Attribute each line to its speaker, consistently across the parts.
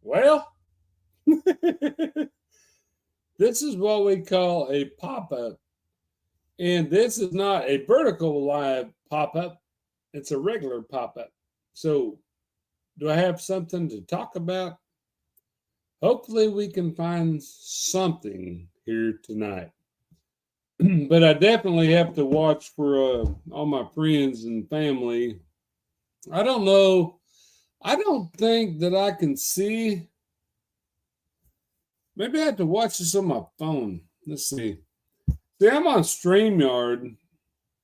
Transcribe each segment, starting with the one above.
Speaker 1: Well, this is what we call a pop-up. And this is not a vertical live pop-up. It's a regular pop-up. So do I have something to talk about? Hopefully we can find something here tonight. But I definitely have to watch for all my friends and family. I don't know. I don't think that I can see. Maybe I have to watch this on my phone. Let's see. See, I'm on StreamYard,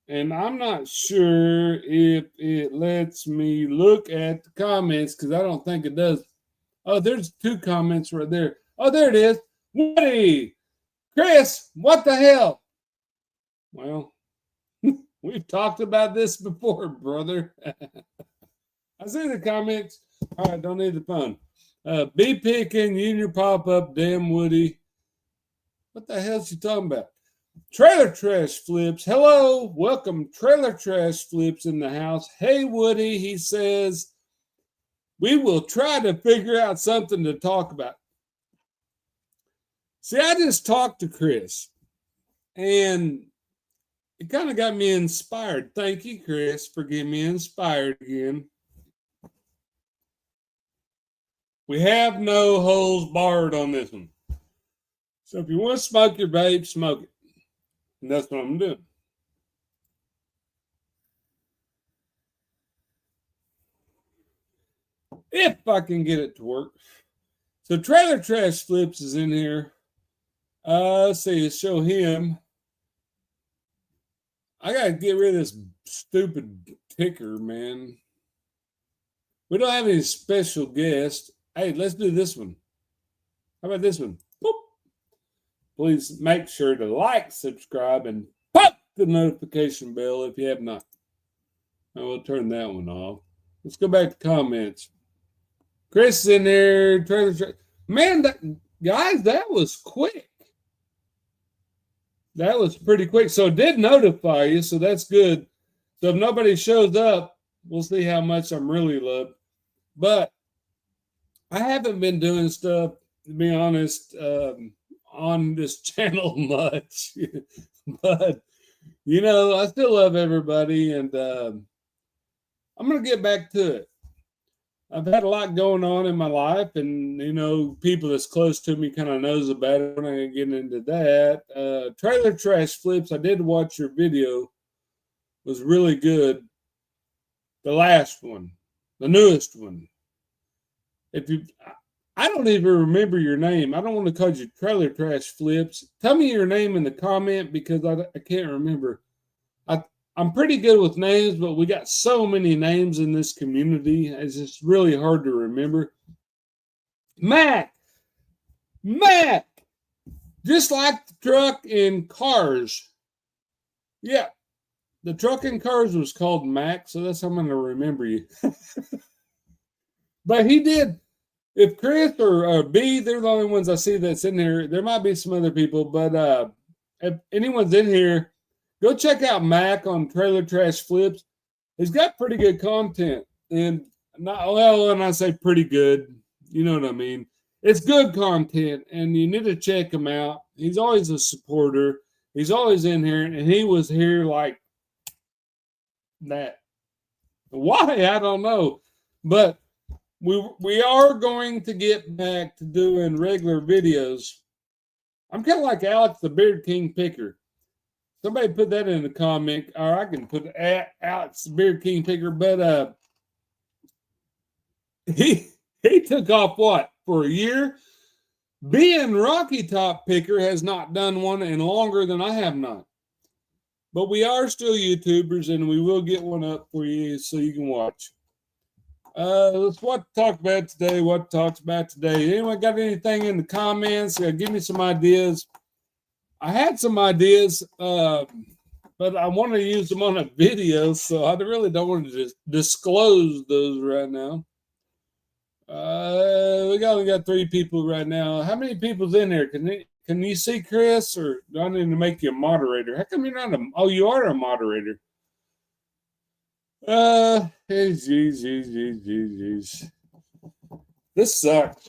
Speaker 1: and I'm not sure if it lets me look at the comments because I don't think it does. Oh, there's 2 comments right there. Oh, there it is. Woody, Chris, what the hell? Well, we've talked about this before, brother. I see the comments. All right, don't need the phone. Be picking, you and your pop-up, damn Woody. What the hell's she talking about? Trailer Trash Flips. Hello, welcome. Trailer Trash Flips in the house. Hey, Woody, he says, we will try to figure out something to talk about. See, I just talked to Chris, and it kind of got me inspired. Thank you, Chris, for getting me inspired again. We have no holes barred on this one. So if you want to smoke your vape, smoke it. And that's what I'm doing. If I can get it to work. So Trailer Trash Flips is in here. Let's see, let's show him. I got to get rid of this stupid ticker, man. We don't have any special guests. Hey, let's do this one. How about this one? Boop. Please make sure to like, subscribe, and pop the notification bell if you have not. I will turn that one off. Let's go back to comments. Chris is in there. Man, guys, that was quick. That was pretty quick. So it did notify you, so that's good. So if nobody shows up, we'll see how much I'm really loved. But I haven't been doing stuff, to be honest, on this channel much. But, you know, I still love everybody, and I'm going to get back to it. I've had a lot going on in my life, and, you know, people that's close to me kind of knows about it. We're not going to get into that. Trailer Trash Flips, I did watch your video. It was really good. The last one, the newest one. I don't even remember your name. I don't want to call you Trailer Trash Flips. Tell me your name in the comment because I can't remember. I'm pretty good with names, but we got so many names in this community. It's just really hard to remember. Mac. Just like the truck and cars. Yeah. The truck and cars was called Mac, so that's how I'm going to remember you. But he did. If Chris or B, they're the only ones I see that's in here. There might be some other people, but if anyone's in here, go check out Mac on Trailer Trash Flips. He's got pretty good content. And when I say pretty good, you know what I mean. It's good content, and you need to check him out. He's always a supporter. He's always in here, and he was here like that. Why? I don't know. But we are going to get back to doing regular videos. I'm kind of like Alex the Beard King Picker. Somebody put that in the comment, or I can put Alex the Beard King Picker. But he took off what for a year. Being Rocky Top Picker has not done one in longer than I have not. But we are still YouTubers, and we will get one up for you so you can watch. Let's what to talk about today. Anyone got anything in the comments? Give me some ideas. I had some ideas, but I want to use them on a video, so I really don't want to just disclose those right now. We only got 3 people right now. How many people's in there? Can you see Chris, or do I need to make you a moderator? How come you're not oh, you are a moderator. Geez. This sucks.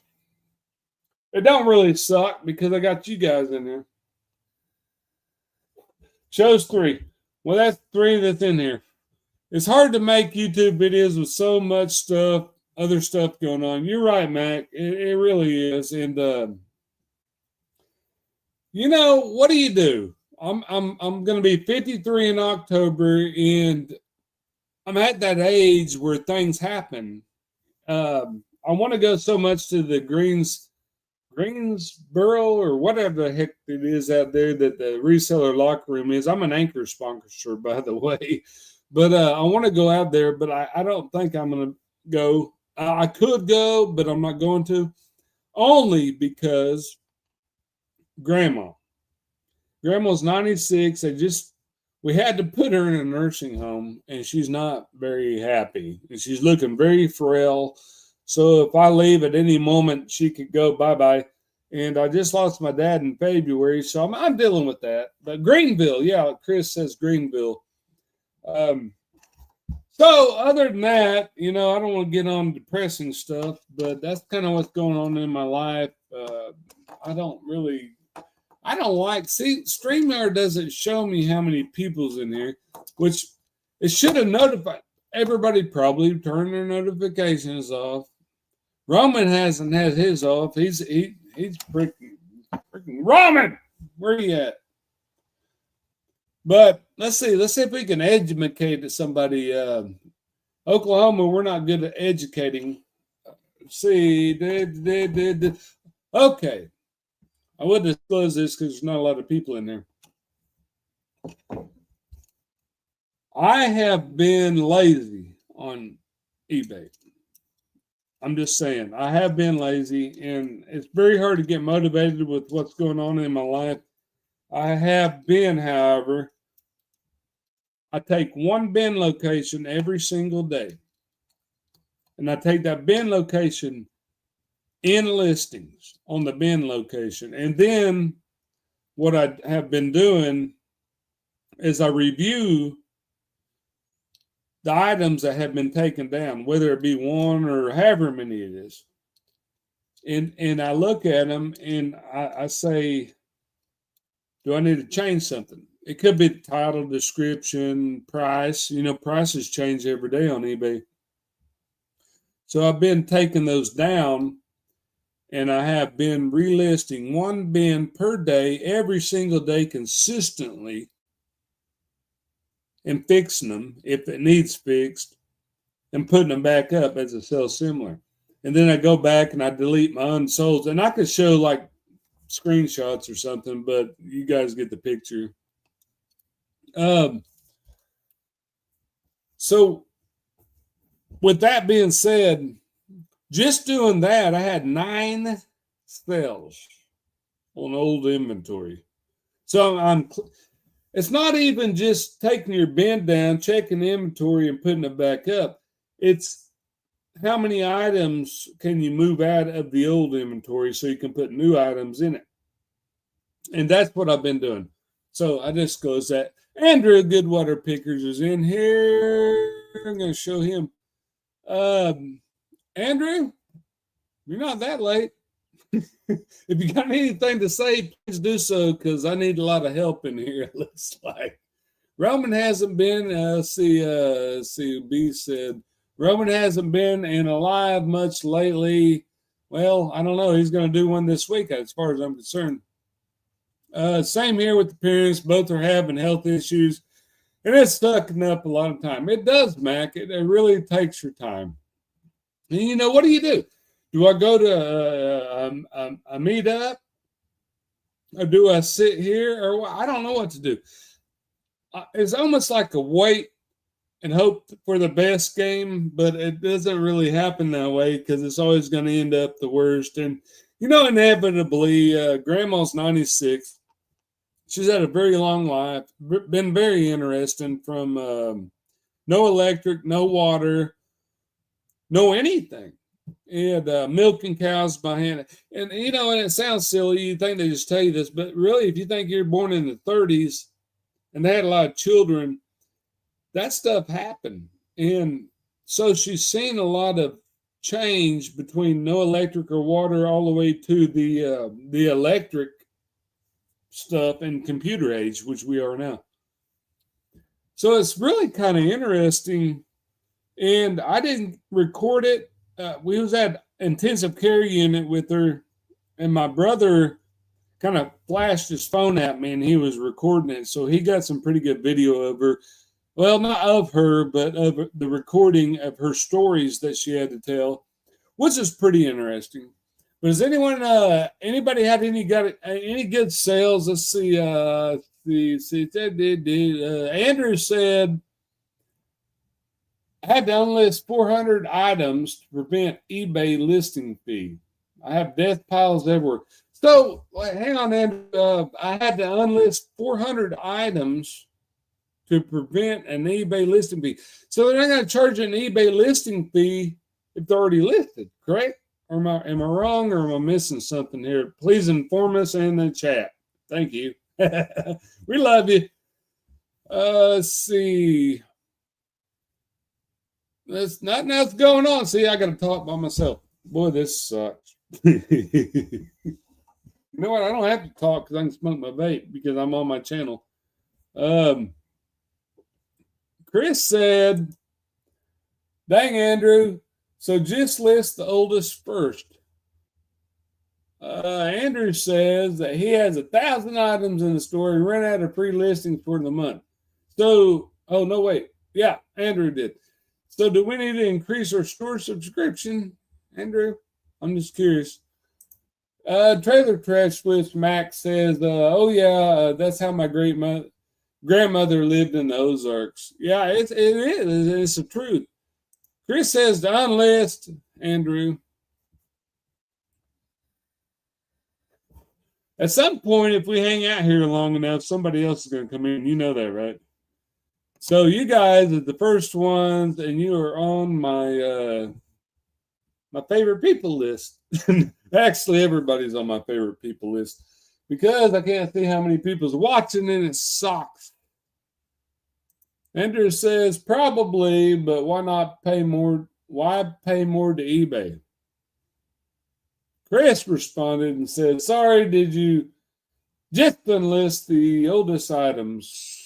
Speaker 1: It don't really suck because I got you guys in there. Shows 3. Well, that's 3 that's in here. It's hard to make YouTube videos with so much stuff, other stuff going on. You're right, Mac. It really is. And what do you do? I'm going to be 53 in October, and I'm at that age where things happen. I want to go so much to the Greensboro or whatever the heck it is out there that the reseller locker room is. I'm an Anchor sponsor, by the way. But I want to go out there, but I don't think I'm going to go. I could go, but I'm not going to. Only because Grandma's 96. We had to put her in a nursing home, and she's not very happy. And she's looking very frail. So if I leave at any moment, she could go bye-bye. And I just lost my dad in February, so I'm dealing with that. But Greenville, yeah, Chris says Greenville. So other than that, I don't want to get on depressing stuff, but that's kind of what's going on in my life. StreamYard doesn't show me how many people's in here, which it should have notified. Everybody probably turned their notifications off. Roman hasn't had his off. He's freaking Roman. Where you at? But let's see if we can educate somebody. Oklahoma, we're not good at educating. Okay. I would disclose this because there's not a lot of people in there. I have been lazy on eBay. I'm just saying, I have been lazy, and it's very hard to get motivated with what's going on in my life. I have been, however, I take one bin location every single day, and I take that bin location in listings on the bin location. And then what I have been doing is I review the items that have been taken down, whether it be one or however many it is. And I look at them and I say, do I need to change something? It could be the title, description, price. Prices change every day on eBay. So I've been taking those down, and I have been relisting one bin per day, every single day consistently, and fixing them if it needs fixed, and putting them back up as a sell similar. And then I go back and I delete my unsolds. And I could show like screenshots or something, but you guys get the picture. So with that being said, just doing that, I had 9 sales on old inventory. So it's not even just taking your bin down, checking the inventory and putting it back up. It's how many items can you move out of the old inventory so you can put new items in it. And that's what I've been doing. So I disclose that. Andrew Goodwater Pickers is in here. I'm going to show him. Andrew, you're not that late. If you got anything to say, please do so, because I need a lot of help in here, it looks like. Roman hasn't been, B said, Roman hasn't been in alive much lately. Well, I don't know. He's going to do one this week, as far as I'm concerned. Same here with the parents. Both are having health issues, and it's sucking up a lot of time. It does, Mac. It really takes your time. And what do? Do I go to a meetup, or do I sit here, or I don't know what to do. It's almost like a wait and hope for the best game, but it doesn't really happen that way because it's always going to end up the worst. And inevitably, Grandma's 96. She's had a very long life, been very interesting, from no electric, no water, no anything. And milking cows by hand. And, and it sounds silly. You think they just tell you this, but really, if you think you're born in the 30s and they had a lot of children, that stuff happened. And so she's seen a lot of change between no electric or water all the way to the electric stuff in computer age, which we are now. So it's really kind of interesting. And I didn't record it. We was at intensive care unit with her, and my brother kind of flashed his phone at me, and he was recording it. So he got some pretty good video of her. Well, not of her, but of the recording of her stories that she had to tell, which is pretty interesting. But has anybody had any good sales? Let's see. Andrew said, I had to unlist 400 items to prevent eBay listing fee. I have death piles everywhere. So, hang on, Andrew. I had to unlist 400 items to prevent an eBay listing fee. So they're not going to charge an eBay listing fee if they're already listed, correct? Or am I wrong, or am I missing something here? Please inform us in the chat. Thank you. We love you. Let's see. There's nothing else going on. See, I got to talk by myself. Boy, this sucks. You know what? I don't have to talk because I can smoke my vape because I'm on my channel. Chris said, dang, Andrew, so just list the oldest first. Andrew says that he has 1,000 items in the store and ran out of free listings for the month. So, oh, no, wait. Yeah, Andrew did. So do we need to increase our store subscription, Andrew? I'm just curious. Trailer Trash with Max says, oh, yeah, that's how my grandmother lived in the Ozarks. Yeah, it is. It's the truth. Chris says to unlist, Andrew. At some point, if we hang out here long enough, somebody else is going to come in. You know that, right? So you guys are the first ones, and you are on my my favorite people list. Actually, everybody's on my favorite people list because I can't see how many people's watching, and it sucks. Andrew says probably, but why not pay more? Why pay more to eBay? Chris responded and said, sorry, did you just enlist the oldest items?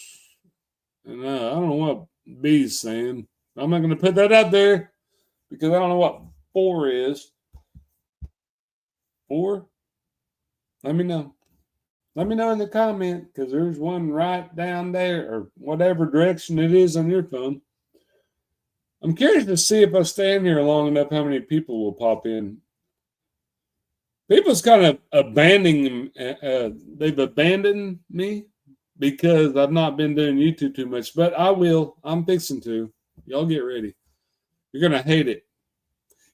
Speaker 1: And I don't know what B's saying. I'm not going to put that out there because I don't know what 4 is. 4? Let me know. Let me know in the comment because there's one right down there or whatever direction it is on your phone. I'm curious to see if I stand here long enough how many people will pop in. People's kind of abandoning, they've abandoned me because I've not been doing YouTube too much, but I will. I'm fixing to. Y'all get ready. You're going to hate it.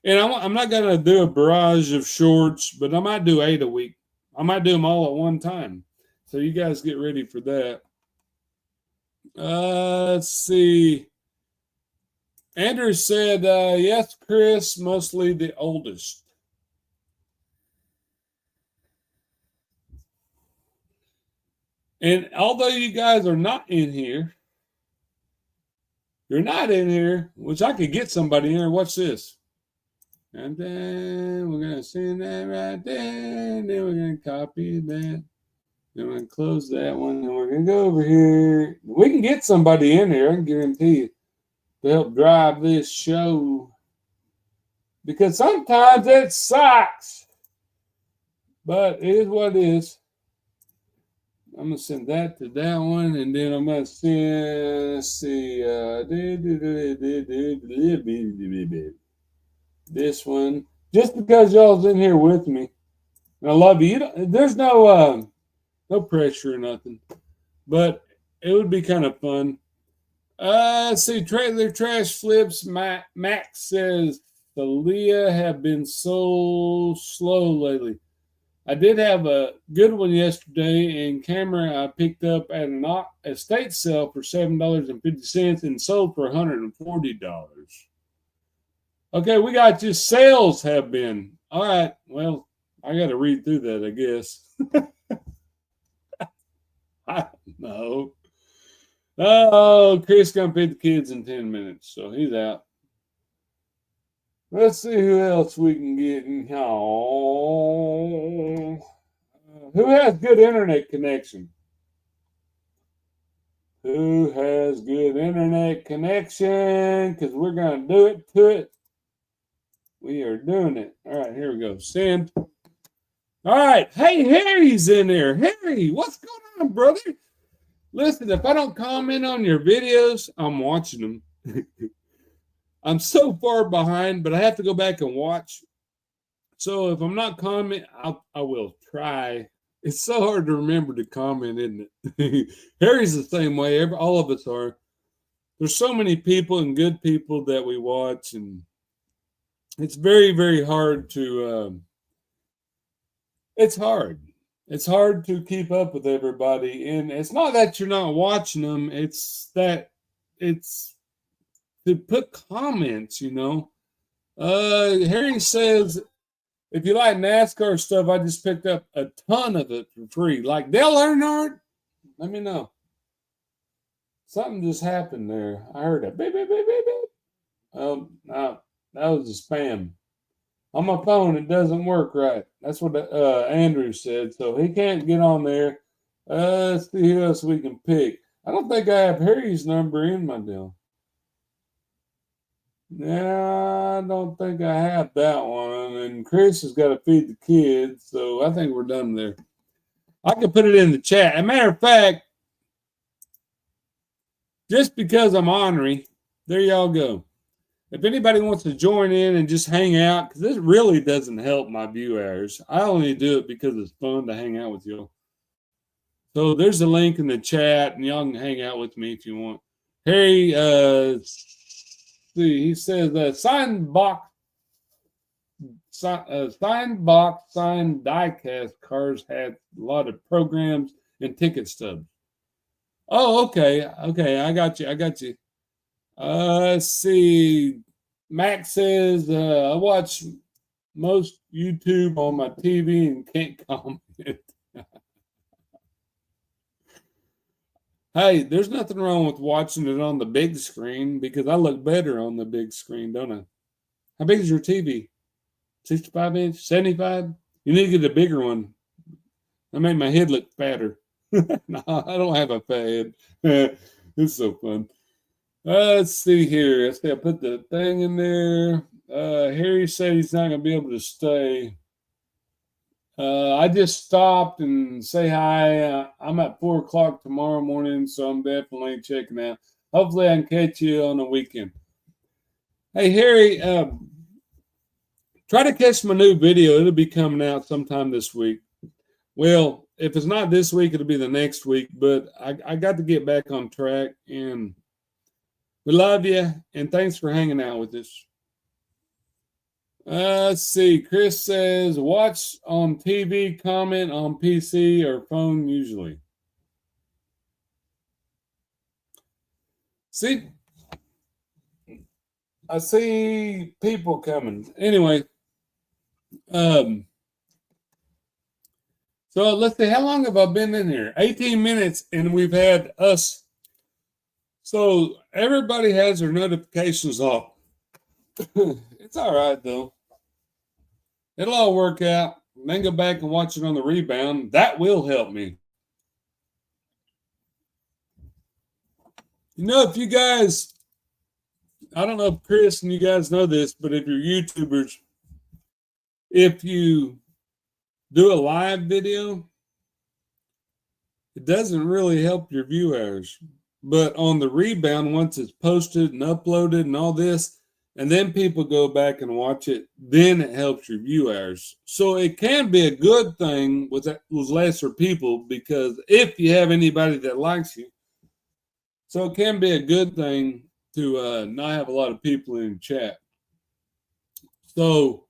Speaker 1: And I'm not going to do a barrage of shorts, but I might do 8 a week. I might do them all at one time. So you guys get ready for that. Let's see. Andrew said, yes, Chris, mostly the oldest. And although you guys are not in here, you're not in here, which I could get somebody in here. Watch this. And then we're going to send that right there. And then we're going to copy that. Then we're going to close that one. And we're going to go over here. We can get somebody in here, I can guarantee you, to help drive this show. Because sometimes it sucks. But it is what it is. I'm going to send that to that one, and then I'm going to send, let's see, this one, just because y'all's in here with me. And I love you. There's no pressure or nothing, but it would be kind of fun. Let's see, Trailer Trash Flips, Max says, the Leah have been so slow lately. I did have a good one yesterday, and camera I picked up at an estate sale for $7.50 and sold for $140. Okay, we got just sales have been. All right, well, I got to read through that, I guess. I don't know. Oh, Chris going to feed the kids in 10 minutes, so he's out. Let's see who else we can get in here. Who has good internet connection? Who has good internet connection? Because we're going to do it to it. We are doing it. All right, here we go. Send. All right. Hey, Harry's in there. Harry, what's going on, brother? Listen, if I don't comment on your videos, I'm watching them. I'm so far behind, but I have to go back and watch. So if I'm not commenting, I will try. It's so hard to remember to comment, isn't it? Harry's the same way. All of us are. There's so many people and good people that we watch, and it's very, very hard to. It's hard. It's hard to keep up with everybody, and it's not that you're not watching them. It's that it's to put comments. Harry says, if you like NASCAR stuff, I just picked up a ton of it for free. Like Dale Earnhardt, let me know. Something just happened there. I heard a beep, beep, beep, beep, beep. Oh, no, that was a spam. On my phone, it doesn't work right. That's what Andrew said. So he can't get on there. Let's see who else we can pick. I don't think I have Harry's number in my deal. Yeah, I don't think I have that one. And Chris has got to feed the kids, so I think we're done there. I can put it in the chat. As a matter of fact, just because I'm ornery, there y'all go. If anybody wants to join in and just hang out, because this really doesn't help my view hours. I only do it because it's fun to hang out with you. So there's a link in the chat, and y'all can hang out with me if you want. Harry, he says signed box, signed diecast cars had a lot of programs and ticket stubs. Oh, okay, I got you. Let's see. Max says I watch most YouTube on my TV and can't comment. Hey, there's nothing wrong with watching it on the big screen because I look better on the big screen, don't I? How big is your TV? 65 inch? 75? You need to get a bigger one. I made my head look fatter. No, I don't have a fat head. It's so fun. Let's see here. Let's see. I put the thing in there. Harry said he's not going to be able to stay. I just stopped and say hi. I'm at 4 o'clock tomorrow morning, so I'm definitely checking out. Hopefully, I can catch you on the weekend. Hey, Harry, try to catch my new video. It'll be coming out sometime this week. Well, if it's not this week, it'll be the next week. But I got to get back on track, and we love you, and thanks for hanging out with us. Let's see. Chris says, watch on TV, comment on PC or phone usually. See, I see people coming. Anyway, so let's see. How long have I been in here? 18 minutes, and we've had us. So everybody has their notifications off. It's all right, though. It'll all work out. Then go back and watch it on the rebound. That will help me. If you guys, I don't know if Chris and you guys know this, but if you're YouTubers, if you do a live video, it doesn't really help your view hours. But on the rebound, once it's posted and uploaded and all this, and then people go back and watch it, then it helps your view hours. So it can be a good thing with lesser people, because if you have anybody that likes you, so it can be a good thing to not have a lot of people in chat. So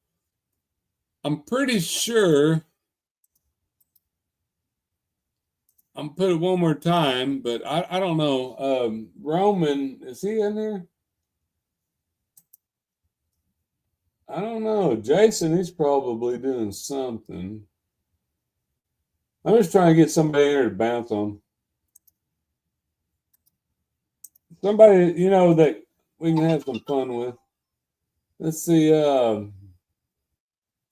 Speaker 1: I'm pretty sure I'm put it one more time, but I don't know. Roman, is he in there? I don't know. Jason, he's probably doing something. I'm just trying to get somebody here to bounce on. Somebody, that we can have some fun with. Let's see. It's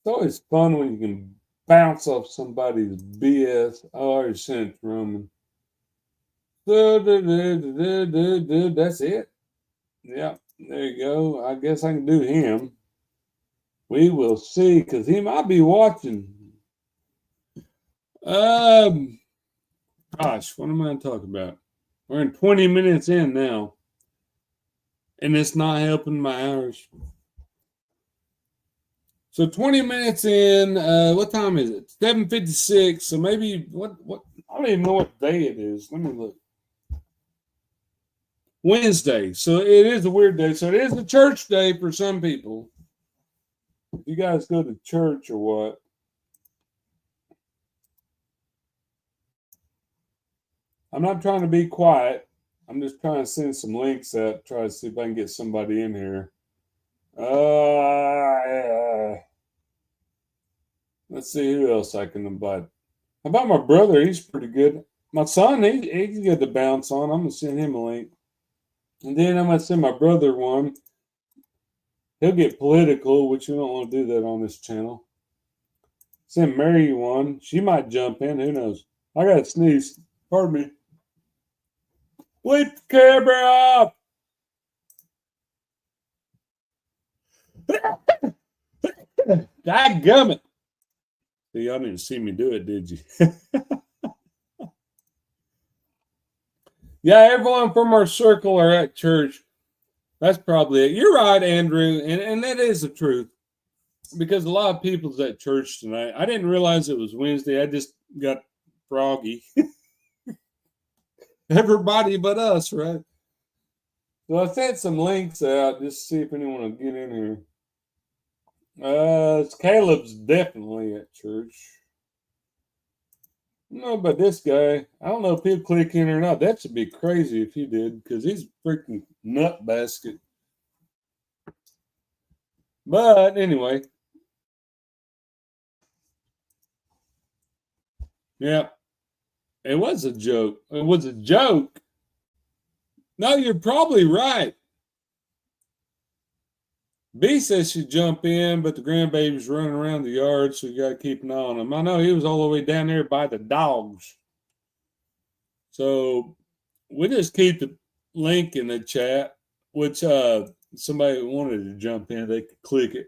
Speaker 1: always fun when you can bounce off somebody's BS. I already sent it to Roman. That's it. Yeah, there you go. I guess I can do him. We will see, because he might be watching. Um, Gosh, what am I going to talk about? We're in 20 minutes in now, and it's not helping my hours. So 20 minutes in, what time is it? 7:56. So maybe what I don't even know what day it is. Let me look. Wednesday. So it is a weird day. So it is a church day for some people. You guys go to church or what? I'm not trying to be quiet. I'm just trying to send some links out, try to see if I can get somebody in here. Let's see who else I can invite. How about my brother? He's pretty good. My son, he's good to bounce on. I'm gonna send him a link. And then I'm gonna send my brother one. He'll get political, which we don't want to do that on this channel. Send Mary one. She might jump in. Who knows? I got to sneeze. Pardon me. Wait the camera up. Dadgummit. So y'all didn't see me do it, did you? Yeah, everyone from our circle are at church. That's probably it. You're right, Andrew, and that is the truth. Because a lot of people's at church tonight. I didn't realize it was Wednesday. I just got froggy. Everybody but us, right? So I sent some links out just to see if anyone will get in here. Caleb's definitely at church. No, but this guy, I don't know if he'll click in or not. That should be crazy if he did, because he's a freaking nut basket. But anyway. Yeah. It was a joke. It was a joke. No, you're probably right. B says she jump in, but the grandbaby's running around the yard, so you got to keep an eye on him. I know he was all the way down there by the dogs. So we just keep the link in the chat, which somebody wanted to jump in, they could click it.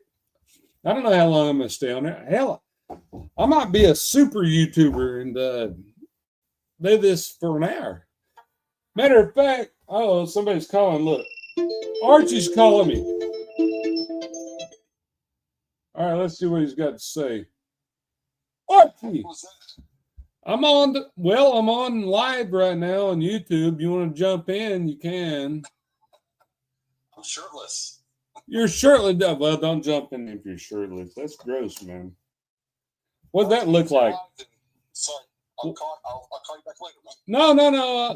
Speaker 1: I don't know how long I'm going to stay on there. Hell, I might be a super YouTuber and do this for an hour. Matter of fact, oh, somebody's calling. Look, Archie's calling me. All right, let's see what he's got to say. Archie, I'm on live right now on YouTube. You want to jump in? You can.
Speaker 2: I'm shirtless.
Speaker 1: You're shirtless. Well, don't jump in if you're shirtless. That's gross, man. What'd that look like?
Speaker 2: Sorry, I'll call you back later.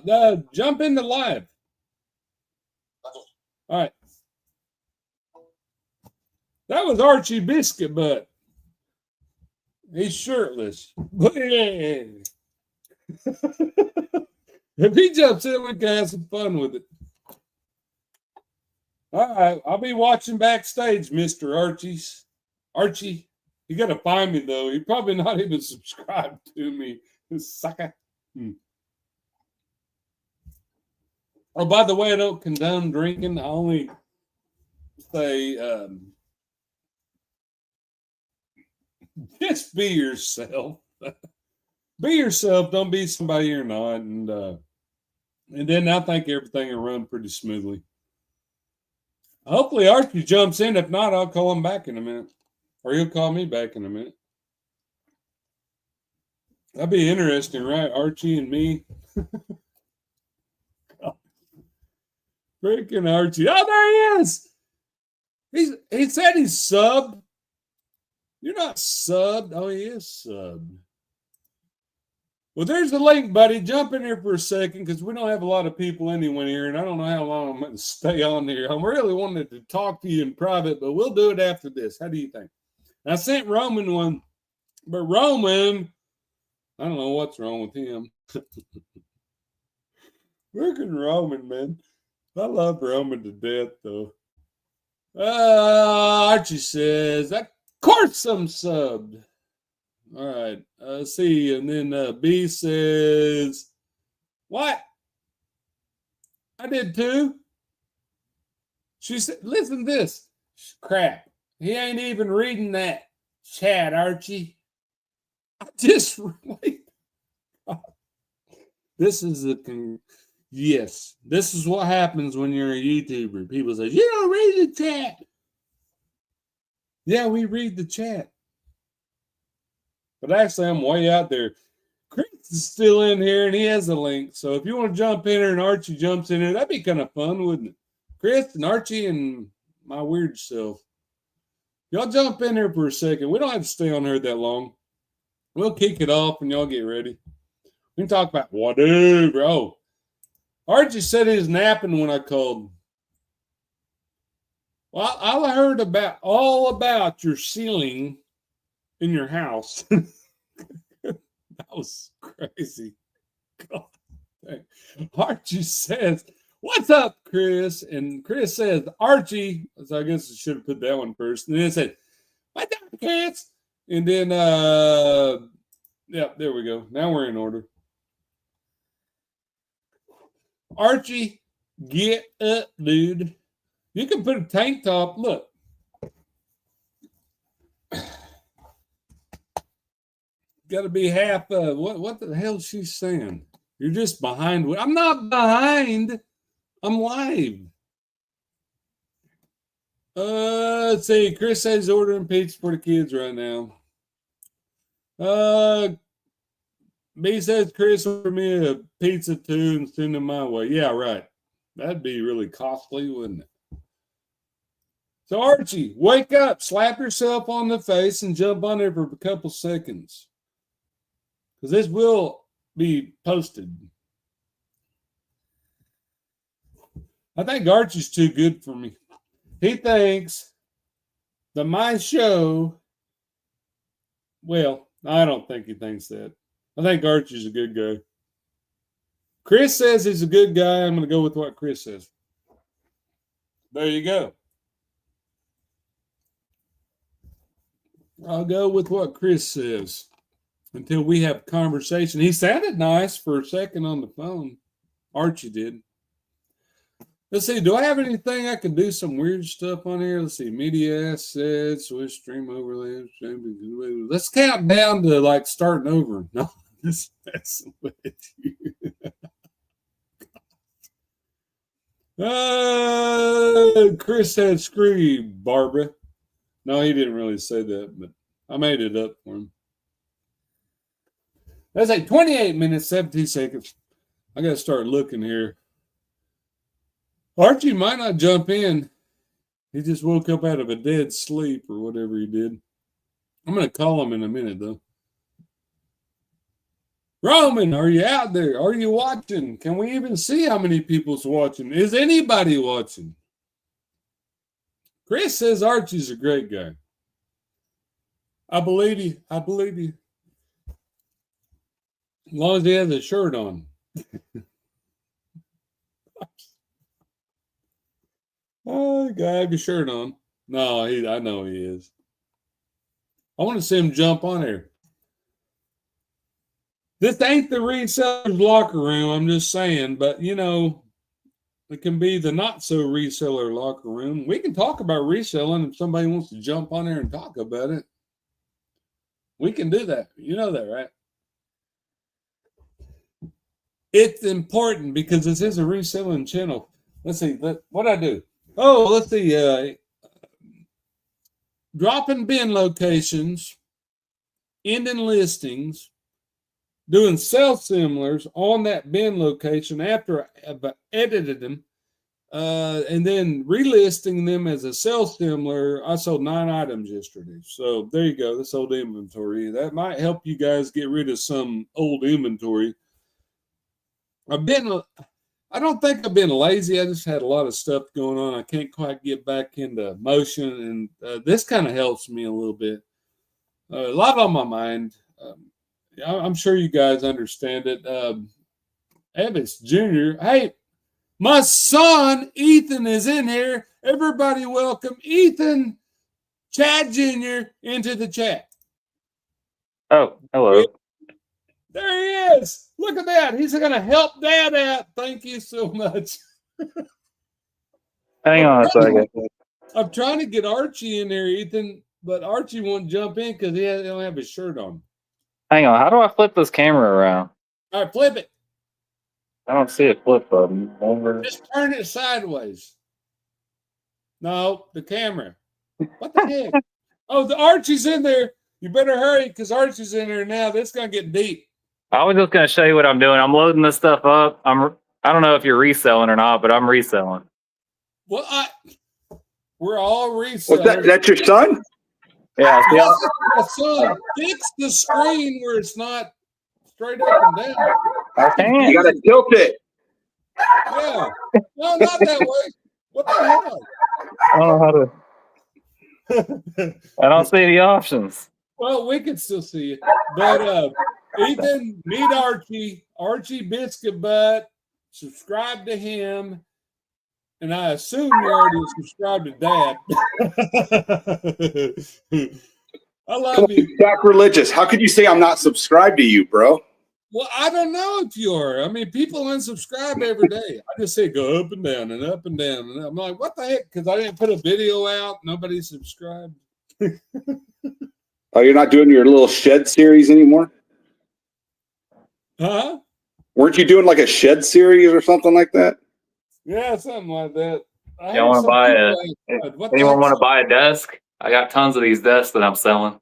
Speaker 1: No. Jump into live.
Speaker 2: Okay.
Speaker 1: All right. That was Archie Biscuit, but he's shirtless. If he jumps in, we can have some fun with it. All right, I'll be watching backstage, Mr. Archie, you got to find me, though. You're probably not even subscribed to me, sucker. Oh, by the way, I don't condone drinking. I only say just be yourself. Be yourself. Don't be somebody you're not. And then I think everything will run pretty smoothly. Hopefully Archie jumps in. If not, I'll call him back in a minute. Or he'll call me back in a minute. That'd be interesting, right? Archie and me. Freaking Archie. Oh, there he is. He said he's subbed. You're not subbed. Oh, he is subbed. Well, there's the link, buddy. Jump in here for a second because we don't have a lot of people anywhere here, and I don't know how long I'm going to stay on here. I'm really wanting to talk to you in private, but we'll do it after this. How do you think? I sent Roman one, but Roman, I don't know what's wrong with him. Freaking Roman, man. I love Roman to death, though. Archie says, of course I'm subbed. All right. Let's see. And then B says, what? I did too. She said, listen to this. Crap. He ain't even reading that chat, Archie. I just wait. This is yes. This is what happens when you're a YouTuber. People say, you don't read the chat. Yeah, we read the chat. But actually, I'm way out there. Chris is still in here and he has a link. So if you want to jump in here and Archie jumps in here, that'd be kind of fun, wouldn't it? Chris and Archie and my weird self. Y'all jump in here for a second. We don't have to stay on here that long. We'll kick it off and y'all get ready. We can talk about whatever. Oh, Archie said he was napping when I called. Well, I heard all about your ceiling in your house. That was crazy. God. Archie says, what's up, Chris? And Chris says, Archie. So I guess I should have put that one first. And then it said, what's up, Chris? And then, yeah, there we go. Now we're in order. Archie, get up, dude. You can put a tank top. Look. Got to be half. What the hell is she saying? You're just behind. I'm not behind. I'm live. Let's see. Chris says ordering pizza for the kids right now. B says Chris order me a pizza too and send them my way. Yeah, right. That'd be really costly, wouldn't it? So Archie, wake up, slap yourself on the face, and jump on there for a couple seconds. Because this will be posted. I think Archie's too good for me. He thinks that my show, well, I don't think he thinks that. I think Archie's a good guy. Chris says he's a good guy. I'm going to go with what Chris says. There you go. I'll go with what Chris says until we have conversation. He sounded nice for a second on the phone. Archie did. Let's see. Do I have anything I can do some weird stuff on here? Let's see. Media assets, switch stream overlay. Let's count down to like starting over. No, just messing with you. Chris said, screw you, Barbara. No, he didn't really say that, but I made it up for him. That's like 28 minutes, 17 seconds. I got to start looking here. Archie might not jump in. He just woke up out of a dead sleep or whatever he did. I'm going to call him in a minute, though. Roman, are you out there? Are you watching? Can we even see how many people's watching? Is anybody watching? Chris says Archie's a great guy. I believe you. I believe you. As long as he has a shirt on. Oh, guy, have your shirt on. No, I know he is. I want to see him jump on there. This ain't the reseller's locker room, I'm just saying, but you know, it can be the not so reseller locker room. We can talk about reselling if somebody wants to jump on there and talk about it. We can do that. You know that, right? It's important because this is a reselling channel. Let's see. What I do? Oh, let's see. Dropping bin locations, ending listings, doing self-similars on that bin location after I've edited them, and then relisting them as a self-similar. I sold 9 items yesterday. So there you go. That's old inventory. That might help you guys get rid of some old inventory. I don't think I've been lazy. I just had a lot of stuff going on. I can't quite get back into motion, and this kind of helps me a little bit. A lot on my mind. I'm sure you guys understand it. Evetts Jr. Hey, My son Ethan is in here. Everybody welcome Ethan Chad Jr. into the chat.
Speaker 3: Oh, hello.
Speaker 1: There he is. Look at that. He's going to help Dad out. Thank you so much.
Speaker 3: Hang on a second.
Speaker 1: I'm trying to get Archie in there, Ethan, but Archie won't jump in because he don't have his shirt on.
Speaker 3: Hang on. How do I flip this camera around?
Speaker 1: All right, flip it.
Speaker 3: I don't see a flip button.
Speaker 1: Just turn it sideways. No, the camera. What the heck? Oh, the Archie's in there. You better hurry because Archie's in there now. This is going to get deep.
Speaker 3: I was just going to show you what I'm doing. I'm loading this stuff up. I don't know if you're reselling or not, but I'm reselling.
Speaker 1: Well, we're all reselling.
Speaker 4: What's that? That's your son?
Speaker 3: Yeah. See,
Speaker 1: My son, fix the screen where it's not straight up and down.
Speaker 3: I can't.
Speaker 4: You gotta tilt it.
Speaker 1: Yeah. No, not that way. What the hell?
Speaker 3: I don't know how to. I don't see the options.
Speaker 1: Well, we can still see it. But Ethan, meet Archie Biscuit Butt. Subscribe to him. And I assume you already subscribed to Dad. I love you.
Speaker 4: Sacrilegious. How could you say I'm not subscribed to you, bro?
Speaker 1: Well, I don't know if you are. I mean, people unsubscribe every day. I just say go up and down and up and down. And I'm like, what the heck? Because I didn't put a video out. Nobody subscribed.
Speaker 4: Oh, you're not doing your little shed series anymore?
Speaker 1: Huh?
Speaker 4: Weren't you doing like a shed series or something like that?
Speaker 1: Yeah, something like that.
Speaker 3: Y'all want to buy anyone want to buy a desk? I got tons of these desks that I'm selling.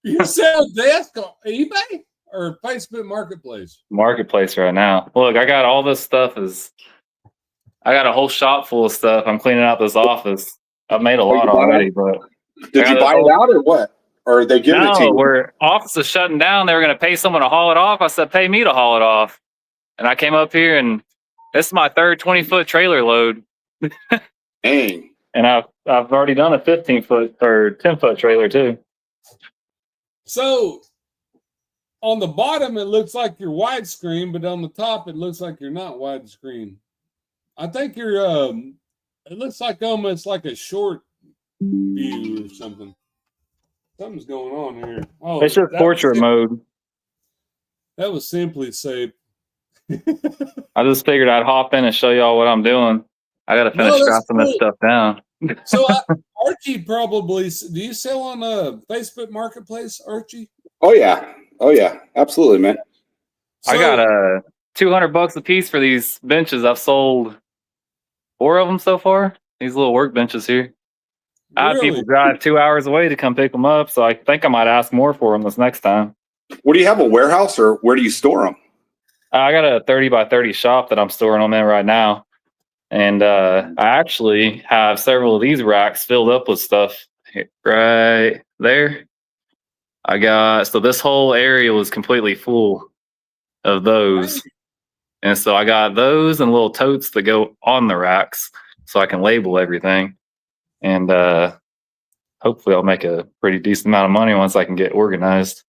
Speaker 1: You sell desk on eBay or Facebook Marketplace?
Speaker 3: Marketplace right now. Look, I got all this stuff. I got a whole shop full of stuff. I'm cleaning out this office. I've made a lot already, but
Speaker 4: did you buy it out or what? Or are they giving it to you?
Speaker 3: No, where office is shutting down. They were going to pay someone to haul it off. I said, pay me to haul it off. And I came up here, and this is my third 20-foot trailer load.
Speaker 4: Dang.
Speaker 3: And I've already done a 15-foot or 10-foot trailer too.
Speaker 1: So on the bottom, it looks like you're widescreen, but on the top, it looks like you're not widescreen. I think you're, it looks like almost like a short view or something. Something's going on here. Oh,
Speaker 3: it's just portrait mode.
Speaker 1: That was simply saved.
Speaker 3: I just figured I'd hop in and show y'all what I'm doing. I got to finish dropping this stuff down.
Speaker 1: So Archie probably, do you sell on Facebook Marketplace, Archie?
Speaker 4: Oh yeah. Absolutely, man.
Speaker 3: So, I got $200 a piece for these benches. I've sold 4 of them so far. These little work benches here. I had people drive 2 hours away to come pick them up, so I think I might ask more for them this next time.
Speaker 4: What do you have, a warehouse, or where do you store them?
Speaker 3: I got a 30 by 30 shop that I'm storing them in right now. And I actually have several of these racks filled up with stuff right there. So this whole area was completely full of those. And so I got those and little totes that go on the racks so I can label everything. And hopefully I'll make a pretty decent amount of money once I can get organized.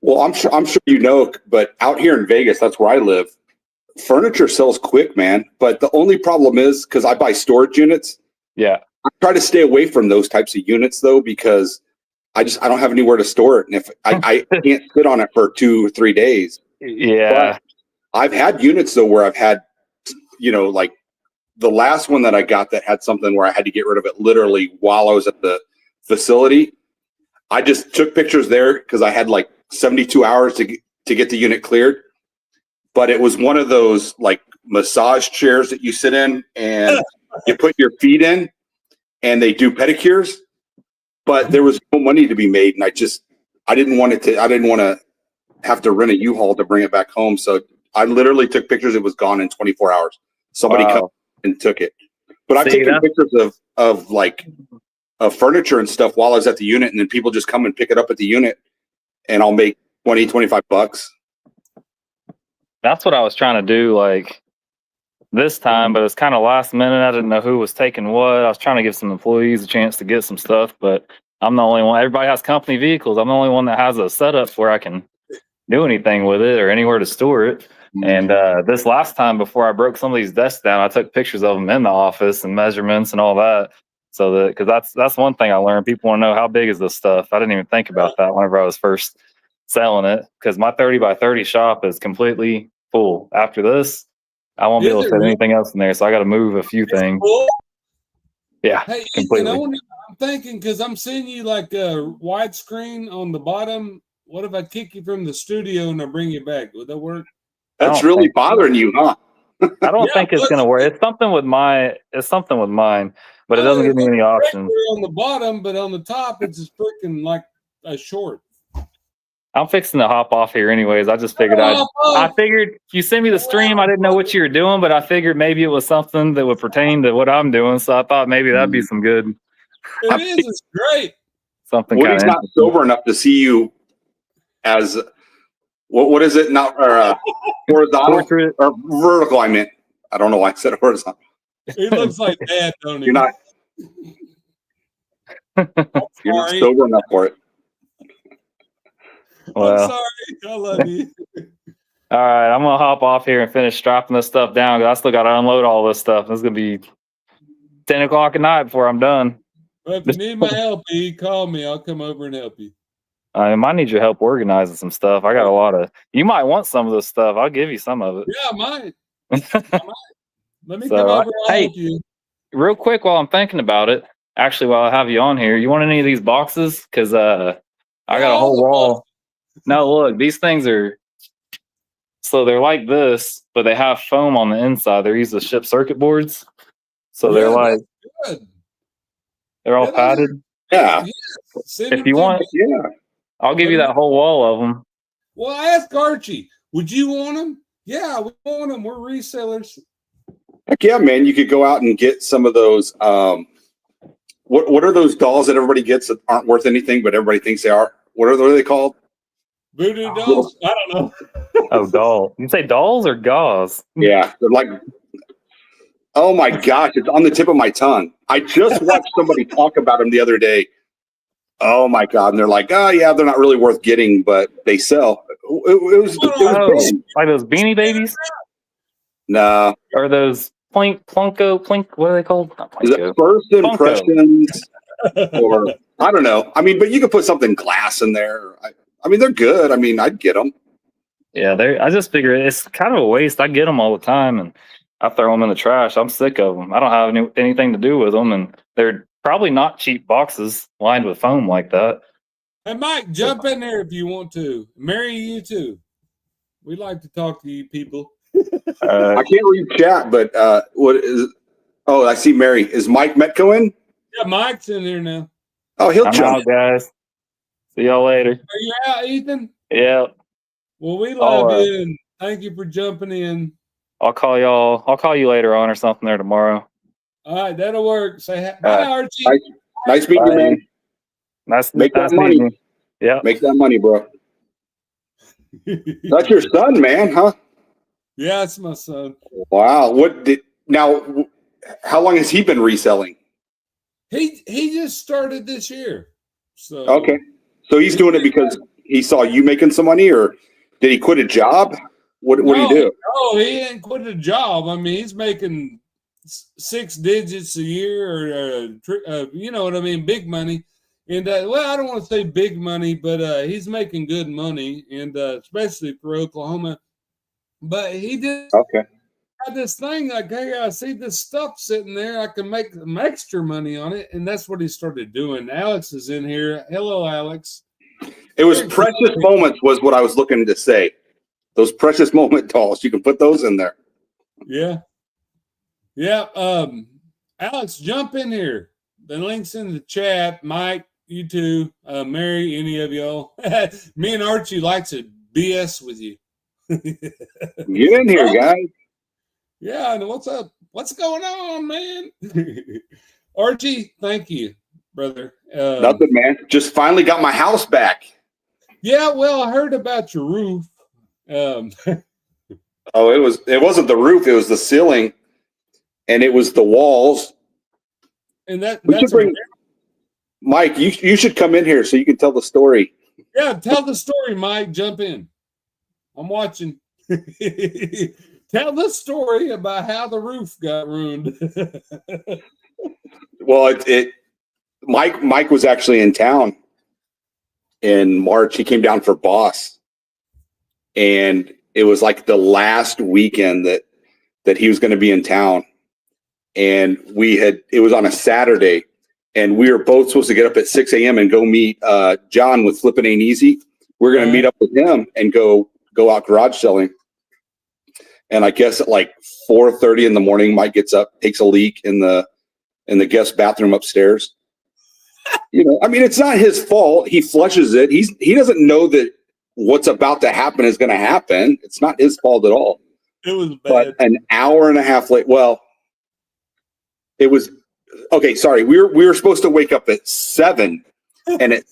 Speaker 4: Well, I'm sure you know, but out here in Vegas, that's where I live. Furniture sells quick, man. But the only problem is, because I buy storage units. Yeah. I try to stay away from those types of units though, because I don't have anywhere to store it. And if I can't sit on it for 2 or 3 days.
Speaker 3: Yeah.
Speaker 4: But I've had units though where I've had, like the last one that I got that had something where I had to get rid of it literally while I was at the facility. I just took pictures there because I had like 72 hours to get the unit cleared. But it was one of those like massage chairs that you sit in and you put your feet in and they do pedicures, but there was no money to be made. And I didn't want to have to rent a U-Haul to bring it back home. So I literally took pictures. It was gone in 24 hours. Somebody come and took it. But I've taken pictures of furniture and stuff while I was at the unit, and then people just come and pick it up at the unit and I'll make $20-25.
Speaker 3: That's what I was trying to do like this time, but it's kind of last minute. I didn't know who was taking what. I was trying to give some employees a chance to get some stuff, but I'm the only one. Everybody has company vehicles. I'm the only one that has a setup where I can do anything with it or anywhere to store it. And this last time before I broke some of these desks down, I took pictures of them in the office and measurements and all that. So that, because that's one thing I learned. People want to know how big is this stuff. I didn't even think about that whenever I was first selling it, because my 30 by 30 shop is completely full. After this, I won't be able to fit anything else in there. So I got to move a few things.
Speaker 1: Cool.
Speaker 3: Yeah,
Speaker 1: hey,
Speaker 3: completely.
Speaker 1: Ethan, I'm thinking, because I'm seeing you like a widescreen on the bottom. What if I kick you from the studio and I bring you back? Would that work?
Speaker 4: That's really bothering you, huh?
Speaker 3: I don't think it's gonna work. It's something with mine, but it doesn't give me any options.
Speaker 1: On the bottom, but on the top, it's just freaking like a short.
Speaker 3: I'm fixing to hop off here anyways. I just figured I figured you sent me the stream. I didn't know what you were doing, but I figured maybe it was something that would pertain to what I'm doing. So I thought maybe that'd be some good.
Speaker 1: It is. It's great.
Speaker 3: Something.
Speaker 4: Woody's not sober enough to see you as what is it? Not horizontal or vertical. I meant. I don't know why I said horizontal.
Speaker 1: He looks like Dad, don't he?
Speaker 4: You're not. You're not sober enough for it.
Speaker 3: Well,
Speaker 1: I'm sorry. I love you.
Speaker 3: All right, I'm gonna hop off here and finish strapping this stuff down, because I still gotta unload all this stuff. It's gonna be 10 o'clock at night before I'm done.
Speaker 1: Well, if you need my help, call me. I'll come over and help you.
Speaker 3: I might need your help organizing some stuff. I got a lot of. You might want some of this stuff. I'll give you some of it.
Speaker 1: Yeah, I might. Let me come over and help you.
Speaker 3: Real quick, while I'm thinking about it, actually, while I have you on here, you want any of these boxes? Because I got a whole wall. Now look, these things are. So they're like this, but they have foam on the inside. They're used to ship circuit boards. So they're like.
Speaker 1: Good.
Speaker 3: They're all padded.
Speaker 4: Yeah.
Speaker 3: If you want, I'll give you that whole wall of them.
Speaker 1: Well, ask Archie. Would you want them? Yeah, we want them. We're resellers.
Speaker 4: Heck yeah, man! You could go out and get some of those. What are those dolls that everybody gets that aren't worth anything, but everybody thinks they are? What are they called?
Speaker 1: Voodoo dolls? I don't know.
Speaker 3: Oh, doll. You say dolls or gauze?
Speaker 4: Yeah, they're like. Oh my gosh, it's on the tip of my tongue. I just watched somebody talk about them the other day. Oh my God. And they're like, oh yeah, they're not really worth getting, but they sell. It was
Speaker 3: like those Beanie Babies?
Speaker 4: No.
Speaker 3: Or those Plink, what are they called?
Speaker 4: Is it first impressions? Or I don't know. I mean, but you could put something glass in there. I mean, they're good. I mean, I'd get them.
Speaker 3: Yeah, I just figure it's kind of a waste. I get them all the time and I throw them in the trash. I'm sick of them. I don't have anything to do with them, and they're probably not cheap boxes lined with foam like that.
Speaker 1: Hey, Mike, jump in there if you want to. Mary, you too. We'd like to talk to you people.
Speaker 4: I can't read chat, but what is? Oh, I see Mary. Is Mike Metco in?
Speaker 1: Yeah, Mike's in there now.
Speaker 4: Oh, he'll
Speaker 3: I'm
Speaker 4: jump.
Speaker 3: out, guys. See y'all later.
Speaker 1: Are you out, Ethan?
Speaker 3: Yeah.
Speaker 1: Well, we love you, and thank you for jumping in.
Speaker 3: I'll call you later on or something there tomorrow.
Speaker 1: All right, that'll work. Say hi, Archie.
Speaker 4: Nice meeting you, man. Make that money.
Speaker 3: Yeah.
Speaker 4: Make that money, bro. That's your son, man, huh?
Speaker 1: Yeah, it's my son.
Speaker 4: Wow. How long has he been reselling?
Speaker 1: He just started this year. So
Speaker 4: okay. So he's doing it because he saw you making some money, or did he quit a job? What do you do?
Speaker 1: No, he ain't quit a job. I mean, he's making 6 digits a year, or you know what I mean, big money. And well, I don't want to say big money, but he's making good money, and especially for Oklahoma. But he did had this thing like, hey, I see this stuff sitting there. I can make some extra money on it, and that's what he started doing. Alex is in here. Hello, Alex.
Speaker 4: It was precious moments, was what I was looking to say. Those precious moment dolls, you can put those in there.
Speaker 1: Yeah. Alex, jump in here. The link's in the chat. Mike, you too. Mary, any of y'all. Me and Archie like to BS with you.
Speaker 4: Get in here, guys.
Speaker 1: Yeah, and what's up? What's going on, man? Archie, thank you, brother.
Speaker 4: Nothing, man. Just finally got my house back.
Speaker 1: Yeah, well, I heard about your roof.
Speaker 4: It wasn't the roof, it was the ceiling, and it was the walls.
Speaker 1: And
Speaker 4: Mike, you should come in here so you can tell the story.
Speaker 1: Yeah, tell the story, Mike. Jump in. I'm watching. Tell the story about how the roof got ruined.
Speaker 4: Well, Mike was actually in town in March. He came down for Boss, and it was like the last weekend that he was going to be in town. And it was on a Saturday, and we were both supposed to get up at 6 a.m. and go meet John with Flippin' Ain't Easy. We're going to meet up with him and go out garage selling. And I guess at like 4:30 in the morning, Mike gets up, takes a leak in the guest bathroom upstairs. I mean, it's not his fault. He flushes it. He doesn't know that what's about to happen is going to happen. It's not his fault at all.
Speaker 1: It was bad.
Speaker 4: But an hour and a half late. Well, it was okay. Sorry, we were supposed to wake up at 7, and at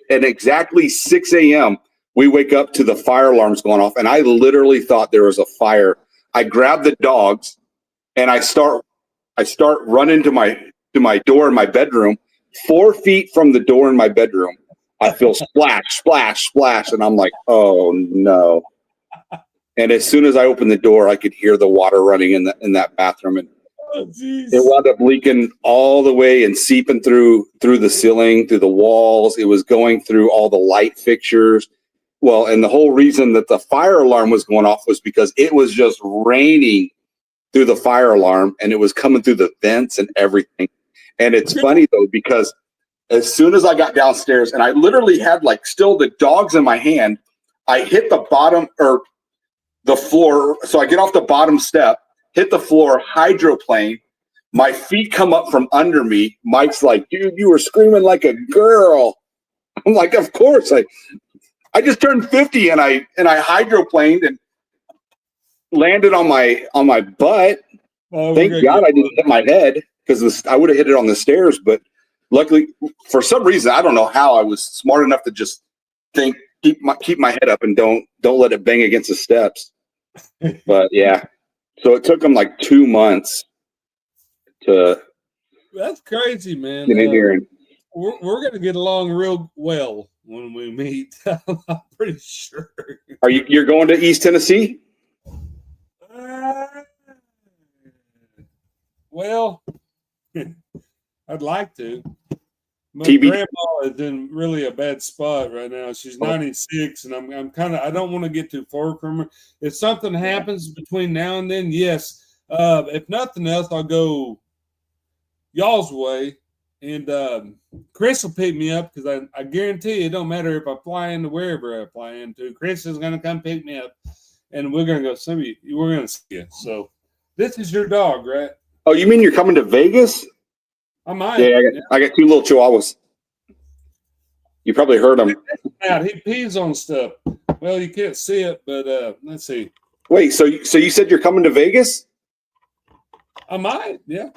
Speaker 4: exactly 6 a.m. we wake up to the fire alarms going off, and I literally thought there was a fire. I grab the dogs, and I start running to my door in my bedroom. 4 feet from the door in my bedroom, I feel splash, splash, splash, and I'm like, oh no. And as soon as I opened the door, I could hear the water running in that bathroom, and it wound up leaking all the way and seeping through the ceiling, through the walls. It was going through all the light fixtures. Well, and the whole reason that the fire alarm was going off was because it was just raining through the fire alarm, and it was coming through the vents and everything. And it's funny though, because as soon as I got downstairs and I literally had like still the dogs in my hand, I hit the bottom or the floor. So I get off the bottom step, hit the floor, hydroplane. My feet come up from under me. Mike's like, dude, you were screaming like a girl. I'm like, of course. I just turned 50 and I hydroplaned and landed on my butt. Thank God I didn't hit my head, because I would have hit it on the stairs. But luckily, for some reason, I don't know how, I was smart enough to just think, keep my head up and don't let it bang against the steps. But yeah, so it took them like 2 months to.
Speaker 1: That's crazy, man.
Speaker 4: Get in here and,
Speaker 1: we're gonna get along real well when we meet. I'm pretty sure.
Speaker 4: You're going to East Tennessee?
Speaker 1: Well, I'd like to. My
Speaker 4: TB.
Speaker 1: grandma is in really a bad spot right now. She's 96, and I'm kind of, I don't want to get too far from her. If something happens between now and then, yes. If nothing else, I'll go y'all's way, and Chris will pick me up, because I guarantee you, it don't matter if I fly into wherever I fly into. Chris is going to come pick me up, and we're going to go see you. We're going to see you. So this is your dog, right?
Speaker 4: Oh, you mean you're coming to Vegas?
Speaker 1: I might.
Speaker 4: Yeah, I got 2 little Chihuahuas. You probably heard him.
Speaker 1: He pees on stuff. Well, you can't see it, but let's see.
Speaker 4: Wait, so you said you're coming to Vegas?
Speaker 1: I might, yeah.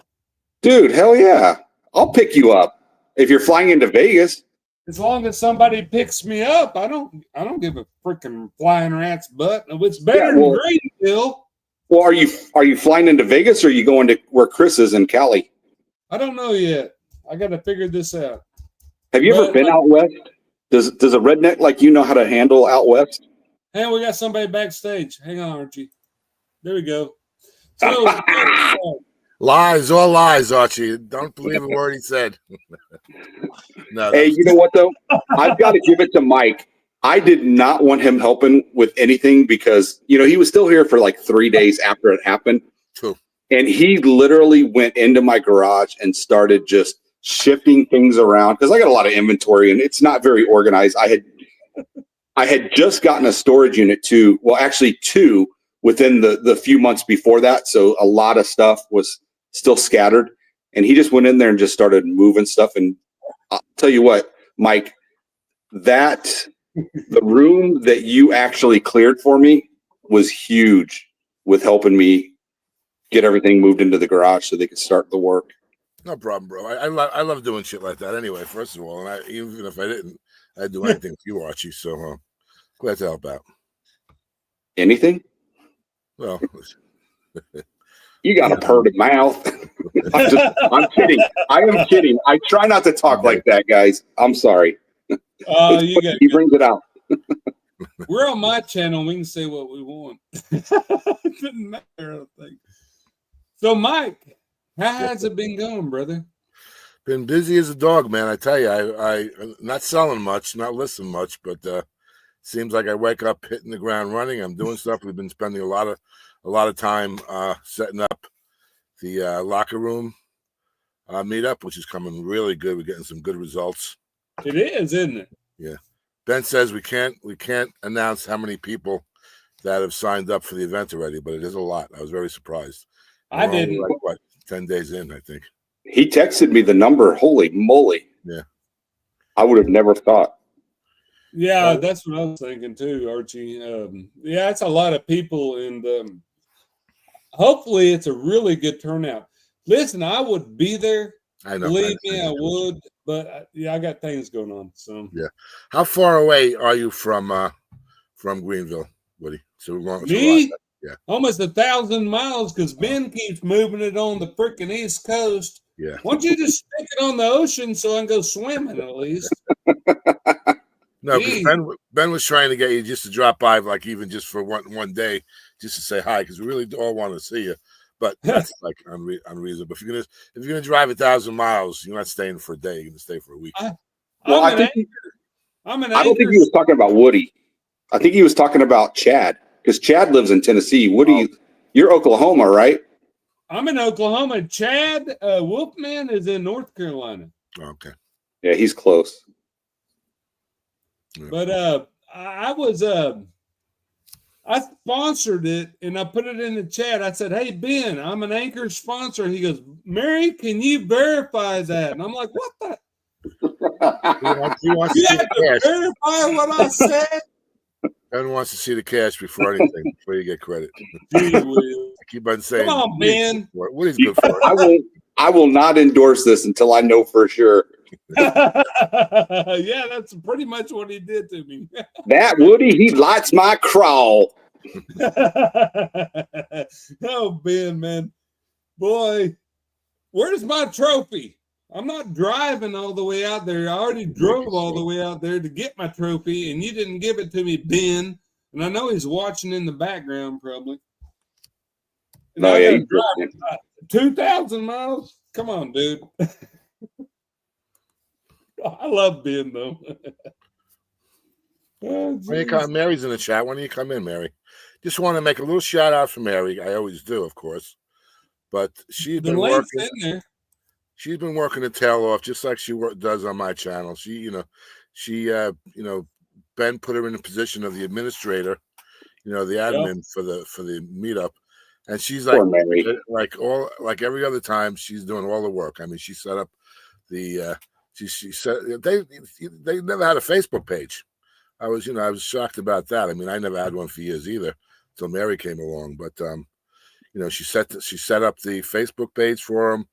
Speaker 4: Dude, hell yeah. I'll pick you up if you're flying into Vegas.
Speaker 1: As long as somebody picks me up, I don't give a freaking flying rat's butt. It's better than Greenville.
Speaker 4: Well, are you flying into Vegas, or are you going to where Chris is in Cali?
Speaker 1: I don't know yet. I got to figure this out.
Speaker 4: Have you ever been out west? Does a redneck like you know how to handle out west?
Speaker 1: Hey, we got somebody backstage. Hang on, Archie. There we go. So,
Speaker 5: lies, all lies, Archie. Don't believe a word he said. No.
Speaker 4: Hey, you know what though? I've got to give it to Mike. I did not want him helping with anything, because he was still here for like 3 days after it happened.
Speaker 5: True.
Speaker 4: And he literally went into my garage and started just shifting things around, because I got a lot of inventory and it's not very organized. I had just gotten a storage unit too. Well, actually 2 within the few months before that. So a lot of stuff was still scattered, and he just went in there and just started moving stuff. And I'll tell you what, Mike, the room that you actually cleared for me was huge with helping me get everything moved into the garage so they could start the work.
Speaker 5: No problem, bro. I love doing shit like that anyway, first of all. And even if I didn't, I'd do anything for you, Archie. So glad to help out.
Speaker 4: Anything?
Speaker 5: Well,
Speaker 4: you got a purred mouth. I'm kidding. I am kidding. I try not to talk like that, guys. I'm sorry.
Speaker 1: he
Speaker 4: brings it out.
Speaker 1: We're on my channel. We can say what we want. It doesn't matter, I don't think. So, Mike, how has it been going, brother?
Speaker 5: Been busy as a dog, man. I tell you, I not selling much, not listening much, but seems like I wake up hitting the ground running. I'm doing stuff. We've been spending a lot of time setting up the locker room meetup, which is coming really good. We're getting some good results.
Speaker 1: It is, isn't it?
Speaker 5: Yeah. Ben says we can't announce how many people that have signed up for the event already, but it is a lot. I was very surprised.
Speaker 1: I
Speaker 5: We're only
Speaker 1: didn't.
Speaker 5: like, what, 10 days in, I think.
Speaker 4: He texted me the number. Holy moly.
Speaker 5: Yeah.
Speaker 4: I would have never thought.
Speaker 1: Yeah, that's what I was thinking too, Archie. Yeah, it's a lot of people, and hopefully it's a really good turnout. Listen, I would be there.
Speaker 5: I know.
Speaker 1: Believe me, I would. But yeah, I got things going on. So
Speaker 5: yeah. How far away are you from Greenville, Woody? So we're going.
Speaker 1: Me?
Speaker 5: Yeah.
Speaker 1: Almost 1,000 miles because Ben keeps moving it on the freaking East Coast.
Speaker 5: Yeah.
Speaker 1: Why don't you just stick it on the ocean so I can go swimming at least?
Speaker 5: No, because Ben was trying to get you just to drop by, like even just for one day, just to say hi, because we really all want to see you. But that's like unreasonable. If you're gonna drive 1,000 miles, you're not staying for a day. You're gonna stay for a week.
Speaker 1: I'm
Speaker 4: I
Speaker 1: an
Speaker 4: don't think
Speaker 1: anchor.
Speaker 4: he was talking about Woody. I think he was talking about Chad, because Chad lives in Tennessee. Woody, you're Oklahoma, right?
Speaker 1: I'm in Oklahoma. Chad Wolfman is in North Carolina.
Speaker 5: Okay.
Speaker 4: Yeah, he's close.
Speaker 5: Yeah.
Speaker 1: But I sponsored it and I put it in the chat. I said, "Hey Ben, I'm an anchor sponsor." He goes, "Mary, can you verify that?" And I'm like, "What the?
Speaker 5: He wants
Speaker 1: You
Speaker 5: to see
Speaker 1: have
Speaker 5: the
Speaker 1: to
Speaker 5: cash.
Speaker 1: verify what I said?"
Speaker 5: Ben wants to see the cash before anything, before you get credit.
Speaker 1: Gee whiz.
Speaker 5: I keep on saying,
Speaker 1: Come on, Ben.
Speaker 5: Woody's good for it.
Speaker 4: I will not endorse this until I know for sure.
Speaker 1: Yeah, that's pretty much what he did to me.
Speaker 4: That Woody, he lights my crawl.
Speaker 1: Oh, Ben, man. Boy, where's my trophy? I'm not driving all the way out there. I already drove all the way out there to get my trophy, and you didn't give it to me, Ben. And I know he's watching in the background, probably. And
Speaker 4: No,
Speaker 1: I
Speaker 4: yeah,
Speaker 1: gotta drive 2,000 miles. Come on, dude. I love Ben, though. Oh,
Speaker 5: When you come, Mary's in the chat. When do you come in, Mary? Just want to make a little shout out for Mary. I always do, of course. But she's
Speaker 1: the
Speaker 5: been
Speaker 1: link's
Speaker 5: working.
Speaker 1: in there.
Speaker 5: She's been working her tail off, just like she does on my channel. She, Ben put her in the position of the administrator, the admin for the meetup, and she's like,
Speaker 4: Poor Mary.
Speaker 5: like every other time, she's doing all the work. I mean, she set up the. She said they never had a Facebook page. I was shocked about that. I mean, I never had one for years either until Mary came along. But she set up the Facebook page for them.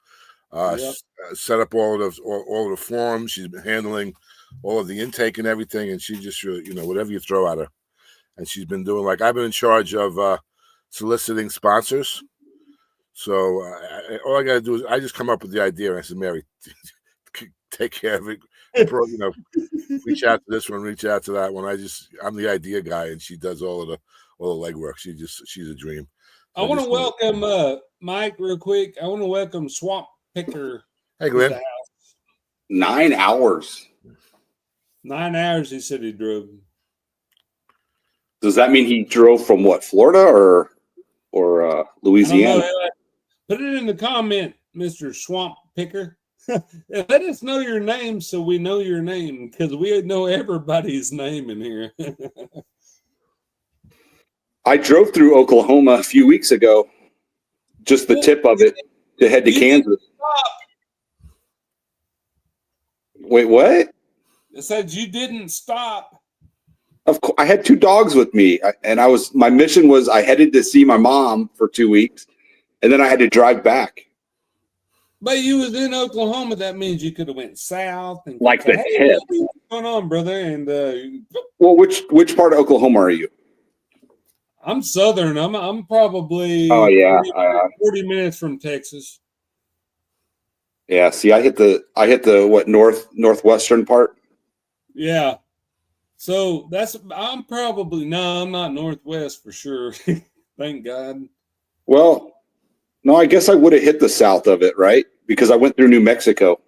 Speaker 5: Set up all of the forums. She's been handling all of the intake and everything, and she just whatever you throw at her. And she's been doing, like, I've been in charge of soliciting sponsors. So all I got to do is I just come up with the idea, and I said, Mary, take care of it. Reach out to this one, reach out to that one. I'm the idea guy, and she does all the legwork. She's a dream.
Speaker 1: I want to welcome Mike real quick. I want to welcome Swamp Picker.
Speaker 5: Hey, Glenn.
Speaker 4: 9 hours.
Speaker 1: 9 hours, he said he drove.
Speaker 4: Does that mean he drove from what, Florida or Louisiana?
Speaker 1: Put it in the comment, Mr. Swamp Picker. Let us know your name so we know your name, because we know everybody's name in here.
Speaker 4: I drove through Oklahoma a few weeks ago, just the tip of it, to head to Kansas. Wait, what?
Speaker 1: It said you didn't stop.
Speaker 4: Of course, I had 2 dogs with me, and my mission was I headed to see my mom for 2 weeks, and then I had to drive back.
Speaker 1: But you was in Oklahoma. That means you could have went south and
Speaker 4: Like the tip.
Speaker 1: What's going on, brother? And
Speaker 4: well, which part of Oklahoma are you?
Speaker 1: I'm southern. I'm probably 40 minutes from Texas.
Speaker 4: Yeah. See, I hit the what northwestern part.
Speaker 1: Yeah. So I'm not northwest for sure. Thank God.
Speaker 4: Well, no, I guess I would have hit the south of it, right? Because I went through New Mexico.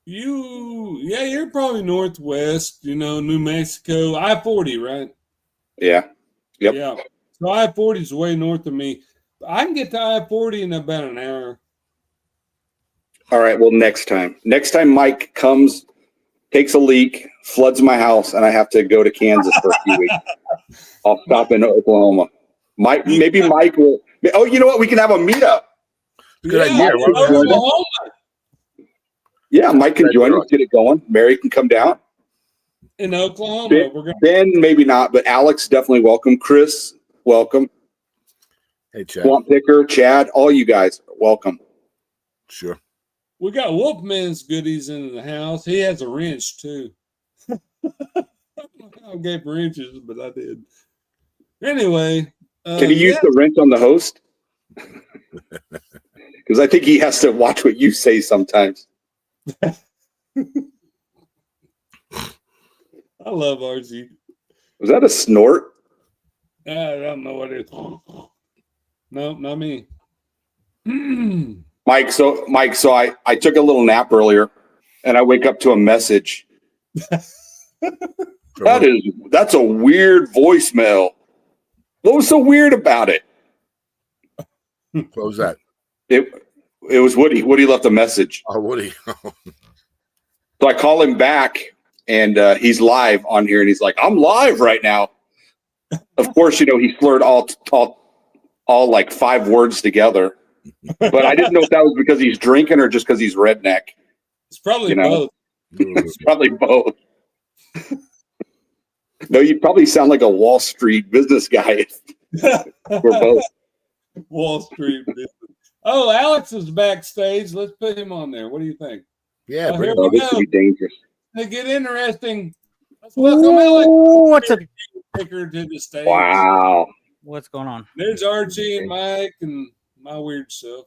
Speaker 1: You're probably northwest, New Mexico, I-40, right?
Speaker 4: Yeah. Yep.
Speaker 1: Yeah. So I-40 is way north of me. I can get to I-40 in about an hour.
Speaker 4: All right. Well, next time Mike comes, takes a leak, floods my house, and I have to go to Kansas for a few weeks. I'll stop in Oklahoma. Maybe Mike will. Oh, you know what? We can have a meetup.
Speaker 5: Good idea.
Speaker 1: Oklahoma.
Speaker 4: Yeah, Mike can join us, get it going. Mary can come down.
Speaker 1: In Oklahoma.
Speaker 4: Ben, maybe not, but Alex, definitely welcome. Chris, welcome.
Speaker 5: Hey, Chad.
Speaker 4: Swamp Picker, Chad, all you guys, welcome.
Speaker 5: Sure.
Speaker 1: We got Wolfman's goodies in the house. He has a wrench, too. I don't know how I gave wrenches, but I did. Anyway.
Speaker 4: Can he use the wrench on the host? Because I think he has to watch what you say sometimes.
Speaker 1: I love Archie.
Speaker 4: Was that a snort?
Speaker 1: I don't know what it is. No, not me.
Speaker 4: Mike, so I took a little nap earlier and I wake up to a message. That's a weird voicemail. What was so weird about it?
Speaker 5: What was that?
Speaker 4: It was Woody. Woody left a message.
Speaker 5: Oh, Woody.
Speaker 4: So I call him back and he's live on here and he's like, I'm live right now. Of course, he slurred all like 5 words together. But I didn't know if that was because he's drinking or just because he's redneck.
Speaker 1: It's probably both.
Speaker 4: It's probably both. No, you probably sound like a Wall Street business guy. We're both.
Speaker 1: Wall Street business. Oh, Alex is backstage. Let's put him on there. What do you think?
Speaker 5: Yeah,
Speaker 1: here we
Speaker 4: this could be dangerous.
Speaker 1: To get interesting, let's welcome Alex.
Speaker 6: What's up?
Speaker 1: Picker to the stage.
Speaker 4: Wow.
Speaker 6: What's going on?
Speaker 1: There's Archie and Mike and my weird self.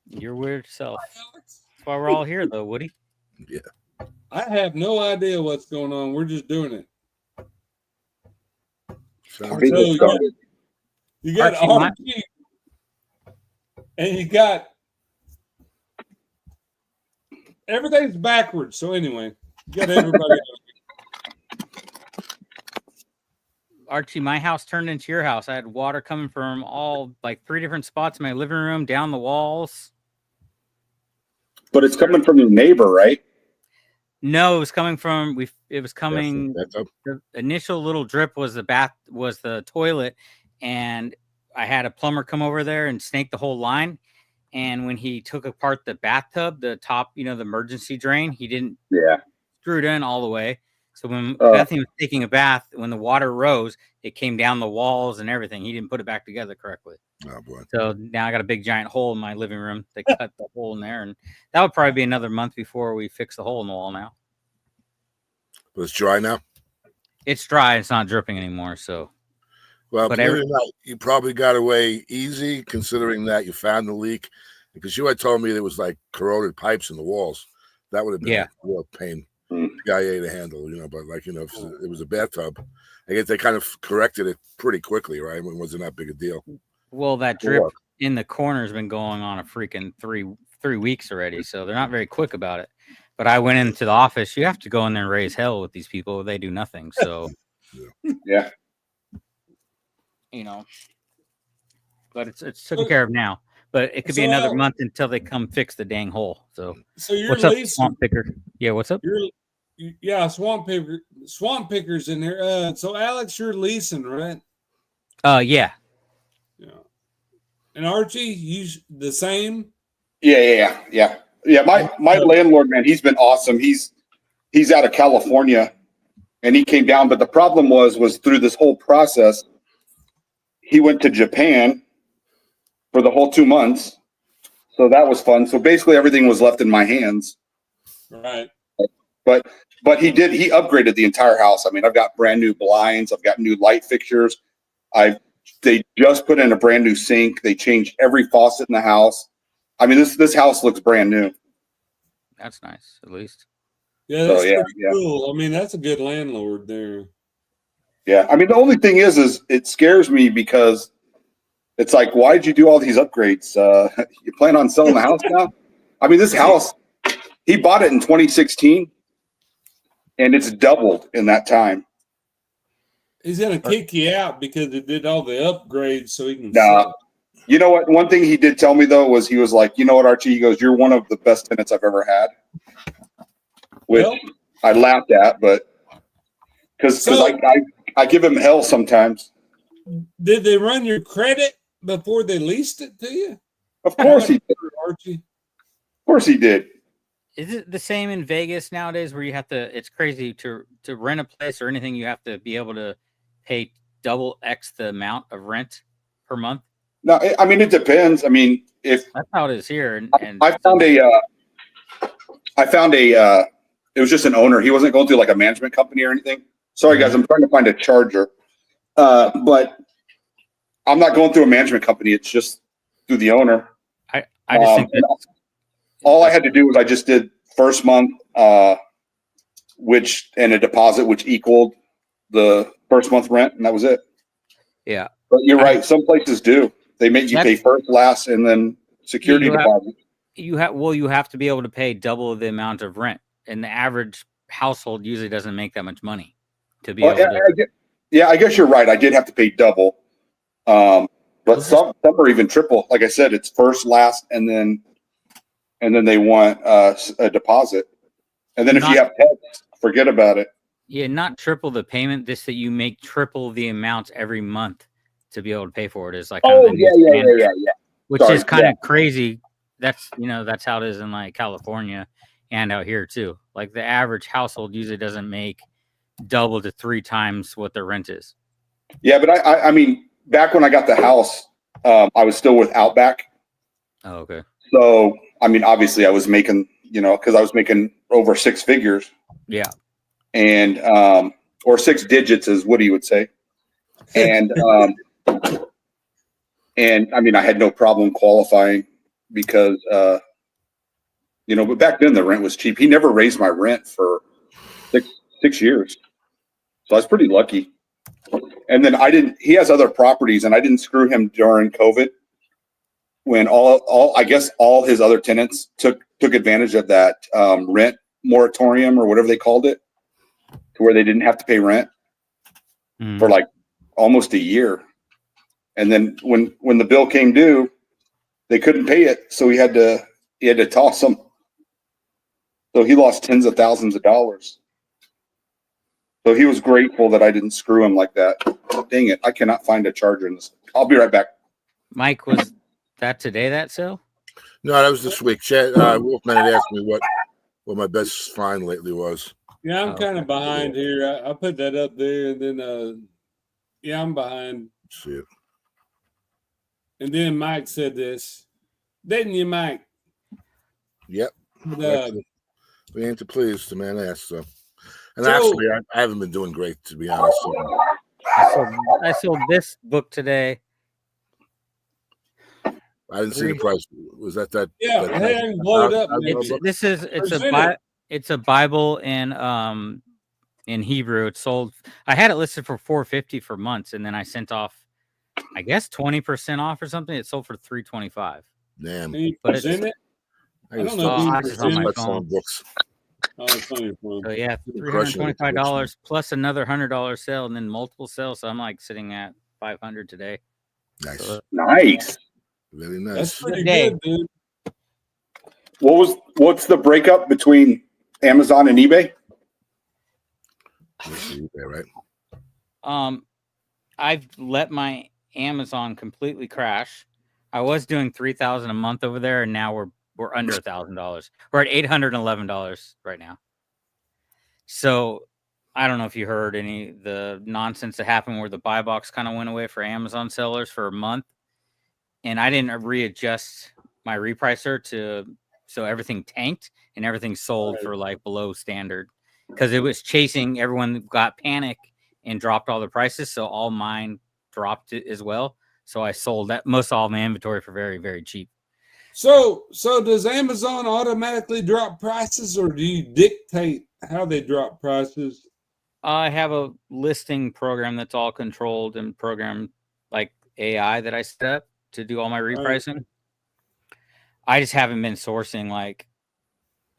Speaker 6: Your weird self. That's why we're all here, though, Woody.
Speaker 5: Yeah.
Speaker 1: I have no idea what's going on. We're just doing it. You got Archie, and you got everything's backwards. So anyway, you got everybody.
Speaker 6: Archie, my house turned into your house. I had water coming from all like 3 different spots in my living room, down the walls.
Speaker 4: But it's coming from your neighbor, right?
Speaker 6: No, it was coming from the initial little drip was the toilet, and I had a plumber come over there and snake the whole line. And when he took apart the bathtub, the top, the emergency drain, he didn't screw it in all the way. So when Bethany was taking a bath, when the water rose, it came down the walls and everything. He didn't put it back together correctly.
Speaker 5: Oh boy!
Speaker 6: So now I got a big giant hole in my living room. They cut the hole in there, and that would probably be another month before we fix the hole in the wall. Now,
Speaker 5: but it's dry now.
Speaker 6: It's dry. It's not dripping anymore. So,
Speaker 5: well, you probably got away easy considering that you found the leak, because you had told me there was like corroded pipes in the walls. That would have been a real pain. Guy to handle, but if it was a bathtub, I guess they kind of corrected it pretty quickly, right? It wasn't that big a deal.
Speaker 6: Well, that drip in the corner has been going on a freaking three weeks already, so they're not very quick about it. But I went into the office. You have to go in there and raise hell with these people. They do nothing. So,
Speaker 4: yeah,
Speaker 6: but it's taken care of now. But it could be another month until they come fix the dang hole. So
Speaker 1: you're
Speaker 6: what's up, Swamp Picker? Yeah, what's up?
Speaker 1: Swamp Picker's in there. So Alex, you're leasing, right?
Speaker 6: Yeah.
Speaker 1: And Archie, you the same?
Speaker 4: Yeah. My landlord, man, he's been awesome. He's out of California, and he came down. But the problem was through this whole process, he went to Japan for the whole 2 months. So that was fun. So basically everything was left in my hands.
Speaker 1: Right.
Speaker 4: But he upgraded the entire house. I mean, I've got brand new blinds. I've got new light fixtures. They just put in a brand new sink. They changed every faucet in the house. I mean, this house looks brand new.
Speaker 6: That's nice, at least.
Speaker 1: Yeah,
Speaker 4: So,
Speaker 1: that's
Speaker 4: yeah,
Speaker 1: pretty
Speaker 4: yeah.
Speaker 1: cool. I mean, that's a good landlord there.
Speaker 4: Yeah. I mean, the only thing is it scares me because it's like, why'd you do all these upgrades? You plan on selling the house now? I mean, this house, he bought it in 2016 and it's doubled in that time.
Speaker 1: He's gonna kick you out because he did all the upgrades so he can
Speaker 4: Nah.
Speaker 1: sell.
Speaker 4: You know what? One thing he did tell me though was he was like, you know what, Archie? He goes, "You're one of the best tenants I've ever had," which
Speaker 1: Well,
Speaker 4: I laughed at, but because I give him hell sometimes.
Speaker 1: did they run your credit before they leased it to you?
Speaker 4: Of course he did.
Speaker 1: Archie.
Speaker 4: Of course he did.
Speaker 6: Is it the same in Vegas nowadays where you have to, it's crazy to rent a place or anything, you have to be able to pay double X the amount of rent per month?
Speaker 4: No, I mean, it depends. I mean, if
Speaker 6: That's how it is here. And
Speaker 4: I found it was just an owner. He wasn't going through like a management company or anything. Sorry guys, I'm trying to find a charger. But I'm not going through a management company. It's just through the owner.
Speaker 6: I just think that
Speaker 4: all I had to do was I just did first month, and a deposit, which equaled the first month rent, and that was it.
Speaker 6: Yeah.
Speaker 4: But you're right. Some places do. They make you pay first, last, and then security deposit.
Speaker 6: You have to be able to pay double the amount of rent, and the average household usually doesn't make that much money to be able to.
Speaker 4: I guess you're right. I did have to pay double, but some are even triple. Like I said, it's first, last, and then they want a deposit, and then if you have pets, forget about it.
Speaker 6: Yeah, not triple the payment. Just that you make triple the amount every month to be able to pay for it is like which is kind of crazy. That's that's how it is in like California and out here too. Like the average household usually doesn't make double to 3 times what their rent is.
Speaker 4: Yeah, but I mean, back when I got the house, I was still with Outback.
Speaker 6: Oh, okay.
Speaker 4: So I mean, obviously, I was making because I was making over 6 figures.
Speaker 6: Yeah.
Speaker 4: And or 6 digits is what he would say. And and I mean, I had no problem qualifying because but back then the rent was cheap. He never raised my rent for 6 years, so I was pretty lucky. And then he has other properties, and I didn't screw him during COVID when I guess all his other tenants took advantage of that rent moratorium or whatever they called it, to where they didn't have to pay rent for like almost a year. And then when the bill came due, they couldn't pay it, so he had to toss them. So he lost tens of thousands of dollars. So he was grateful that I didn't screw him like that. Dang it, I cannot find a charger in this. I'll be right back.
Speaker 6: Mike, was that today, that sale?
Speaker 5: No, that was this week. Wolfman had asked me what my best find lately was.
Speaker 1: Yeah, I'm kind of behind here. I put that up there, and then I'm behind.
Speaker 5: See it.
Speaker 1: And then Mike said this, didn't you, Mike?
Speaker 5: Yep. We ain't to please, the man asked. So, and
Speaker 1: So,
Speaker 5: actually, I haven't been doing great, to be honest.
Speaker 6: I sold this book today.
Speaker 5: I didn't see the price. Was that?
Speaker 1: Yeah,
Speaker 5: that,
Speaker 1: it hadn't blown up.
Speaker 6: It's a Bible in Hebrew. It's sold. I had it listed for $450 for months, and then I sent off, I guess 20% off or something. It sold for $325.
Speaker 5: Damn.
Speaker 6: But it's
Speaker 1: in it. I don't know.
Speaker 6: On my phone.
Speaker 5: Books.
Speaker 1: Oh, it's on your phone.
Speaker 6: So yeah, $325 plus another $100 sale, and then multiple sales. So I'm like sitting at $500 today.
Speaker 5: Nice.
Speaker 6: So,
Speaker 4: Nice.
Speaker 5: Very nice.
Speaker 1: That's pretty good, dude.
Speaker 4: What's the breakup between Amazon and eBay?
Speaker 5: eBay, right?
Speaker 6: I've let my Amazon completely crash. I was doing $3,000 a month over there, and now we're under $1,000. We're at $811 right now. So I don't know if you heard the nonsense that happened where the buy box kind of went away for Amazon sellers for a month, and I didn't readjust my repricer so everything tanked and everything sold for like below standard because it was chasing. Everyone got panic and dropped all the prices, so all mine dropped it as well. So I sold that most all my inventory for very, very cheap.
Speaker 1: So does Amazon automatically drop prices, or do you dictate how they drop prices?
Speaker 6: I have a listing program that's all controlled and programmed like AI that I set up to do all my repricing. I just haven't been sourcing like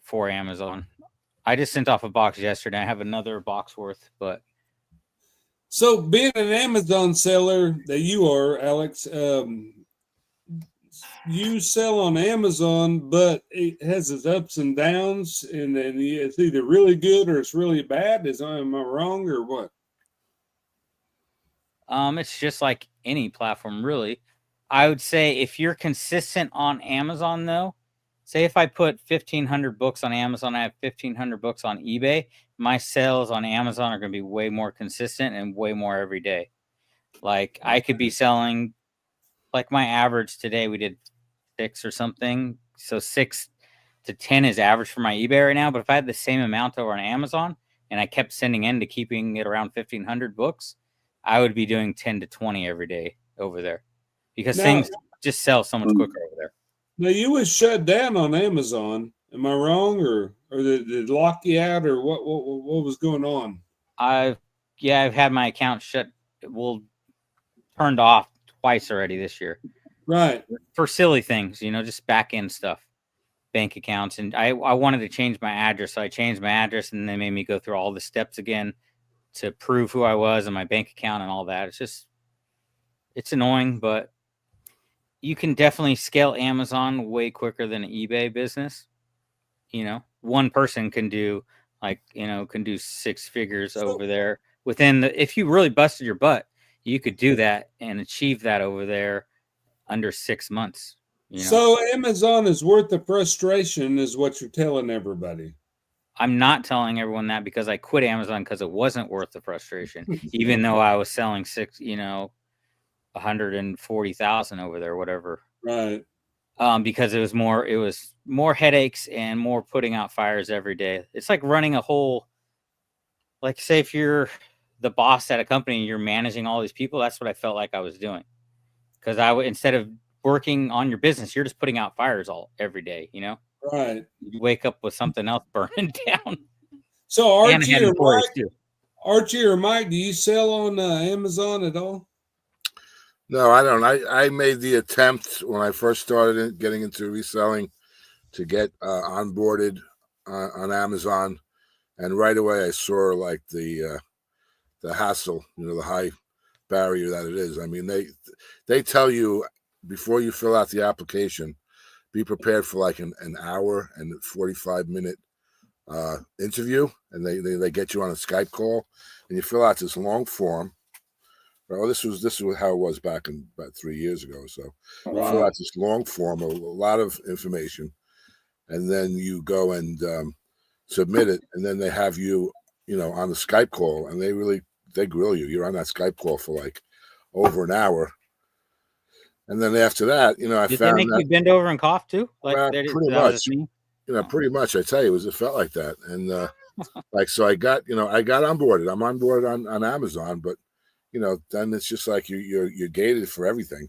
Speaker 6: for Amazon. I just sent off a box yesterday. I have another box worth, but
Speaker 1: So being an Amazon seller that you are, Alex, you sell on Amazon, but it has its ups and downs, and then it's either really good or it's really bad. Am I wrong or what?
Speaker 6: it's just like any platform, really. I would say if you're consistent on Amazon, though, say if I put 1,500 books on Amazon, I have 1,500 books on eBay, my sales on Amazon are going to be way more consistent and way more every day. Like I could be selling, like my average today, we did 6 or something. So 6 to 10 is average for my eBay right now. But if I had the same amount over on Amazon and I kept sending in to keeping it around 1,500 books, I would be doing 10 to 20 every day over there because things just sell so much quicker over there.
Speaker 1: Now you was shut down on Amazon. Am I wrong, or did it lock you out, or what was going on?
Speaker 6: I've had my account turned off twice already this year.
Speaker 1: Right.
Speaker 6: For silly things, just back end stuff, bank accounts. And I wanted to change my address. So I changed my address and they made me go through all the steps again to prove who I was and my bank account and all that. It's annoying, but you can definitely scale Amazon way quicker than an eBay business. One person can do can do 6 figures over there if you really busted your butt, you could do that and achieve that over there under 6 months.
Speaker 1: So Amazon is worth the frustration, is what you're telling everybody.
Speaker 6: I'm not telling everyone that because I quit Amazon because it wasn't worth the frustration, even though I was selling 140,000 over there, whatever.
Speaker 1: Right.
Speaker 6: Because it was more headaches and more putting out fires every day. It's like running a whole, like say if you're the boss at a company and you're managing all these people, that's what I felt like I was doing. Because instead of working on your business, you're just putting out fires every day,
Speaker 1: Right.
Speaker 6: You wake up with something else burning down.
Speaker 1: So Archie or Mike, do you sell on Amazon at all?
Speaker 5: No, I don't. I made the attempt when I first started getting into reselling to get onboarded on Amazon, and right away I saw like the hassle, the high barrier that it is. I mean, they tell you before you fill out the application, be prepared for like an hour and 45-minute interview, and they get you on a Skype call, and you fill out this long form. Well, this was how it was back in about 3 years ago. So you fill out this long form, a lot of information, and then you go and submit it, and then they have you, on the Skype call, and they grill you. You're on that Skype call for like over an hour. And then after that,
Speaker 6: Did they make you bend over and cough too? Like
Speaker 5: pretty much. Pretty much. I tell you, it felt like that. And so I got onboarded. I'm onboarded on Amazon, but then it's just like you're gated for everything.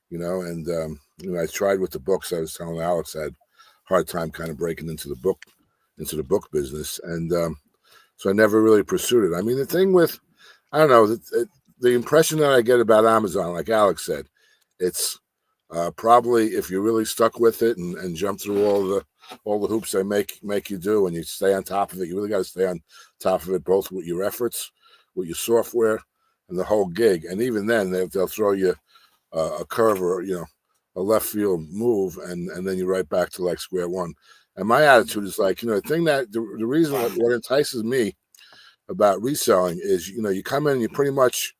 Speaker 5: And I tried with the books. I was telling Alex I had a hard time kind of breaking into the book business, and so I never really pursued it. I mean, the thing with, I don't know, the impression that I get about Amazon, like Alex said, it's probably if you're really stuck with it and jump through all the hoops they make you do, and you stay on top of it. You really got to stay on top of it, both with your efforts, with your software, and the whole gig. And even then, they'll throw you a curve or a left field move, and then you're right back to like square one. And my attitude is like, the thing that the reason what entices me about reselling is, you come in and you pretty much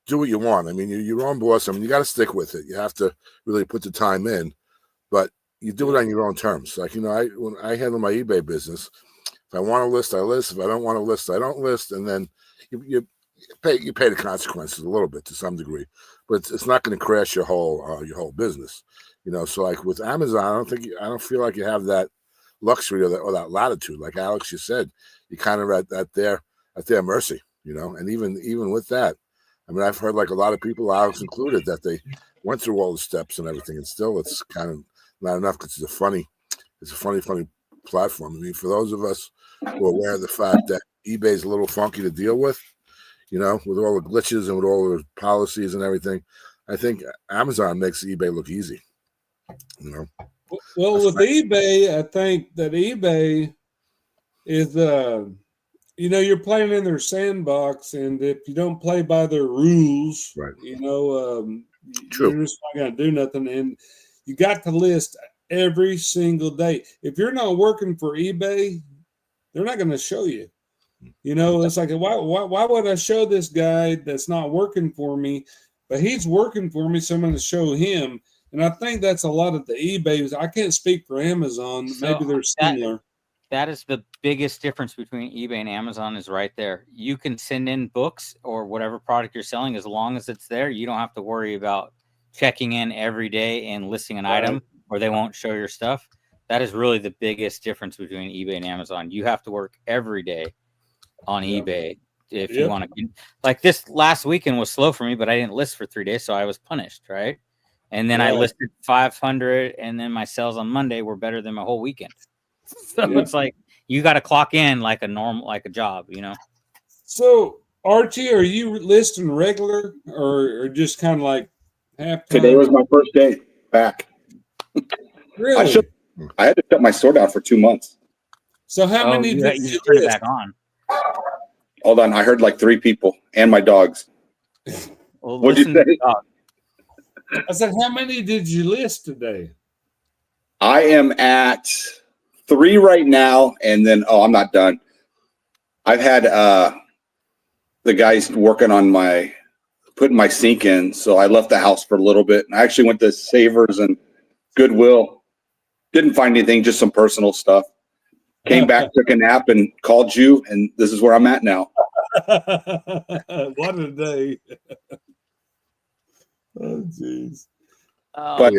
Speaker 5: do what you want. I mean, you're your own boss. I mean, you got to stick with it. You have to really put the time in, but you do it on your own terms. Like, when I handle my eBay business, if I want to list, I list. If I don't want to list, I don't list. And then you pay the consequences a little bit to some degree, but it's not going to crash your whole business. So like with Amazon, I don't feel like you have that luxury or that latitude. Like Alex, you said, you kind of at their mercy, and even with that, I mean, I've heard like a lot of people, Alex included, that they went through all the steps and everything, and still it's kind of not enough because it's a funny platform. I mean, for those of us who are aware of the fact that eBay is a little funky to deal with, with all the glitches and with all the policies and everything. I think Amazon makes eBay look easy.
Speaker 1: Well, with eBay, I think that eBay is you're playing in their sandbox, and if you don't play by their rules,
Speaker 5: right.
Speaker 1: You're just not going to do nothing. And you got to list every single day. If you're not working for eBay, they're not going to show you. It's like, why would I show this guy that's not working for me, but he's working for me, so I'm going to show him. And I think that's a lot of the eBay. I can't speak for Amazon. Maybe they're similar.
Speaker 6: That is the biggest difference between eBay and Amazon is right there. You can send in books or whatever product you're selling. As long as it's there, you don't have to worry about checking in every day and listing an item, or they won't show your stuff. That is really the biggest difference between eBay and Amazon. You have to work every day on eBay if you want to. Like this last weekend was slow for me, but I didn't list for 3 days, so I was punished, right? And then I listed 500, and then my sales on Monday were better than my whole weekend. So it's like you got to clock in like a job,
Speaker 1: So Archie, are you listing regular or just kind of like half time?
Speaker 4: Today was my first day back.
Speaker 1: Really?
Speaker 4: I had to shut my store down for 2 months.
Speaker 1: So how many did you
Speaker 6: turn it back on?
Speaker 4: Hold on, I heard like 3 people and my dogs.
Speaker 6: Well,
Speaker 4: what did you say?
Speaker 1: I said, how many did you list today?
Speaker 4: I am at 3 right now, and then I'm not done. I've had the guys working on putting my sink in, so I left the house for a little bit. I actually went to Savers and Goodwill. Didn't find anything, just some personal stuff. Came back, took a nap, and called you, and this is where I'm at now.
Speaker 1: What a day. Oh, jeez.
Speaker 4: But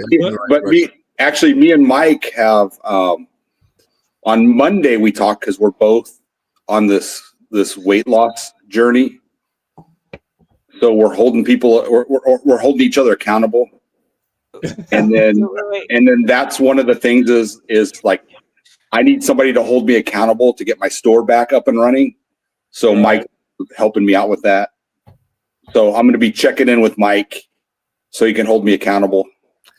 Speaker 4: me and Mike have on Monday we talked because we're both on this weight loss journey. So we're holding we're holding each other accountable. And then that's one of the things is like I need somebody to hold me accountable to get my store back up and running. So Mike helping me out with that. So I'm going to be checking in with Mike so he can hold me accountable.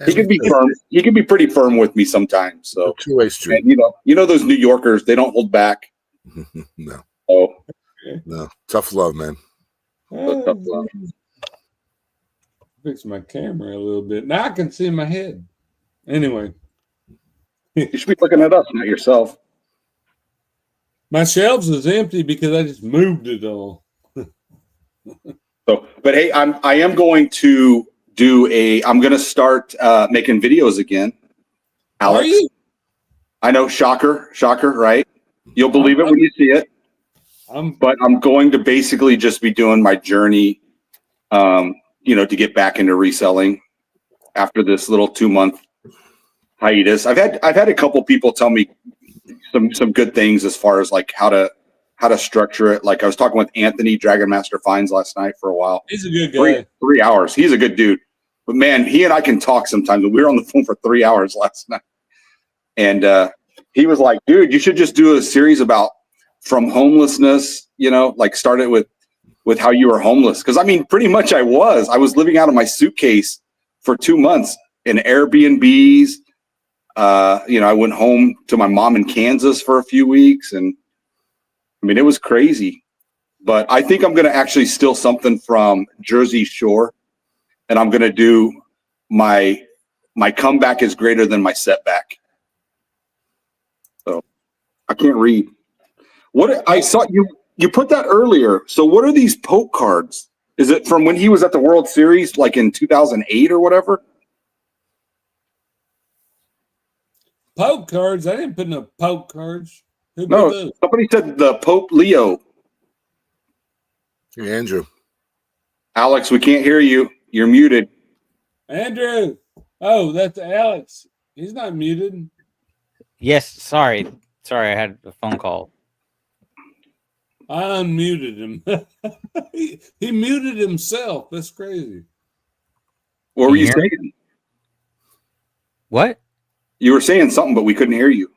Speaker 4: He can be firm. He can be pretty firm with me sometimes. So
Speaker 5: two-way street.
Speaker 4: And, you know those New Yorkers, they don't hold back.
Speaker 5: No.
Speaker 4: Oh.
Speaker 5: No. Tough love, man.
Speaker 4: Tough love.
Speaker 1: Fix my camera a little bit. Now I can see my head. Anyway.
Speaker 4: You should be looking at us, not yourself.
Speaker 1: My shelves is empty because I just moved it all.
Speaker 4: So, but hey, I am going to I'm going to start making videos again. Alex.
Speaker 1: Are you?
Speaker 4: I know, shocker, right? You'll believe it when you see it. But I'm going to basically just be doing my journey, to get back into reselling after this little 2-month hiatus. I've had a couple people tell me some good things as far as like how to structure it. Like I was talking with Anthony Dragon Master Finds last night for a while.
Speaker 1: He's a good guy.
Speaker 4: 3 hours. He's a good dude. But man, he and I can talk sometimes. We were on the phone for 3 hours last night. And he was like, dude, you should just do a series about from homelessness, like start it with how you were homeless. Because I mean, pretty much I was living out of my suitcase for 2 months in Airbnbs. I went home to my mom in Kansas for a few weeks, and I mean, it was crazy. But I think I'm going to actually steal something from Jersey Shore, and I'm going to do my comeback is greater than my setback. So I can't read. What I saw you put that earlier. So what are these Pope cards? Is it from when he was at the World Series, like in 2008 or whatever?
Speaker 1: Pope cards? I didn't put no Pope cards. Who
Speaker 4: No,
Speaker 1: put those?
Speaker 4: somebody said the Pope Leo.
Speaker 5: Hey, Andrew.
Speaker 4: Alex, we can't hear you. You're muted.
Speaker 1: Andrew. Oh, that's Alex. He's not muted.
Speaker 6: Yes, sorry, I had a phone call.
Speaker 1: I unmuted him. he muted himself. That's crazy.
Speaker 4: What were you saying?
Speaker 6: What?
Speaker 4: You were saying something, but we couldn't hear you.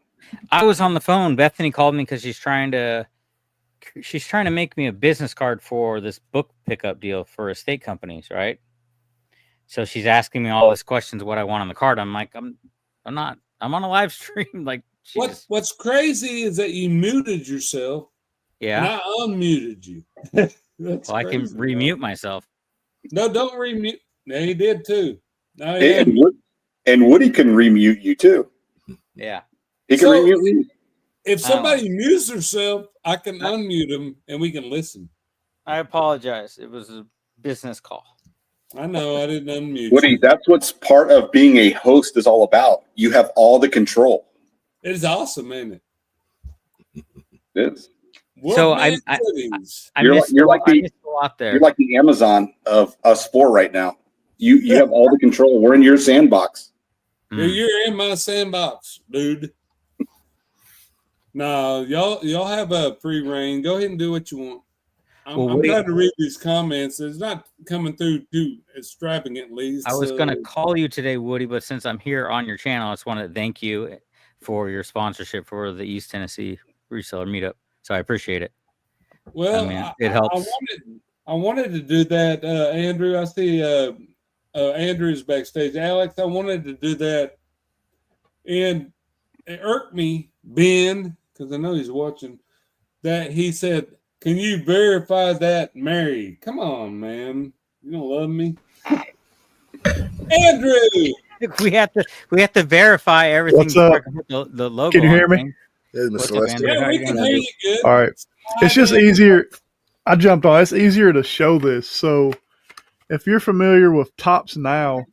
Speaker 6: I was on the phone. Bethany called me because she's trying to make me a business card for this book pickup deal for estate companies, right? So she's asking me all these questions, what I want on the card. I'm like, I'm on a live stream. Like,
Speaker 1: what's crazy is that you muted yourself.
Speaker 6: Yeah.
Speaker 1: And I unmuted you.
Speaker 6: Well, I can remute myself.
Speaker 1: No, don't remute. No, he did too. No,
Speaker 4: and Woody can remute you too.
Speaker 6: Yeah.
Speaker 4: He can remute me.
Speaker 1: If somebody mutes herself, I can unmute them and we can listen.
Speaker 6: I apologize. It was a business call.
Speaker 1: I know I didn't unmute
Speaker 4: Woody,
Speaker 1: you.
Speaker 4: that's what's part of being a host is all about. You have all the control.
Speaker 1: It is awesome, isn't it?
Speaker 4: It is.
Speaker 6: So
Speaker 4: You're like the Amazon of us four right now. You have all the control. We're in your sandbox.
Speaker 1: You're in my sandbox, dude. No, y'all have a free reign. Go ahead and do what you want. I'm trying to read these comments. It's not coming through too extravagantly.
Speaker 6: I was going to call you today, Woody, but since I'm here on your channel, I just want to thank you for your sponsorship for the East Tennessee Reseller Meetup. So I appreciate it.
Speaker 1: Well,
Speaker 6: it helps.
Speaker 1: I wanted to do that, Andrew. I see Andrew's backstage. Alex, I wanted to do that. And it irked me, Ben, because I know he's watching, that he said, "Can you verify that married?" Come on, man. You don't love me? Andrew!
Speaker 6: We have to verify everything.
Speaker 7: What's up?
Speaker 6: The logo.
Speaker 7: Can you hear me?
Speaker 1: Yeah, we can hear you good.
Speaker 7: All right. It's just easier. I jumped on. It's easier to show this. So if you're familiar with Tops Now, let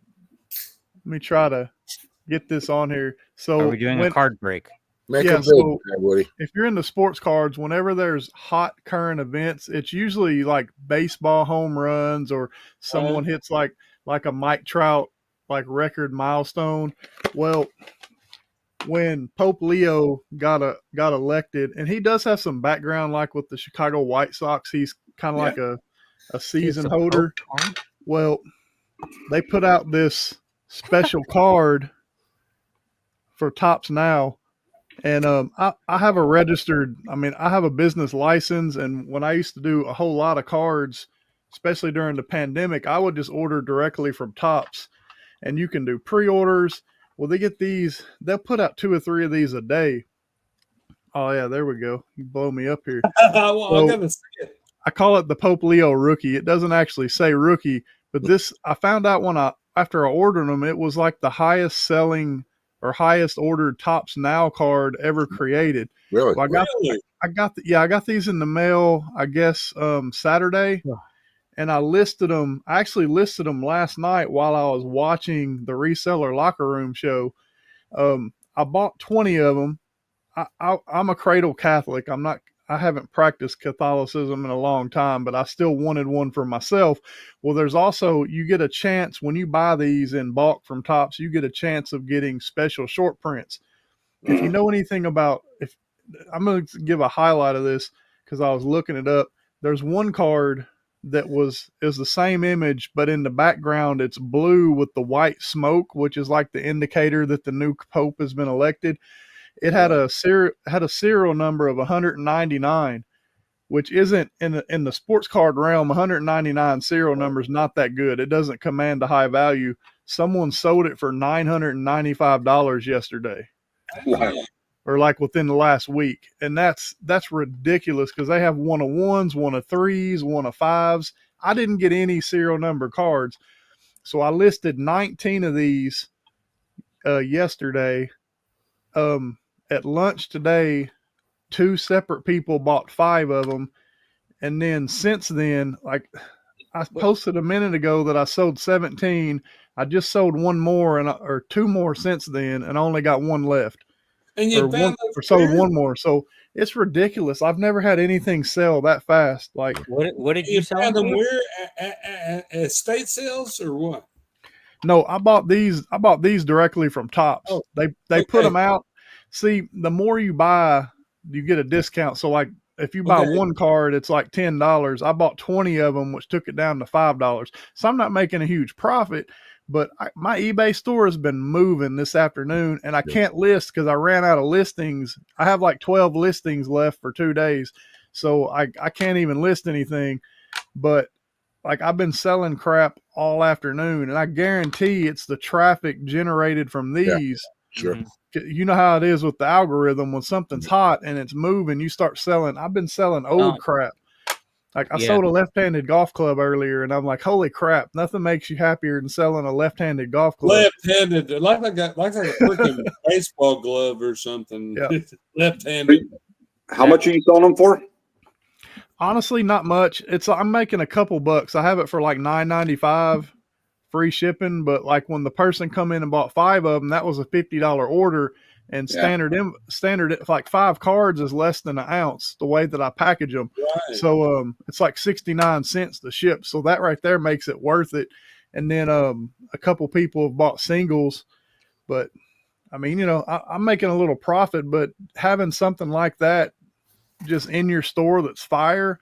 Speaker 7: me try to get this on here. So
Speaker 6: are we doing a card break?
Speaker 7: So if you're into sports cards, whenever there's hot current events, it's usually like baseball home runs or someone hits like a Mike Trout like record milestone. Well, when Pope Leo got elected, and he does have some background like with the Chicago White Sox, he's kind of like a season holder. Well, they put out this special card for Tops Now, and I have a registered, I have a business license, and when I used to do a whole lot of cards, especially during the pandemic, I would just order directly from Tops, and you can do pre-orders. Well, they get these, they'll put out 2 or 3 of these a day. Oh, yeah, there we go. You blow me up here.
Speaker 1: Well, I gotta see it.
Speaker 7: I call it the Pope Leo rookie. It doesn't actually say rookie, but this, I found out after I ordered them, it was like the highest selling or highest ordered Tops Now card ever created.
Speaker 5: Really?
Speaker 7: Well, I got these in the mail, I guess, Saturday. And I actually listed them last night while I was watching the Reseller Locker Room show. I bought 20 of them. I'm a cradle Catholic. I haven't practiced Catholicism in a long time, but I still wanted one for myself. Well, there's also, you get a chance when you buy these in bulk from Tops, you get a chance of getting special short prints. If you know anything about, I'm going to give a highlight of this because I was looking it up. There's one card that is the same image, but in the background it's blue with the white smoke, which is like the indicator that the new pope has been elected. It had a serial number of 199, which isn't in the sports card realm. 199 serial number is not that good. It doesn't command a high value. Someone sold it for $995 yesterday.
Speaker 4: Wow.
Speaker 7: Or like within the last week. And that's ridiculous because they have 1 of 1s, 1 of 3s, 1 of 5s. I didn't get any serial number cards. So I listed 19 of these yesterday. At lunch today, 2 separate people bought 5 of them. And then since then, like I posted a minute ago that I sold 17. I just sold 1 more or 2 more since then, and I only got 1 left.
Speaker 1: And you
Speaker 7: sold 1 more. So it's ridiculous. I've never had anything sell that fast. Like
Speaker 6: what did you sell them?
Speaker 1: Where at estate sales or what?
Speaker 7: No, I bought these directly from Tops. They put them out. See, the more you buy, you get a discount. So like if you buy
Speaker 1: Okay.
Speaker 7: one card, it's like $10. I bought 20 of them, which took it down to $5. So I'm not making a huge profit, but my eBay store has been moving this afternoon, and I can't list because I ran out of listings. I have like 12 listings left for 2 days, so I can't even list anything. But like, I've been selling crap all afternoon, and I guarantee it's the traffic generated from these.
Speaker 5: Sure.
Speaker 7: You know how it is with the algorithm. When something's hot and it's moving, you start selling. I've been selling old crap. Like, I sold a left-handed golf club earlier, and I'm like, holy crap, nothing makes you happier than selling a left-handed golf club.
Speaker 1: Left-handed, like a freaking baseball glove or something.
Speaker 7: Yeah.
Speaker 1: Left-handed.
Speaker 4: How much are you selling them for?
Speaker 7: Honestly, not much. I'm making a couple bucks. I have it for like $9.95 free shipping, but like when the person come in and bought 5 of them, that was a $50 order, and standard like 5 cards is less than an ounce the way that I package them.
Speaker 1: Right.
Speaker 7: So it's like 69 cents to ship. So that right there makes it worth it. And then a couple people have bought singles, but I mean, you know, I'm making a little profit, but having something like that just in your store that's fire.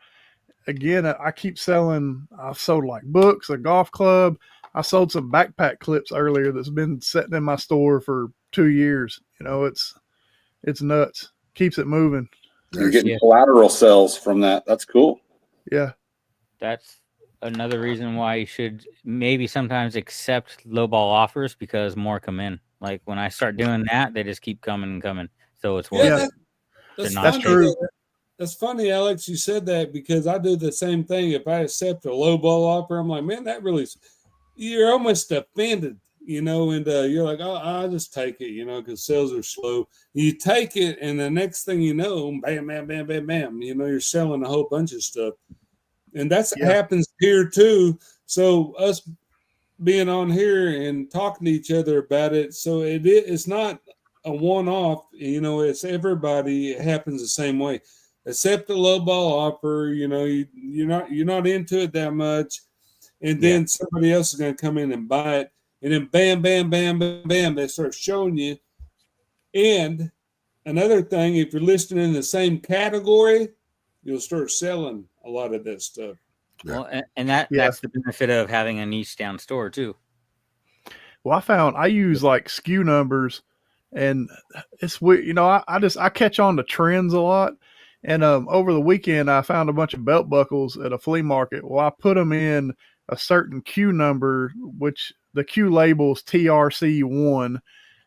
Speaker 7: Again, I keep selling. I've sold like books, a golf club. I sold some backpack clips earlier that's been sitting in my store for 2 years. You know, it's nuts. Keeps it moving.
Speaker 4: You're getting collateral sales from that. That's cool.
Speaker 7: Yeah.
Speaker 6: That's another reason why you should maybe sometimes accept lowball offers, because more come in. Like when I start doing that, they just keep coming and coming. So it's worth it.
Speaker 1: That's true. That's funny, Alex, you said that, because I do the same thing. If I accept a low ball offer, I'm like, man, that really, you're almost offended, you know, and you're like, oh, I'll just take it, you know, because sales are slow. You take it, and the next thing you know, bam, bam, bam, bam, bam, you know, you're selling a whole bunch of stuff. And that's happens here too. So us being on here and talking to each other about it, so it's not a one-off, you know, it's everybody. It happens the same way. Accept the low ball offer, you know, you're not into it that much, and then somebody else is going to come in and buy it, and then bam, bam, bam, bam, bam, they start showing you. And another thing, if you're listed in the same category, you'll start selling a lot of that stuff.
Speaker 6: Well, and that's the benefit of having a niche down store too.
Speaker 7: Well, I use like SKU numbers, and it's weird. You know, I catch on to trends a lot. And over the weekend, I found a bunch of belt buckles at a flea market. Well, I put them in a certain Q number, which the Q label's TRC1.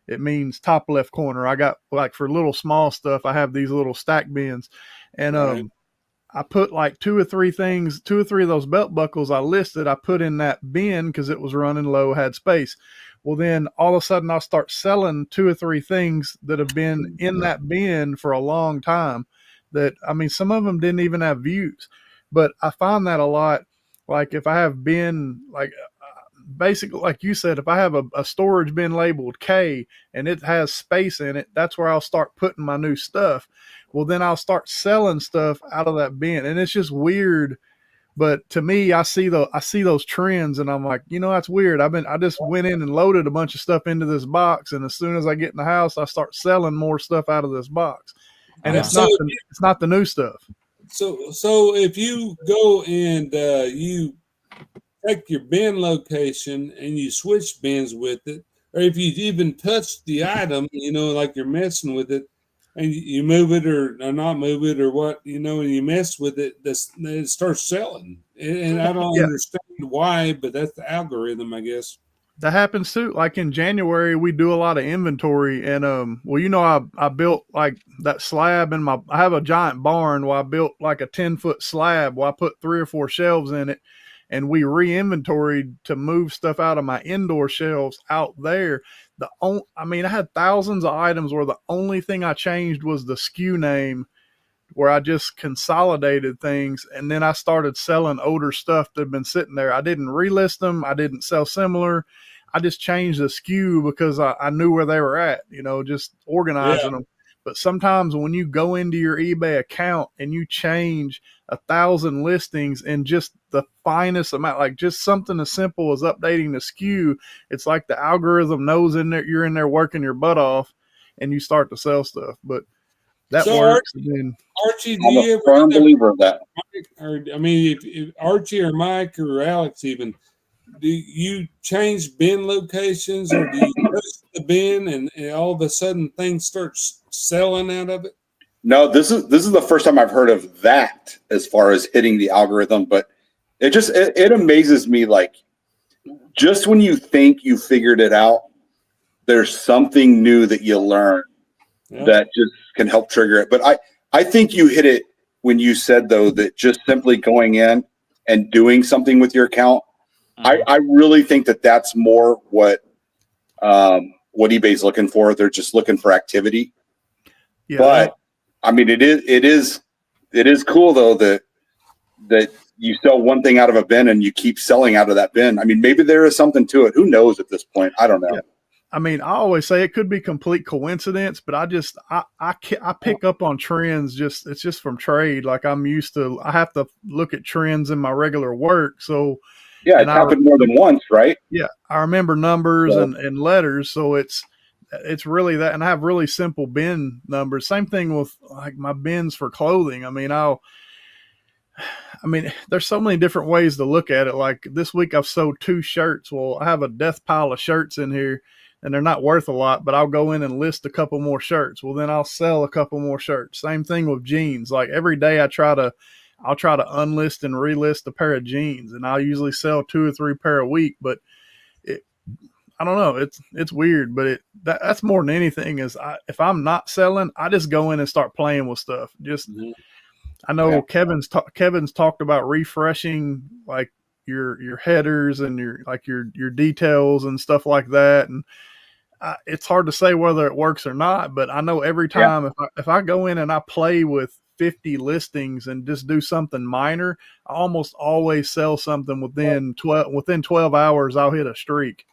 Speaker 7: It means top left corner. I got, like, for little small stuff, I have these little stack bins. And I put like 2 or 3 of those belt buckles I listed, I put in that bin because it was running low, had space. Well, then all of a sudden I'll start selling 2 or 3 things that have been in that bin for a long time. That, I mean, some of them didn't even have views, but I find that a lot. Like if I have bin, like basically, like you said, if I have a storage bin labeled K and it has space in it, that's where I'll start putting my new stuff. Well, then I'll start selling stuff out of that bin, and it's just weird. But to me, I see those trends, and I'm like, you know, that's weird. I just went in and loaded a bunch of stuff into this box, and as soon as I get in the house, I start selling more stuff out of this box. And it's not the new stuff.
Speaker 1: So if you go and you take your bin location and you switch bins with it, or if you even touch the item, you know, like you're messing with it, and you move it or not move it or what, you know, and you mess with it, it starts selling. And I don't understand why, but that's the algorithm, I guess.
Speaker 7: That happens too. Like in January, we do a lot of inventory, and well, you know, I built like that slab in I have a giant barn where I built like a 10-foot slab where I put 3 or 4 shelves in it, and we re-inventoried to move stuff out of my indoor shelves out there. I mean, I had thousands of items where the only thing I changed was the SKU name, where I just consolidated things, and then I started selling older stuff that had been sitting there. I didn't relist them. I didn't sell similar. I just changed the SKU because I knew where they were at, you know, just organizing them. But sometimes when you go into your eBay account and you change 1,000 listings in just the finest amount, like just something as simple as updating the SKU, it's like the algorithm knows you're in there working your butt off, and you start to sell stuff. But that
Speaker 1: So,
Speaker 7: works. And then
Speaker 1: Archie, do
Speaker 4: I'm
Speaker 1: you
Speaker 4: a
Speaker 1: ever
Speaker 4: firm
Speaker 1: end up,
Speaker 4: believer of that.
Speaker 1: or I mean, if Archie or Mike or Alex even, do you change bin locations, or do you post the bin and all of a sudden things start selling out of it?
Speaker 4: No, this is the first time I've heard of that as far as hitting the algorithm, but it amazes me, like, just when you think you figured it out, there's something new that you learn
Speaker 1: Yeah.
Speaker 4: that just can help trigger it. But I think you hit it when you said, though, that just simply going in and doing something with your account, I really think that that's more what eBay's looking for. They're just looking for activity.
Speaker 7: yeah,
Speaker 4: But I mean, it is cool though that you sell one thing out of a bin and you keep selling out of that bin. I mean, maybe there is something to it. Who knows at this point? I don't know.
Speaker 7: Yeah. I mean, I always say it could be complete coincidence, but I pick up on trends. It's just from trade. Like I'm used to, I have to look at trends in my regular work. So
Speaker 4: Yeah, it's happened more than once, right?
Speaker 7: yeah, I remember numbers and letters. So it's really that. And I have really simple bin numbers. Same thing with like my bins for clothing. I mean, there's so many different ways to look at it. Like this week I've sold 2 shirts. Well, I have a death pile of shirts in here and they're not worth a lot, but I'll go in and list a couple more shirts. Well, then I'll sell a couple more shirts. Same thing with jeans. Like every day I'll try to unlist and relist a pair of jeans, and I'll usually sell 2 or 3 pair a week, but I don't know. It's weird, but that's more than anything is if I'm not selling, I just go in and start playing with stuff. Just I know Kevin's talked about refreshing like your headers and your details and stuff like that, and it's hard to say whether it works or not. But I know every time if I go in and I play with 50 listings and just do something minor, I almost always sell something within 12 hours. I'll hit a streak.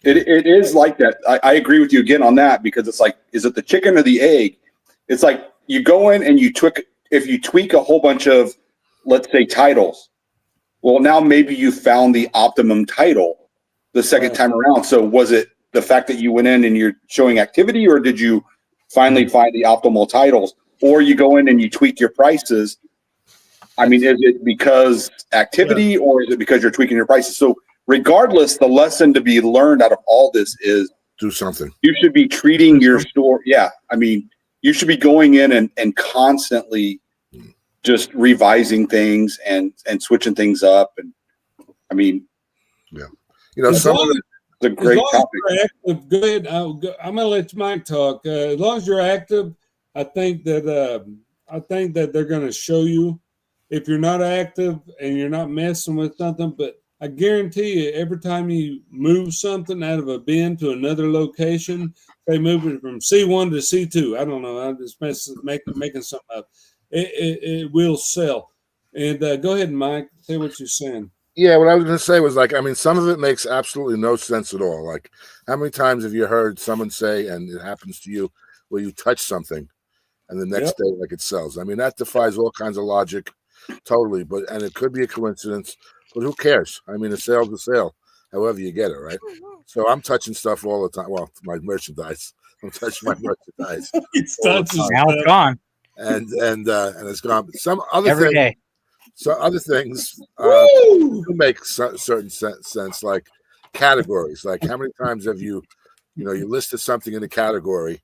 Speaker 4: It is like that. I agree with you again on that, because it's like, is it the chicken or the egg? It's like you go in and if you tweak a whole bunch of, let's say, titles, well, now maybe you found the optimum title the second time around. So was it the fact that you went in and you're showing activity, or did you finally find the optimal titles? Or you go in and you tweak your prices. I mean, is it because activity or is it because you're tweaking your prices? So regardless, the lesson to be learned out of all this is
Speaker 5: do something.
Speaker 4: You should be treating your store. Yeah. I mean, you should be going in and constantly just revising things and switching things up. And I mean,
Speaker 5: you know,
Speaker 4: it's a great topic.
Speaker 1: Active, go ahead. I'm going to let Mike talk. As long as you're active, I think that they're going to show you. If you're not active and you're not messing with something, but I guarantee you, every time you move something out of a bin to another location, they move it from C1 to C2. I don't know. I'm just making something up. It will sell. And go ahead, Mike. Say what you're saying.
Speaker 5: Yeah, what I was going to say was, like, I mean, some of it makes absolutely no sense at all. Like, how many times have you heard someone say, and it happens to you, where you touch something and the next day, like, it sells? I mean, that defies all kinds of logic, totally. And it could be a coincidence, but who cares? I mean, a sale's a sale, however you get it, right? So I'm touching stuff all the time. Well, my merchandise. I'm touching my merchandise.
Speaker 6: Now it's gone.
Speaker 5: And it's gone. But some other
Speaker 6: every day.
Speaker 5: So other things make certain sense, like categories. Like, how many times have you listed something in a category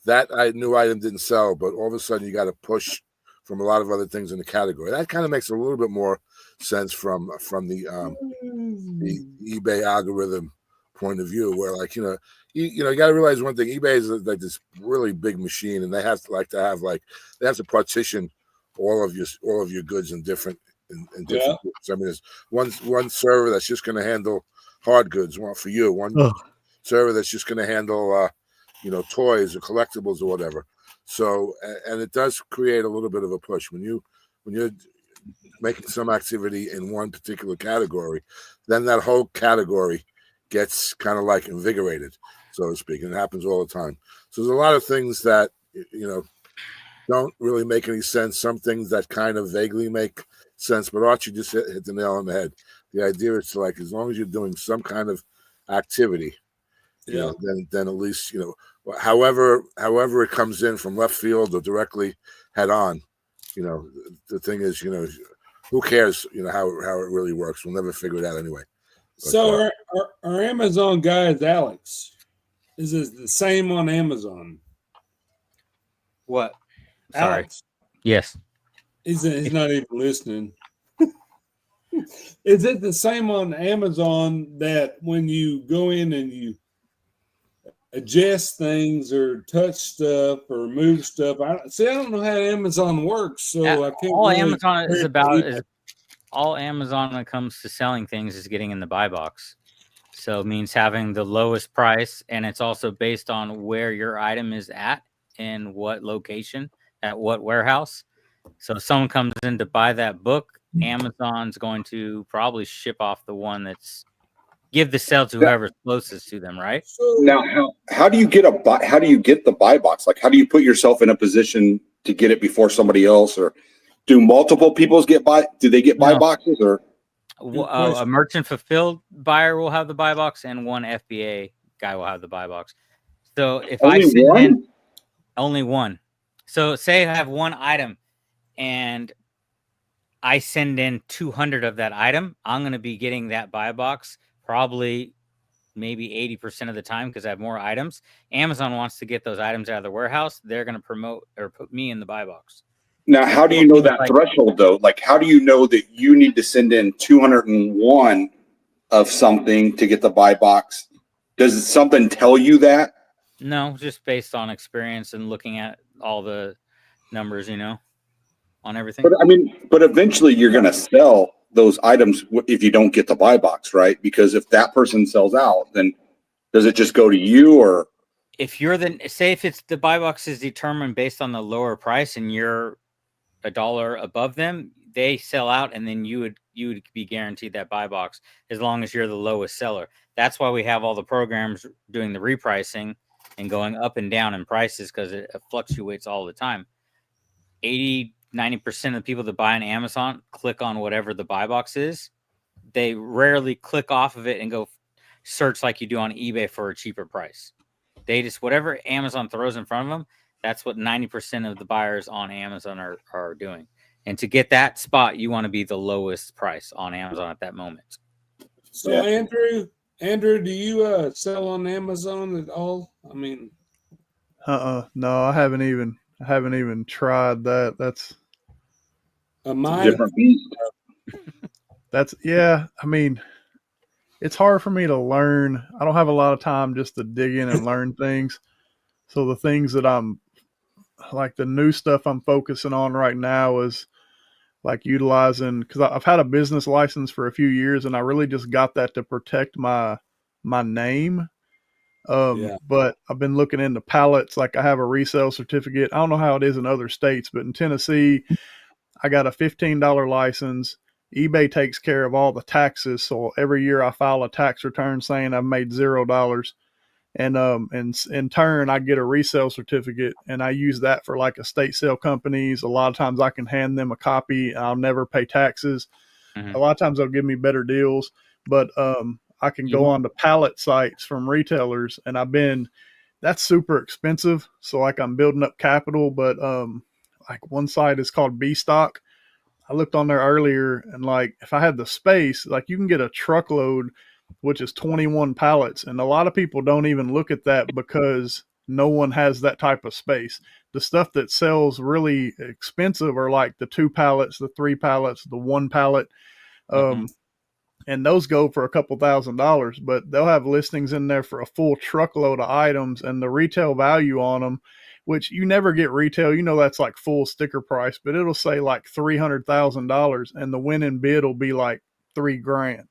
Speaker 5: that new item didn't sell, but all of a sudden you got a push from a lot of other things in the category. That kind of makes a little bit more sense from the eBay algorithm point of view, where, like, you got to realize one thing: eBay is like this really big machine, and they have to partition all of your goods in different groups. I mean, there's one server that's just going to handle hard goods, one for you, one server that's just going to handle toys or collectibles or whatever. So, and it does create a little bit of a push when you're making some activity in one particular category, then that whole category gets kind of like invigorated, so to speak, and it happens all the time. So there's a lot of things that don't really make any sense. Some things that kind of vaguely make sense, but Archie just hit the nail on the head. The idea is to, like, as long as you're doing some kind of activity,
Speaker 1: Yeah.
Speaker 5: Then at least, however it comes in from left field or directly head on, the thing is, who cares, how it really works. We'll never figure it out anyway. But,
Speaker 1: So our Amazon guy is Alex. Is it the same on Amazon?
Speaker 6: What? Sorry.
Speaker 1: Alex.
Speaker 6: Yes.
Speaker 1: He's not even listening. Is it the same on Amazon that when you go in and you adjust things or touch stuff or move stuff? I don't know how Amazon works, so I can't.
Speaker 6: All
Speaker 1: really
Speaker 6: Amazon is about is all Amazon when it comes to selling things is getting in the buy box. So it means having the lowest price, and it's also based on where your item is at and what location, at what warehouse. So if someone comes in to buy that book, Amazon's going to probably ship off the one that's give the sale to whoever's closest to them, right?
Speaker 4: Now, how do you get the buy box? Like, how do you put yourself in a position to get it before somebody else, or do multiple people do they get buy boxes, or
Speaker 6: a merchant fulfilled buyer will have the buy box, and one FBA guy will have the buy box. So if I send in only one, so say I have one item and I send in 200 of that item, I'm going to be getting that buy box probably maybe 80% of the time because I have more items. Amazon wants to get those items out of the warehouse. They're going to promote or put me in the buy box.
Speaker 4: Now, how do you know that threshold though? Like, how do you know that you need to send in 201 of something to get the buy box? Does something tell you that?
Speaker 6: No, just based on experience and looking at all the numbers, on everything.
Speaker 4: But eventually you're going to sell those items if you don't get the buy box, right? Because if that person sells out, then does it just go to you, or
Speaker 6: if you're if it's the buy box is determined based on the lower price and you're $1 above them, they sell out, and then you would be guaranteed that buy box as long as you're the lowest seller. That's why we have all the programs doing the repricing and going up and down in prices, because it fluctuates all the time. 80-90% of the people that buy on Amazon click on whatever the buy box is. They rarely click off of it and go search like you do on eBay for a cheaper price. They just, whatever Amazon throws in front of them, that's what 90% of the buyers on Amazon are doing. And to get that spot, you want to be the lowest price on Amazon at that moment.
Speaker 1: So Andrew, do you sell on Amazon at all?
Speaker 7: No, I haven't even tried that. That's
Speaker 1: a
Speaker 4: different beast.
Speaker 7: It's hard for me to learn. I don't have a lot of time just to dig in and learn things. So the things that I'm like, the new stuff I'm focusing on right now is like utilizing, because I've had a business license for a few years and I really just got that to protect my name. But I've been looking into pallets. Like, I have a resale certificate. I don't know how it is in other states, but in Tennessee, I got a $15 license. eBay takes care of all the taxes. So every year I file a tax return saying I've made $0. And in turn, I get a resale certificate, and I use that for like estate sale companies. A lot of times I can hand them a copy and I'll never pay taxes. A lot of times they'll give me better deals, but I can go on to pallet sites from retailers, and that's super expensive. So like, I'm building up capital, but like, one site is called B Stock. I looked on there earlier, and like, if I had the space, like, you can get a truckload, which is 21 pallets. And a lot of people don't even look at that because no one has that type of space. The stuff that sells really expensive are like the 2 pallets, the 3 pallets, the 1 pallet. And those go for a couple $1,000s, but they'll have listings in there for a full truckload of items, and the retail value on them, which you never get retail, that's like full sticker price, but it'll say like $300,000, and the winning bid will be like $3,000.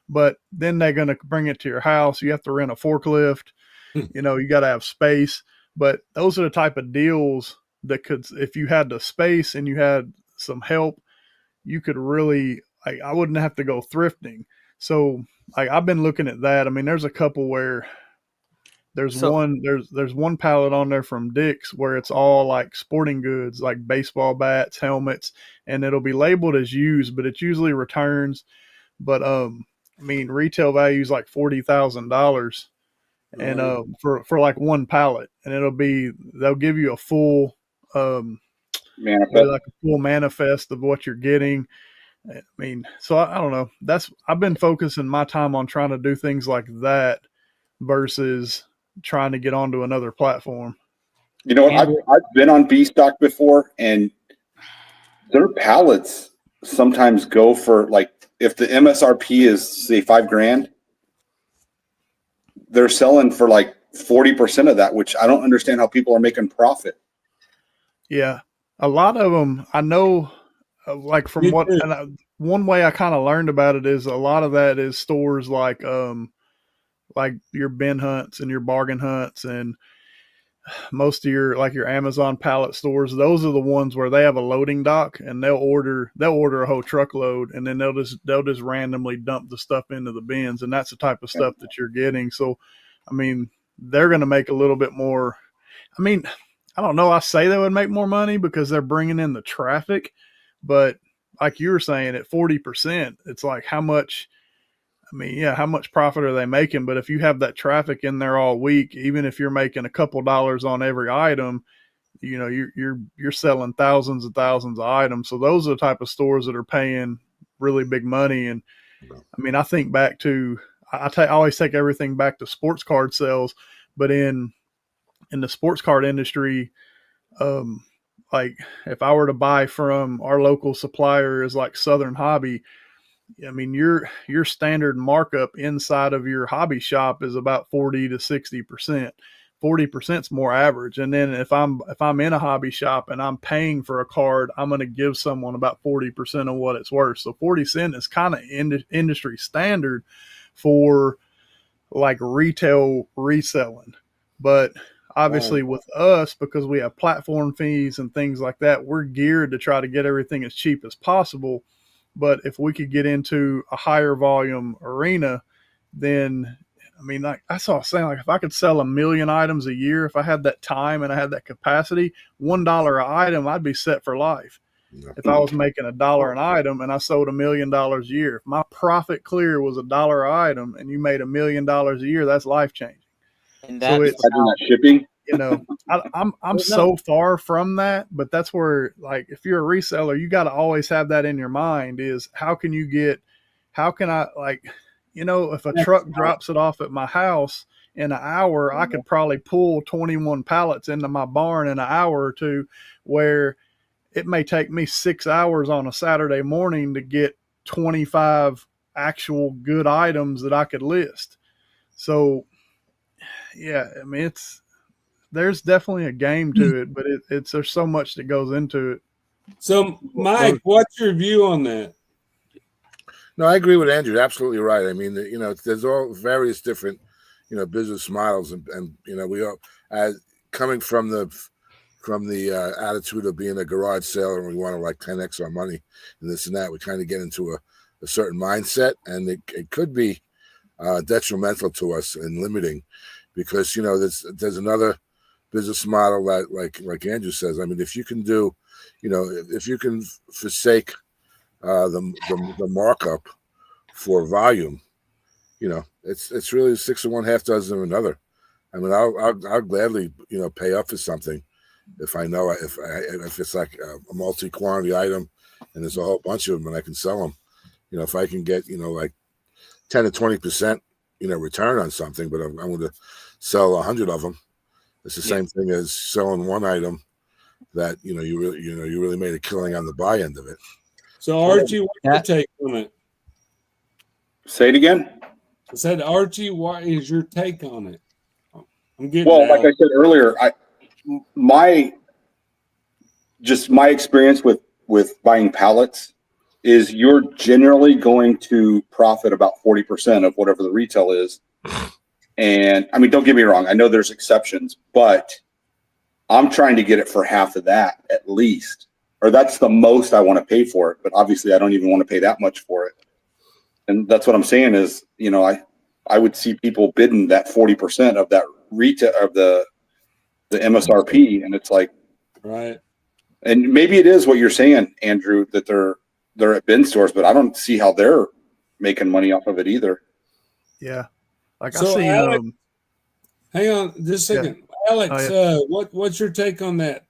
Speaker 7: But then they're going to bring it to your house. You have to rent a forklift. You got to have space. But those are the type of deals that could, if you had the space and you had some help, you could really, like, I wouldn't have to go thrifting. So like, I've been looking at that. There's a couple where there's one pallet on there from Dick's where it's all like sporting goods, like baseball bats, helmets, and it'll be labeled as used, but it's usually returns. But retail value is like $40,000, and for like one pallet, and they'll give you a full
Speaker 4: Manifest.
Speaker 7: like a full manifest of what you're getting. I mean, so I don't know. I've been focusing my time on trying to do things like that versus trying to get onto another platform.
Speaker 4: You know what? I've been on B stock before, and their pallets sometimes go for, like, if the MSRP is say $5,000, they're selling for like 40% of that, which I don't understand how people are making profit.
Speaker 7: Yeah, a lot of them I know. Like from what one way I kind of learned about it is a lot of that is stores like your Ben Hunts and your Bargain Hunts and most of your Amazon pallet stores. Those are the ones where they have a loading dock and they'll order a whole truckload, and then they'll just randomly dump the stuff into the bins, and that's the type of stuff that you're getting. So, I mean, they're going to make a little bit more. I mean, I don't know. I say they would make more money because they're bringing in the traffic. But like you were saying, at 40%, it's like how much profit are they making? But if you have that traffic in there all week, even if you're making a couple dollars on every item, you know, you're selling thousands and thousands of items. So those are the type of stores that are paying really big money. And I mean, I think back to, I always take everything back to sports card sales, but in the sports card industry, like if I were to buy from our local supplier is like Southern Hobby, I mean, your standard markup inside of your hobby shop is about 40 to 60%. 40% is more average. And then if I'm in a hobby shop and I'm paying for a card, I'm going to give someone about 40% of what it's worth. So 40 cents is kind of industry standard for like retail reselling. But obviously with us, because we have platform fees and things like that, we're geared to try to get everything as cheap as possible. But if we could get into a higher volume arena, then, I mean, like that's all I was saying, like if I could sell 1 million items a year, if I had that time and I had that capacity, $1 an item, I'd be set for life. If I was making $1 an item and I sold $1 million a year, if my profit clear was $1 an item and you made $1 million a year, that's life changing.
Speaker 6: And
Speaker 7: so it's
Speaker 4: shipping.
Speaker 7: You know, I'm so far from that, but that's where, like, if you're a reseller, you got to always have that in your mind is how can I, like, you know, if a truck drops it off at my house in an hour, I could probably pull 21 pallets into my barn in an hour or two, where it may take me 6 hours on a Saturday morning to get 25 actual good items that I could list. So, yeah, I mean, there's definitely a game to it, but there's so much that goes into it.
Speaker 1: So, Mike, what's your view on that?
Speaker 5: No, I agree with Andrew. Absolutely right. I mean, you know, there's all various different, you know, business models, and you know, we all, as coming from the attitude of being a garage seller, and we want to like 10x our money and this and that, we kind of get into a certain mindset, and it could be detrimental to us and limiting, because, you know, there's another business model that, like Andrew says, I mean, if you can do, you know, if you can forsake the markup for volume, you know, it's really 6 of one, half dozen of another. I mean, I'll gladly, you know, pay up for something if I know if it's like a multi-quantity item and there's a whole bunch of them and I can sell them. You know, if I can get, you know, like 10 to 20%, you know, return on something, but I'm going to sell 100 of them. It's the same thing as selling one item that, you know, you really made a killing on the buy end of it.
Speaker 1: So, Archie, what's your take on it?
Speaker 4: Say it again.
Speaker 1: I said, Archie, what is your take on it? I'm getting
Speaker 4: like I said earlier, my experience with buying pallets is you're generally going to profit about 40% of whatever the retail is. And I mean, don't get me wrong, I know there's exceptions, but I'm trying to get it for half of that at least, or that's the most I want to pay for it. But obviously I don't even want to pay that much for it. And that's what I'm saying is, you know, I would see people bidding that 40% of that retail of the MSRP, and it's like,
Speaker 1: right.
Speaker 4: And maybe it is what you're saying, Andrew, that they're at bin stores, but I don't see how they're making money off of it either.
Speaker 7: Yeah, like
Speaker 1: So,
Speaker 7: I see.
Speaker 1: Alex, Hang on just a second. Alex, what's your take on that?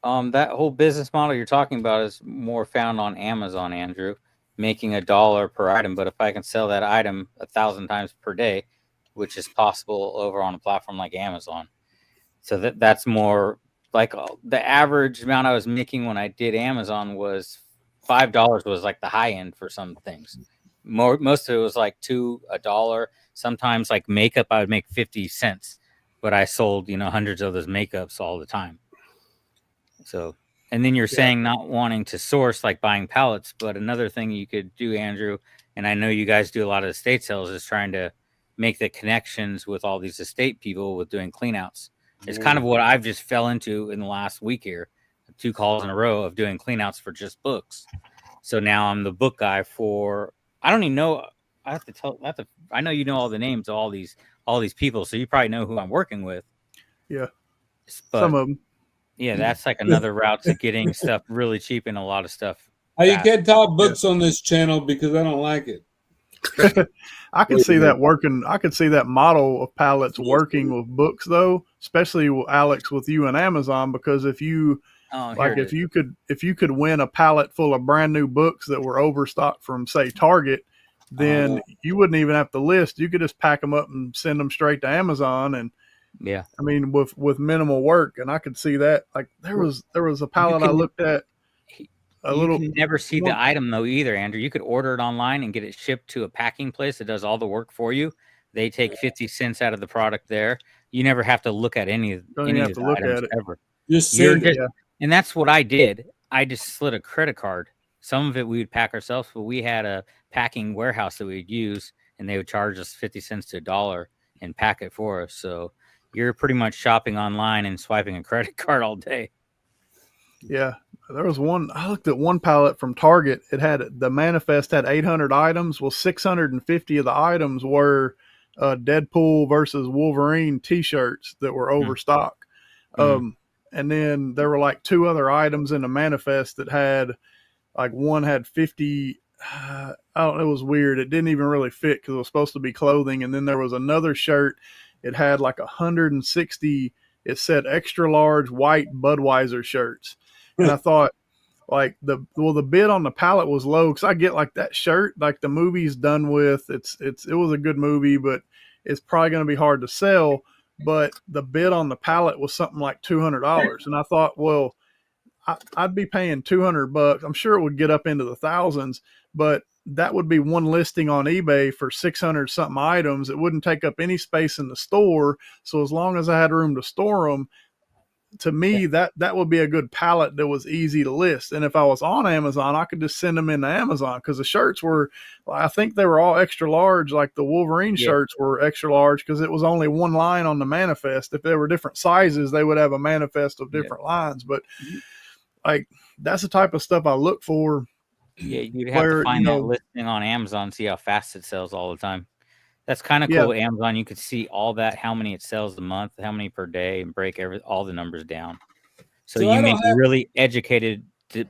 Speaker 6: That whole business model you're talking about is more found on Amazon, Andrew, making $1 per item. But if I can sell that item 1,000 times per day, which is possible over on a platform like Amazon, so that's more like the average amount I was making when I did Amazon was $5 was like the high end for some things. Most of it was like $1. Sometimes like makeup, I would make 50 cents, but I sold, hundreds of those makeups all the time. So, and then you're saying not wanting to source, like buying pallets, but another thing you could do, Andrew, and I know you guys do a lot of estate sales, is trying to make the connections with all these estate people with doing cleanouts. It's kind of what I've just fell into in the last week here, 2 calls in a row of doing cleanouts for just books. So now I'm the book guy for, I don't even know. I know you know all the names of all these people. So you probably know who I'm working with.
Speaker 7: Yeah.
Speaker 6: But,
Speaker 7: some of them.
Speaker 6: Yeah, that's like another route to getting stuff really cheap and a lot of stuff.
Speaker 1: You can't talk books on this channel because I don't like it.
Speaker 7: I can see that working. I could see that model of pallets working with books, though, especially Alex with you and Amazon, because if you if you could win a pallet full of brand new books that were overstocked from, say, Target, then you wouldn't even have to list. You could just pack them up and send them straight to Amazon. And
Speaker 6: yeah,
Speaker 7: I mean, with minimal work. And I could see that. Like there was a pallet I looked at.
Speaker 6: You can never see the item though either, Andrew. You could order it online and get it shipped to a packing place that does all the work for you. They take 50 cents out of the product there. You never have to look at any of the items ever. And that's what I did. I just slid a credit card. Some of it we would pack ourselves, but we had a packing warehouse that we'd use, and they would charge us 50 cents to $1 and pack it for us. So you're pretty much shopping online and swiping a credit card all day.
Speaker 7: Yeah. There was one, I looked at one pallet from Target. The manifest had 800 items. Well, 650 of the items were Deadpool versus Wolverine t-shirts that were overstocked. And then there were like 2 other items in the manifest that had, like one had 50, I don't know, it was weird. It didn't even really fit because it was supposed to be clothing. And then there was another shirt. It had like 160, it said extra large white Budweiser shirts. And I thought, like the bid on the pallet was low because I get like that shirt, like the movie's done with. It was a good movie, but it's probably going to be hard to sell. But the bid on the pallet was something like $200, and I thought, well, I'd be paying $200. I'm sure it would get up into the thousands, but that would be one listing on eBay for 600 something items. It wouldn't take up any space in the store. So as long as I had room to store them, to me, that would be a good pallet that was easy to list. And if I was on Amazon, I could just send them into Amazon because the shirts were, I think they were all extra large. Like the Wolverine shirts were extra large because it was only one line on the manifest. If there were different sizes, they would have a manifest of different lines. But like that's the type of stuff I look for.
Speaker 6: Yeah, you'd have to find that listing on Amazon, see how fast it sells all the time. That's kind of cool. Amazon, you could see all that, how many it sells a month, how many per day, and break all the numbers down. So you make really educated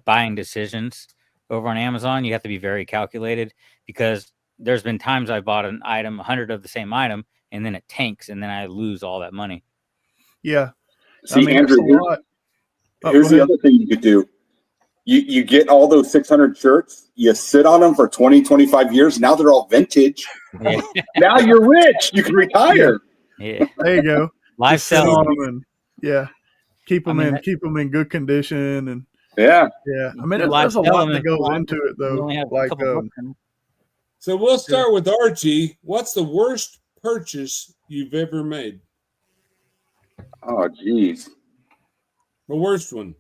Speaker 6: buying decisions over on Amazon. You have to be very calculated because there's been times I bought an item, 100 of the same item, and then it tanks, and then I lose all that money.
Speaker 7: Yeah.
Speaker 4: See, Andrew, here's the other thing you could do. You get all those 600 shirts, you sit on them for 20, 25 years. Now they're all vintage.
Speaker 6: Yeah.
Speaker 4: Now you're rich. You can retire.
Speaker 6: Yeah.
Speaker 7: There you go.
Speaker 6: Live selling.
Speaker 7: Keep them in good condition. And
Speaker 4: yeah.
Speaker 7: I mean, there's a lot that goes into it though. Like,
Speaker 1: so we'll start with Archie. What's the worst purchase you've ever made?
Speaker 4: Oh, geez.
Speaker 1: The worst one.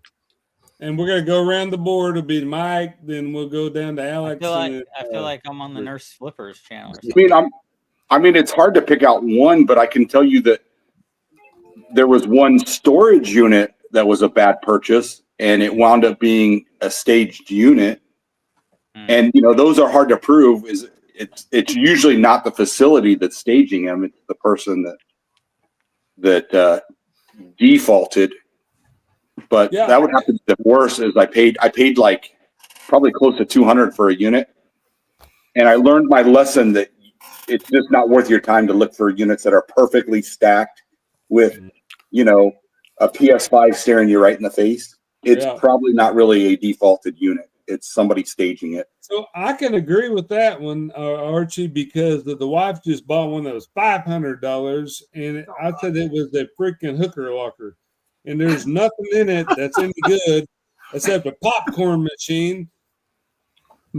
Speaker 1: And we're gonna go around the board. It'll be Mike, then we'll go down to Alex.
Speaker 6: I feel like I'm on the Nurse Flippers channel.
Speaker 4: I mean, it's hard to pick out one, but I can tell you that there was one storage unit that was a bad purchase, and it wound up being a staged unit. And those are hard to prove. It's usually not the facility that's staging them; it's the person that defaulted. But that would have to be the worst. Is I paid like probably close to $200 for a unit, and I learned my lesson that it's just not worth your time to look for units that are perfectly stacked with, you know, a PS5 staring you right in the face. It's probably not really a defaulted unit. It's somebody staging it.
Speaker 1: So I can agree with that one, Archie, because the wife just bought one that was $500, and I said it was a freaking hooker locker, and there's nothing in it that's any good except a popcorn machine.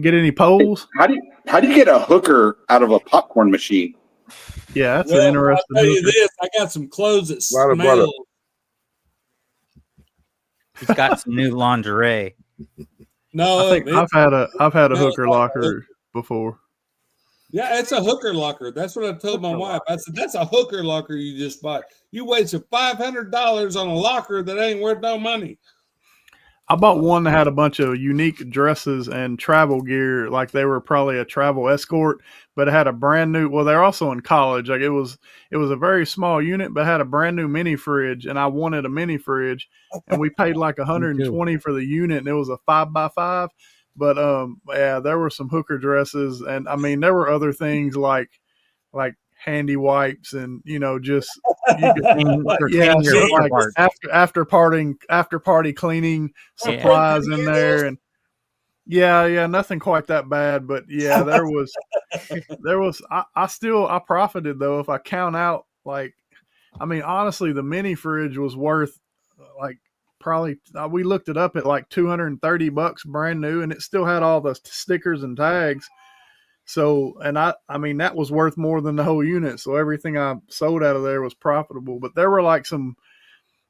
Speaker 7: Get any poles?
Speaker 4: How do you get a hooker out of a popcorn machine?
Speaker 7: Yeah, that's an interesting.
Speaker 1: I'll tell you this: I got some clothes that smell.
Speaker 6: He's got some new lingerie.
Speaker 1: No,
Speaker 7: I think I've had a hooker locker before.
Speaker 1: Yeah, it's a hooker locker. That's what I told my wife. I said, that's a hooker locker you just bought. You wasted $500 on a locker that ain't worth no money.
Speaker 7: I bought one that had a bunch of unique dresses and travel gear, like they were probably a travel escort, but it had a brand new, well, they're also in college. Like it was a very small unit, but had a brand new mini fridge, and I wanted a mini fridge, and we paid like $120 for the unit, and it was a 5x5. But yeah, there were some hooker dresses, and I mean there were other things like handy wipes, and just you could, like after party cleaning supplies in there, and yeah, nothing quite that bad, but yeah, there was I profited though if I count out, like, I mean honestly the mini fridge was worth like probably we looked it up at like $230 brand new, and it still had all the stickers and tags. So, and I mean, that was worth more than the whole unit. So everything I sold out of there was profitable. But there were like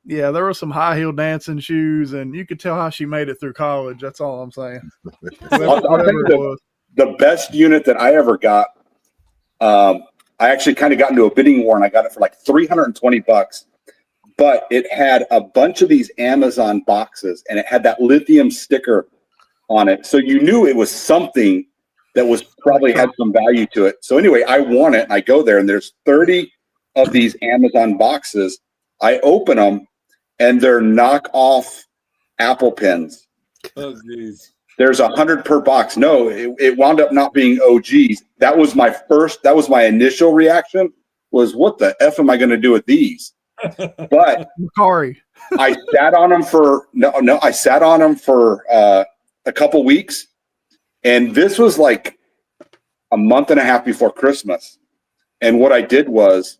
Speaker 7: there were some high heel dancing shoes, and you could tell how she made it through college. That's all I'm saying.
Speaker 4: I'll tell you the best unit that I ever got. I actually kind of got into a bidding war, and I got it for like $320. But it had a bunch of these Amazon boxes, and it had that lithium sticker on it, so you knew it was something that was probably had some value to it. So anyway, I want it, and I go there, and there's 30 of these Amazon boxes. I open them, and they're knockoff Apple pens.
Speaker 1: Oh, geez.
Speaker 4: There's 100 per box. No, it wound up not being OGs. That was my initial reaction was, what the F am I going to do with these? But I sat on them for a couple weeks. And this was like a month and a half before Christmas. And what I did was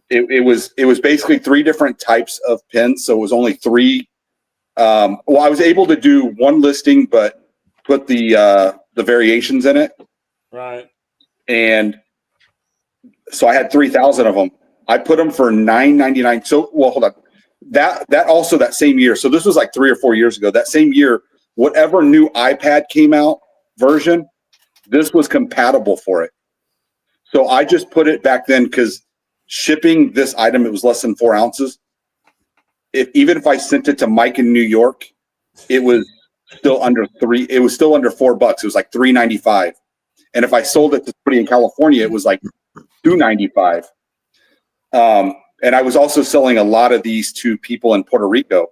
Speaker 4: it was basically 3 different types of pins. So it was only 3. I was able to do one listing, but put the variations in it.
Speaker 1: Right.
Speaker 4: And so I had 3,000 of them. I put them for $9.99. So, well, hold on. That also that same year. So this was like 3 or 4 years ago. That same year, whatever new iPad came out version, this was compatible for it. So I just put it back then, because shipping this item, it was less than 4 ounces. Even if I sent it to Mike in New York, it was still under $3. It was still under $4. It was like $3.95. And if I sold it to somebody in California, it was like $2.95. And I was also selling a lot of these to people in Puerto Rico.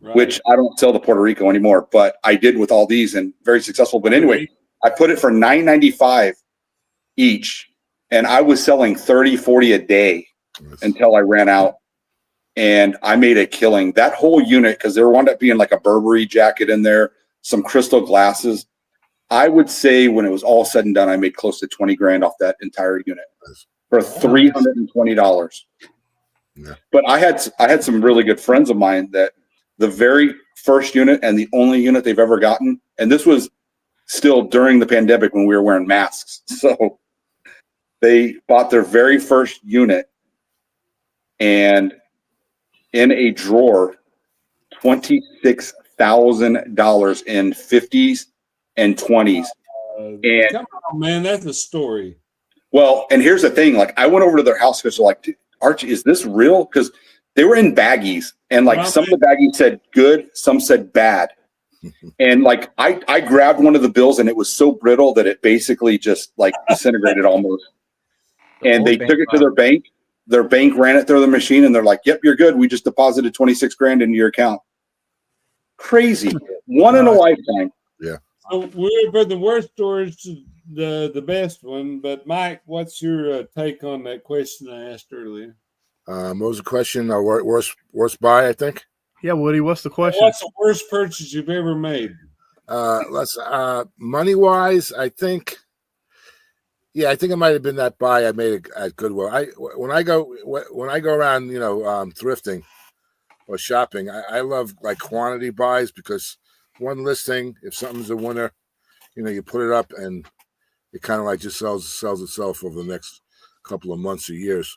Speaker 4: Right. Which I don't sell to Puerto Rico anymore, but I did with all these, and very successful. But anyway, I put it for $9.95 each, and I was selling 30, 40 a day until I ran out, and I made a killing. That whole unit, because there wound up being like a Burberry jacket in there, some crystal glasses. I would say when it was all said and done, I made close to $20,000 off that entire unit for $320. Yeah. But I had some really good friends of mine that the very first unit and the only unit they've ever gotten, and this was still during the pandemic when we were wearing masks. So they bought their very first unit, and in a drawer, $26,000 in 50s and 20s. And
Speaker 1: come on, man, that's a story.
Speaker 4: Well, and here's the thing: like, I went over to their house because they're like, Archie, is this real? Because they were in baggies, and like some of the baggies said good, some said bad. And like I grabbed one of the bills, and it was so brittle that it basically just like disintegrated almost. And they took it to their bank. Their bank ran it through the machine, and they're like, "Yep, you're good. We just deposited $26,000 into your account." Crazy, one in a lifetime.
Speaker 5: Yeah.
Speaker 1: So for the worst stories the best one. But Mike, what's your take on that question I asked earlier?
Speaker 5: What was the question? Worst buy, I think.
Speaker 7: Yeah, Woody, what's the question?
Speaker 1: What's the worst purchase you've ever made?
Speaker 5: Let's money wise, I think. Yeah, I think it might have been that buy I made at Goodwill. When I go around, thrifting or shopping, I love like quantity buys because one listing, if something's a winner, you put it up and it kind of like just sells itself over the next couple of months or years.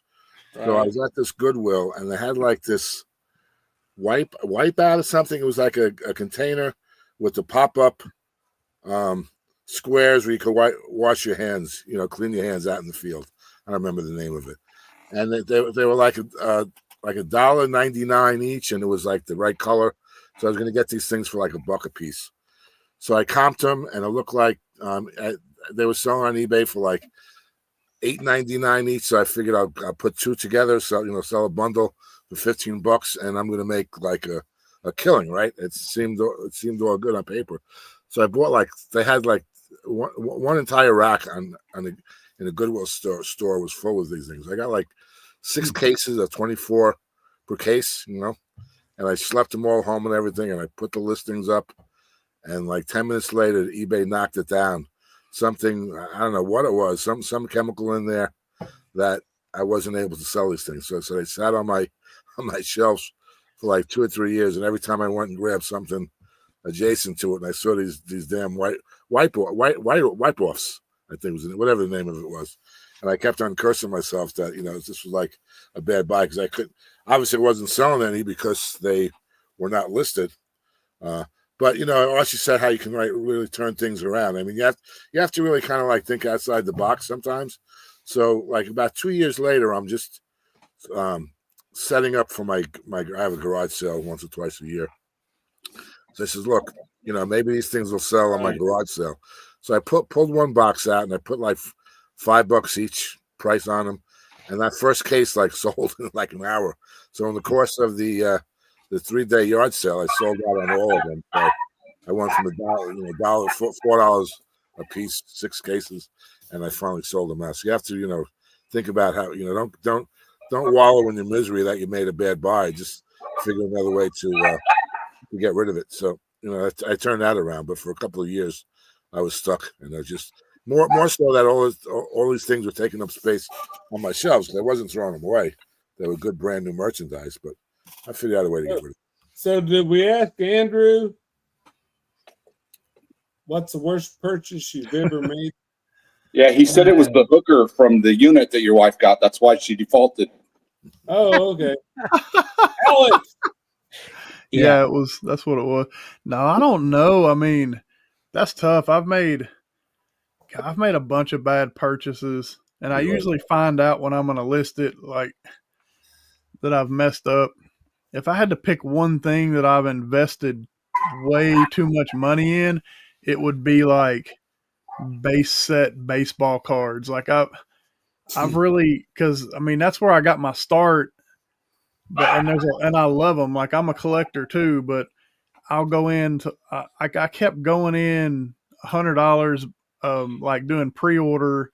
Speaker 1: Right.
Speaker 5: So I was at this Goodwill and they had like this wipe out or something. It was like a container with the pop up squares where you could wash your hands, clean your hands out in the field. I don't remember the name of it. And they were like $1.99 each, and it was like the right color. So I was going to get these things for like $1 a piece. So I comped them, and it looked like they were selling on eBay for like $8.99 each. So I figured I'll put two together, so sell a bundle for $15, and I'm going to make like a killing, right? It seemed all good on paper. So I bought they had like one entire rack in a Goodwill store was full of these things. I got like 6 cases of 24 per case, and I slept them all home and everything, and I put the listings up, and like 10 minutes later, eBay knocked it down. Something, I don't know what it was, some chemical in there that I wasn't able to sell these things. So they sat on my shelves for like 2 or 3 years, and every time I went and grabbed something adjacent to it, and I saw these damn wipe offs, I think was whatever the name of it was, and I kept on cursing myself that this was like a bad buy because I couldn't. Obviously, I wasn't selling any because they were not listed. But Archie said how you can really turn things around. I mean, you have to really kind of like think outside the box sometimes. So like about 2 years later, I'm just setting up for my I have a garage sale once or twice a year. So I says, look, maybe these things will sell on my garage sale. So I pulled one box out and I put like $5 each price on them. And that first case like sold in like an hour. So in the course of the 3-day yard sale, I sold out on all of them. So I went from $4 a piece, 6 cases, and I finally sold them out. So you have to, think about how, don't wallow in your misery that you made a bad buy. Just figure another way to get rid of it. So I turned that around, but for a couple of years I was stuck, and I just more so that all these things were taking up space on my shelves because I wasn't throwing them away. They were good brand new merchandise, but I figured out a way to get rid of it.
Speaker 1: So did we ask Andrew what's the worst purchase you've ever made?
Speaker 4: Yeah, he said it was the hooker from the unit that your wife got. That's why she defaulted.
Speaker 1: Oh, okay. Alex.
Speaker 7: Yeah, that's what it was. No, I don't know. I mean, that's tough. I've made a bunch of bad purchases, and I usually find out when I'm going to list it, like that I've messed up. If I had to pick one thing that I've invested way too much money in, it would be like base set baseball cards. Like I've really, because I mean that's where I got my start. And I love them. Like I'm a collector too, but I'll go in to I kept going in $100, like doing pre-order,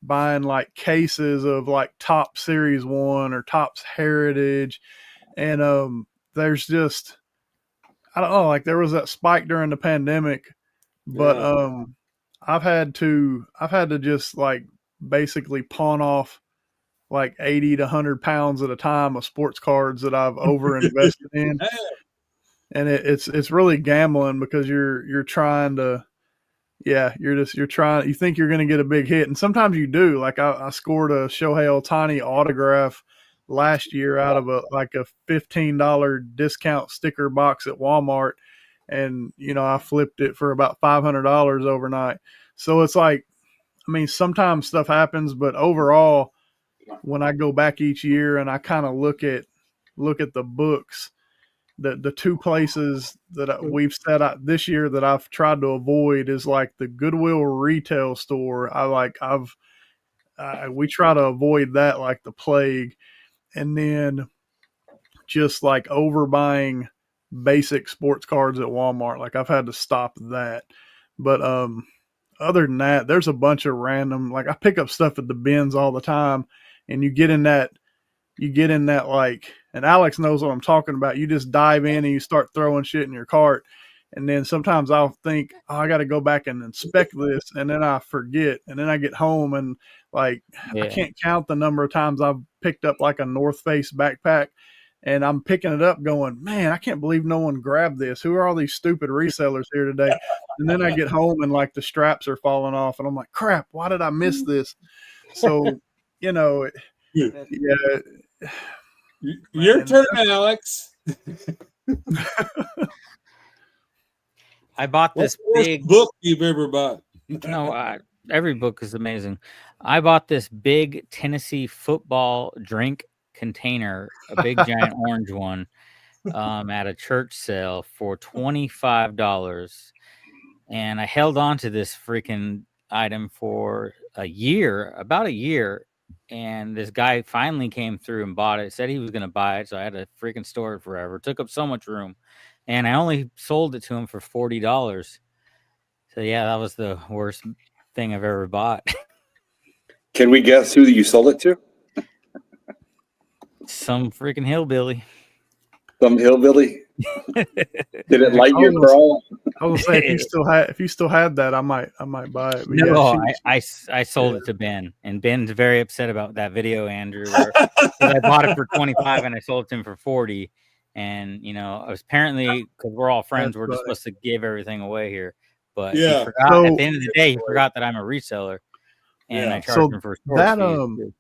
Speaker 7: buying like cases of like Top Series 1 or Topps Heritage, and there's just I don't know, like there was that spike during the pandemic, but I've had to just like basically pawn off like 80 to 100 pounds at a time of sports cards that I've over invested in. And it's really gambling because you're trying to, you're trying, you think you're going to get a big hit. And sometimes you do. Like I scored a Shohei Ohtani autograph last year out of a $15 discount sticker box at Walmart. And, I flipped it for about $500 overnight. So it's like, I mean, sometimes stuff happens, but overall, when I go back each year and I kind of look at the books, the two places that we've set out this year that I've tried to avoid is like the Goodwill retail store. We try to avoid that like the plague, and then just like overbuying basic sports cards at Walmart. Like I've had to stop that, but other than that, there's a bunch of random, like I pick up stuff at the bins all the time, and you get in that like, and Alex knows what I'm talking about. You just dive in and you start throwing shit in your cart. And then sometimes I'll think, oh, I got to go back and inspect this. And then I forget. And then I get home and like, I can't count the number of times I've picked up like a North Face backpack, and I'm picking it up going, man, I can't believe no one grabbed this. Who are all these stupid resellers here today? And then I get home and like the straps are falling off and I'm like, crap, why did I miss this? So, you know, yeah.
Speaker 1: Your turn, Alex.
Speaker 6: I bought this big
Speaker 1: book you've ever bought.
Speaker 6: No, every book is amazing. I bought this big Tennessee football drink container, a big giant orange one, at a church sale for $25. And I held on to this freaking item for about a year. And this guy finally came through and bought it, said he was going to buy it. So I had to freaking store it forever. It took up so much room. And I only sold it to him for $40. So yeah, that was the worst thing I've ever bought.
Speaker 4: Can we guess who you sold it to?
Speaker 6: Some freaking hillbilly.
Speaker 4: Some hillbilly? Did it light your crawl?
Speaker 7: I was gonna say if you still had that, I might buy it. But
Speaker 6: no, I sold it to Ben, and Ben's very upset about that video, Andrew. Where I bought it for 25 and I sold it to him for 40. And you know, I was apparently, because we're all friends, we're just supposed to give everything away here. But he forgot, at the end of the day, he forgot that I'm a reseller, and I charged him for storage fees.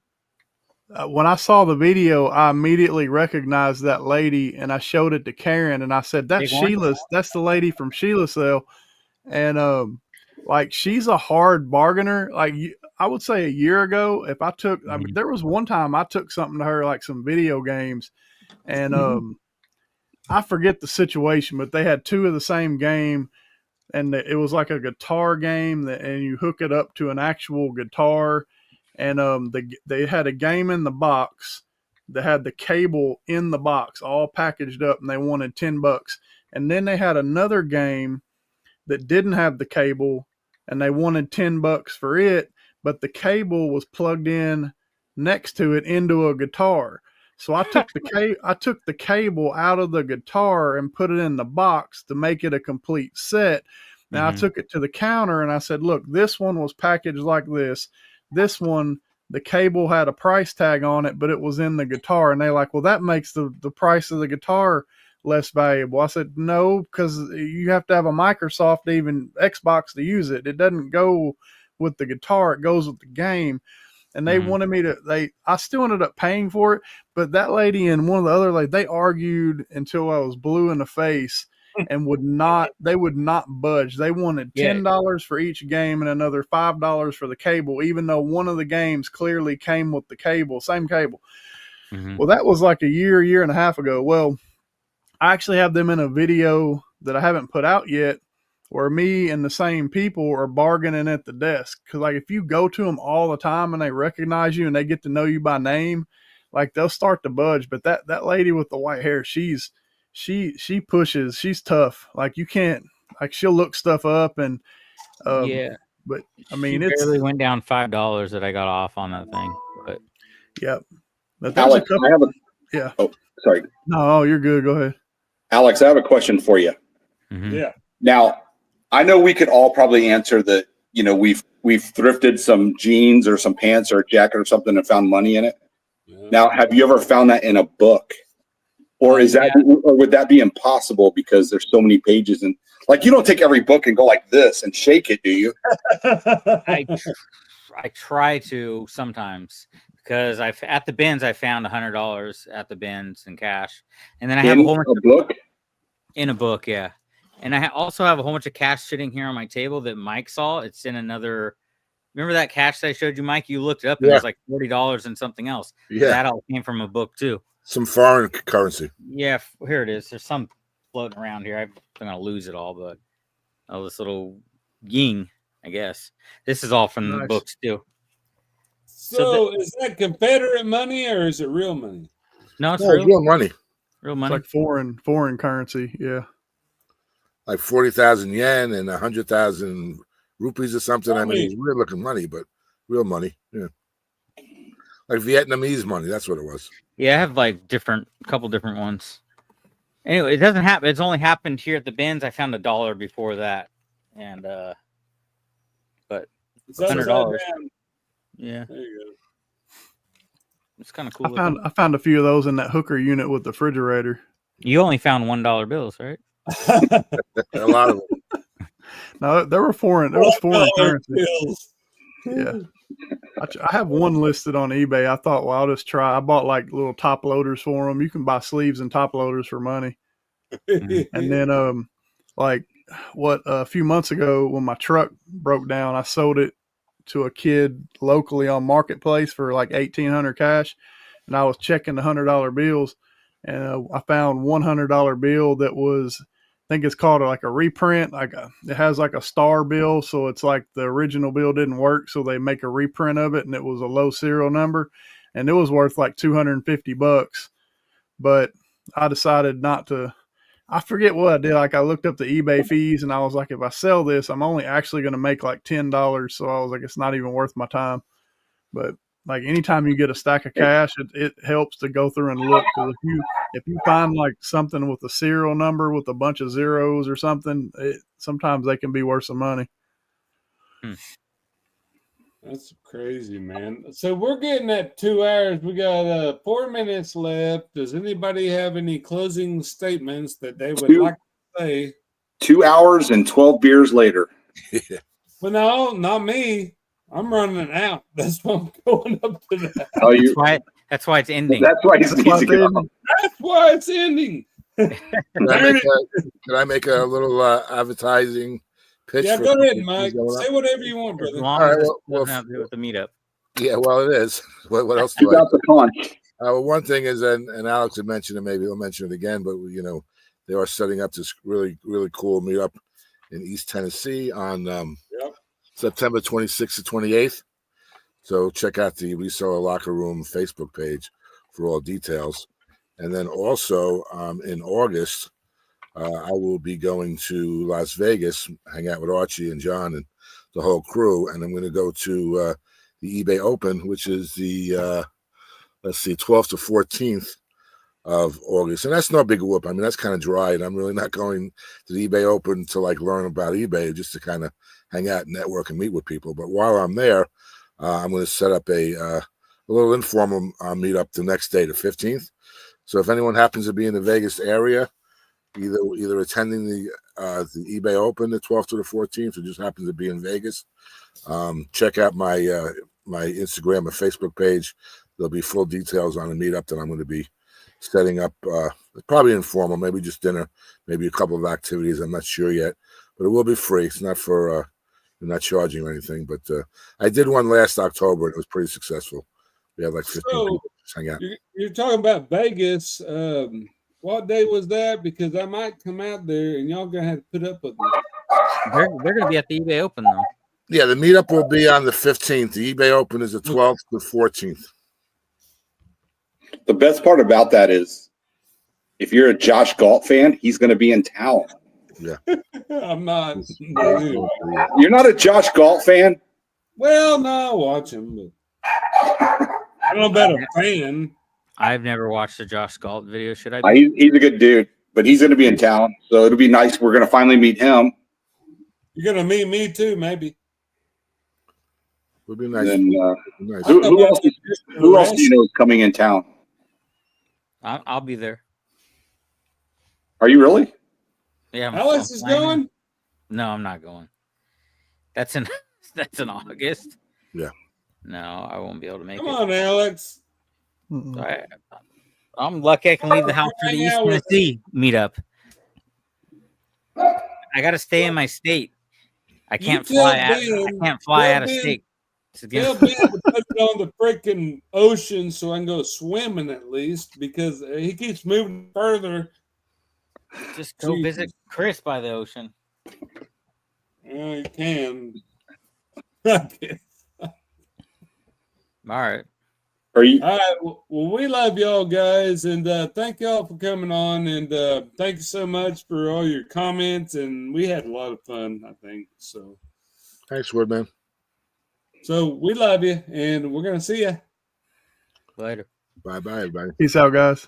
Speaker 7: When I saw the video, I immediately recognized that lady, and I showed it to Karen, and I said, "That's Sheila's. That's the lady from Sheila's sale." And like she's a hard bargainer. Like I would say a year ago, if I took, I mean, there was one time I took something to her, like some video games, and I forget the situation, but they had two of the same game. And it was like a guitar game and you hook it up to an actual guitar. And they had a game in the box that had the cable in the box, all packaged up, and they wanted $10. And then they had another game that didn't have the cable, and they wanted $10 for it, but the cable was plugged in next to it into a guitar. So I took the cable out of the guitar and put it in the box to make it a complete set. Now I took it to the counter and I said, look, this one was packaged like this. This one, the cable had a price tag on it, but it was in the guitar. And they're like, well, that makes the price of the guitar less valuable. I said, no, because you have to have a Microsoft, even Xbox, to use it. It doesn't go with the guitar. It goes with the game. And they wanted me to, I still ended up paying for it, but that lady and one of the other ladies, they argued until I was blue in the face and they would not budge. They wanted $10 for each game and another $5 for the cable, even though one of the games clearly came with the cable, same cable. Well, that was like a year and a half ago. Well, I actually have them in a video that I haven't put out yet, where me and the same people are bargaining at the desk. Because like if you go to them all the time and they recognize you and they get to know you by name, like they'll start to budge. But that lady with the white hair, she pushes. She's tough. Like you can't, like she'll look stuff up and But I mean,
Speaker 6: it barely went down $5 that I got off on that thing. But
Speaker 7: but
Speaker 4: Alex, I have Oh, sorry.
Speaker 7: No, you're good. Go ahead,
Speaker 4: Alex. I have a question for you.
Speaker 1: Yeah.
Speaker 4: Now, I know we could all probably answer that, you know, we've thrifted some jeans or some pants or a jacket or something and found money in it. Yeah. Now, have you ever found that in a book? Or or would that be impossible because there's so many pages and like you don't take every book and go like this and shake it, do you?
Speaker 6: I try to sometimes because at the bins I found $100 at the bins in cash, and then I have a whole bunch of
Speaker 4: book
Speaker 6: in a book, yeah. And I also have a whole bunch of cash sitting here on my table that Mike saw. It's in another. Remember that cash that I showed you, Mike? You looked it up and it was like $40 and something else.
Speaker 5: Yeah,
Speaker 6: that all came from a book too.
Speaker 5: Some foreign currency.
Speaker 6: Yeah, here it is. There's some floating around here. I'm gonna lose it all, but this little ying, I guess. This is all from the books too.
Speaker 1: So is that Confederate money or is it real money?
Speaker 6: No, it's
Speaker 5: real money.
Speaker 6: Real money.
Speaker 7: It's like foreign currency. Yeah.
Speaker 5: Like 40,000 yen and 100,000 rupees or something. I mean, it's weird looking money, but real money. Yeah. Like Vietnamese money. That's what it was.
Speaker 6: Yeah, I have like couple different ones. Anyway, it doesn't happen. It's only happened here at the bins. I found $1 before that, and but $100. Yeah,
Speaker 1: there you go.
Speaker 6: It's kind of cool.
Speaker 7: I found a few of those in that hooker unit with the refrigerator.
Speaker 6: You only found $1 bills, right?
Speaker 5: A lot of them.
Speaker 7: No, there were foreign. There was foreign currency.
Speaker 1: Bills.
Speaker 7: Yeah, I have one listed on eBay. I thought, well, I'll just try. I bought like little top loaders for them. You can buy sleeves and top loaders for money. And then, like a few months ago when my truck broke down, I sold it to a kid locally on Marketplace for like $1,800 cash. And I was checking the $100 bills, and I found $100 bill that was, I think it's called like a reprint. It has like a star bill, so it's like the original bill didn't work, so they make a reprint of it, and it was a low serial number, and it was worth like $250. But I decided not to. I forget what I did. Like I looked up the eBay fees, and I was like, if I sell this, I'm only actually going to make like $10. So I was like, it's not even worth my time. But like anytime you get a stack of cash, it helps to go through and look. Because if you find like something with a serial number with a bunch of zeros or something, sometimes they can be worth some money.
Speaker 1: That's crazy, man. So we're getting at 2 hours. We got 4 minutes left. Does anybody have any closing statements that they would like to say?
Speaker 4: 2 hours and 12 beers later.
Speaker 1: Well, no, not me. I'm running out. That's why I'm going up to that.
Speaker 4: Oh,
Speaker 6: That's why it's ending.
Speaker 4: That's why it's easy to go.
Speaker 1: That's why it's ending.
Speaker 5: Can I make a little advertising pitch?
Speaker 1: Yeah, go ahead, Mike. Say whatever you want, brother.
Speaker 6: As long as it doesn't have to do with the meetup.
Speaker 5: Yeah, well, it is. What else
Speaker 4: You
Speaker 5: do I?
Speaker 4: got the punch.
Speaker 5: Well, one thing is, and Alex had mentioned it, maybe he'll mention it again, but they are setting up this really, really cool meetup in East Tennessee on September 26th to 28th. So check out the Reseller Locker Room Facebook page for all details. And then also in August, I will be going to Las Vegas, hang out with Archie and John and the whole crew. And I'm going to go to the eBay Open, which is the, 12th to 14th of August. And that's no big whoop. I mean, that's kind of dry. And I'm really not going to the eBay Open to like learn about eBay, just to kind of hang out, network, and meet with people. But while I'm there, I'm going to set up a little informal meetup the next day, the 15th. So if anyone happens to be in the Vegas area, either attending the eBay Open the 12th to the 14th, or just happens to be in Vegas, check out my Instagram and Facebook page. There'll be full details on the meetup that I'm going to be setting up. Probably informal, maybe just dinner, maybe a couple of activities. I'm not sure yet, but it will be free. It's not for I'm not charging or anything. But I did one last October, and it was pretty successful. We had like 15 people just hang out.
Speaker 1: You're talking about Vegas. What day was that? Because I might come out there, and y'all gonna have to put up with me.
Speaker 6: They're going to be at the eBay Open though.
Speaker 5: Yeah, the meetup will be on the 15th. The eBay Open is the 12th to 14th.
Speaker 4: The best part about that is, if you're a Josh Galt fan, he's going to be in town.
Speaker 5: Yeah,
Speaker 1: I'm not.
Speaker 4: You're not a Josh Galt fan?
Speaker 1: Well, no, I watch him, but I don't know about a fan.
Speaker 6: I've never watched a Josh Galt video. Should I?
Speaker 4: He's a good dude, but he's going to be in town, so it'll be nice. We're going to finally meet him.
Speaker 1: You're going to meet me too, maybe.
Speaker 5: Would be nice.
Speaker 4: Then,
Speaker 5: nice.
Speaker 4: Who else do you know is coming in town?
Speaker 6: I'll be there.
Speaker 4: Are you really?
Speaker 6: Yeah,
Speaker 1: Alex is going?
Speaker 6: No, I'm not going. That's in August.
Speaker 5: Yeah.
Speaker 6: No, I won't be able to make
Speaker 1: Come
Speaker 6: it.
Speaker 1: on, Alex.
Speaker 6: I'm lucky I can leave the house for the East Tennessee meetup. I got to stay in my state. I can't fly out of state.
Speaker 1: Tell Ben to put it on the freaking ocean so I can go swimming at least, because he keeps moving further.
Speaker 6: Just go visit Chris by the ocean.
Speaker 1: Yeah, you can.
Speaker 6: All right.
Speaker 4: Are you?
Speaker 1: All right. Well, we love y'all guys, and thank y'all for coming on, and thank you so much for all your comments, and we had a lot of fun, I think. So
Speaker 5: Thanks, Woodman.
Speaker 1: So we love you, and we're gonna see you
Speaker 6: Later.
Speaker 5: Bye, everybody.
Speaker 7: Peace out, guys.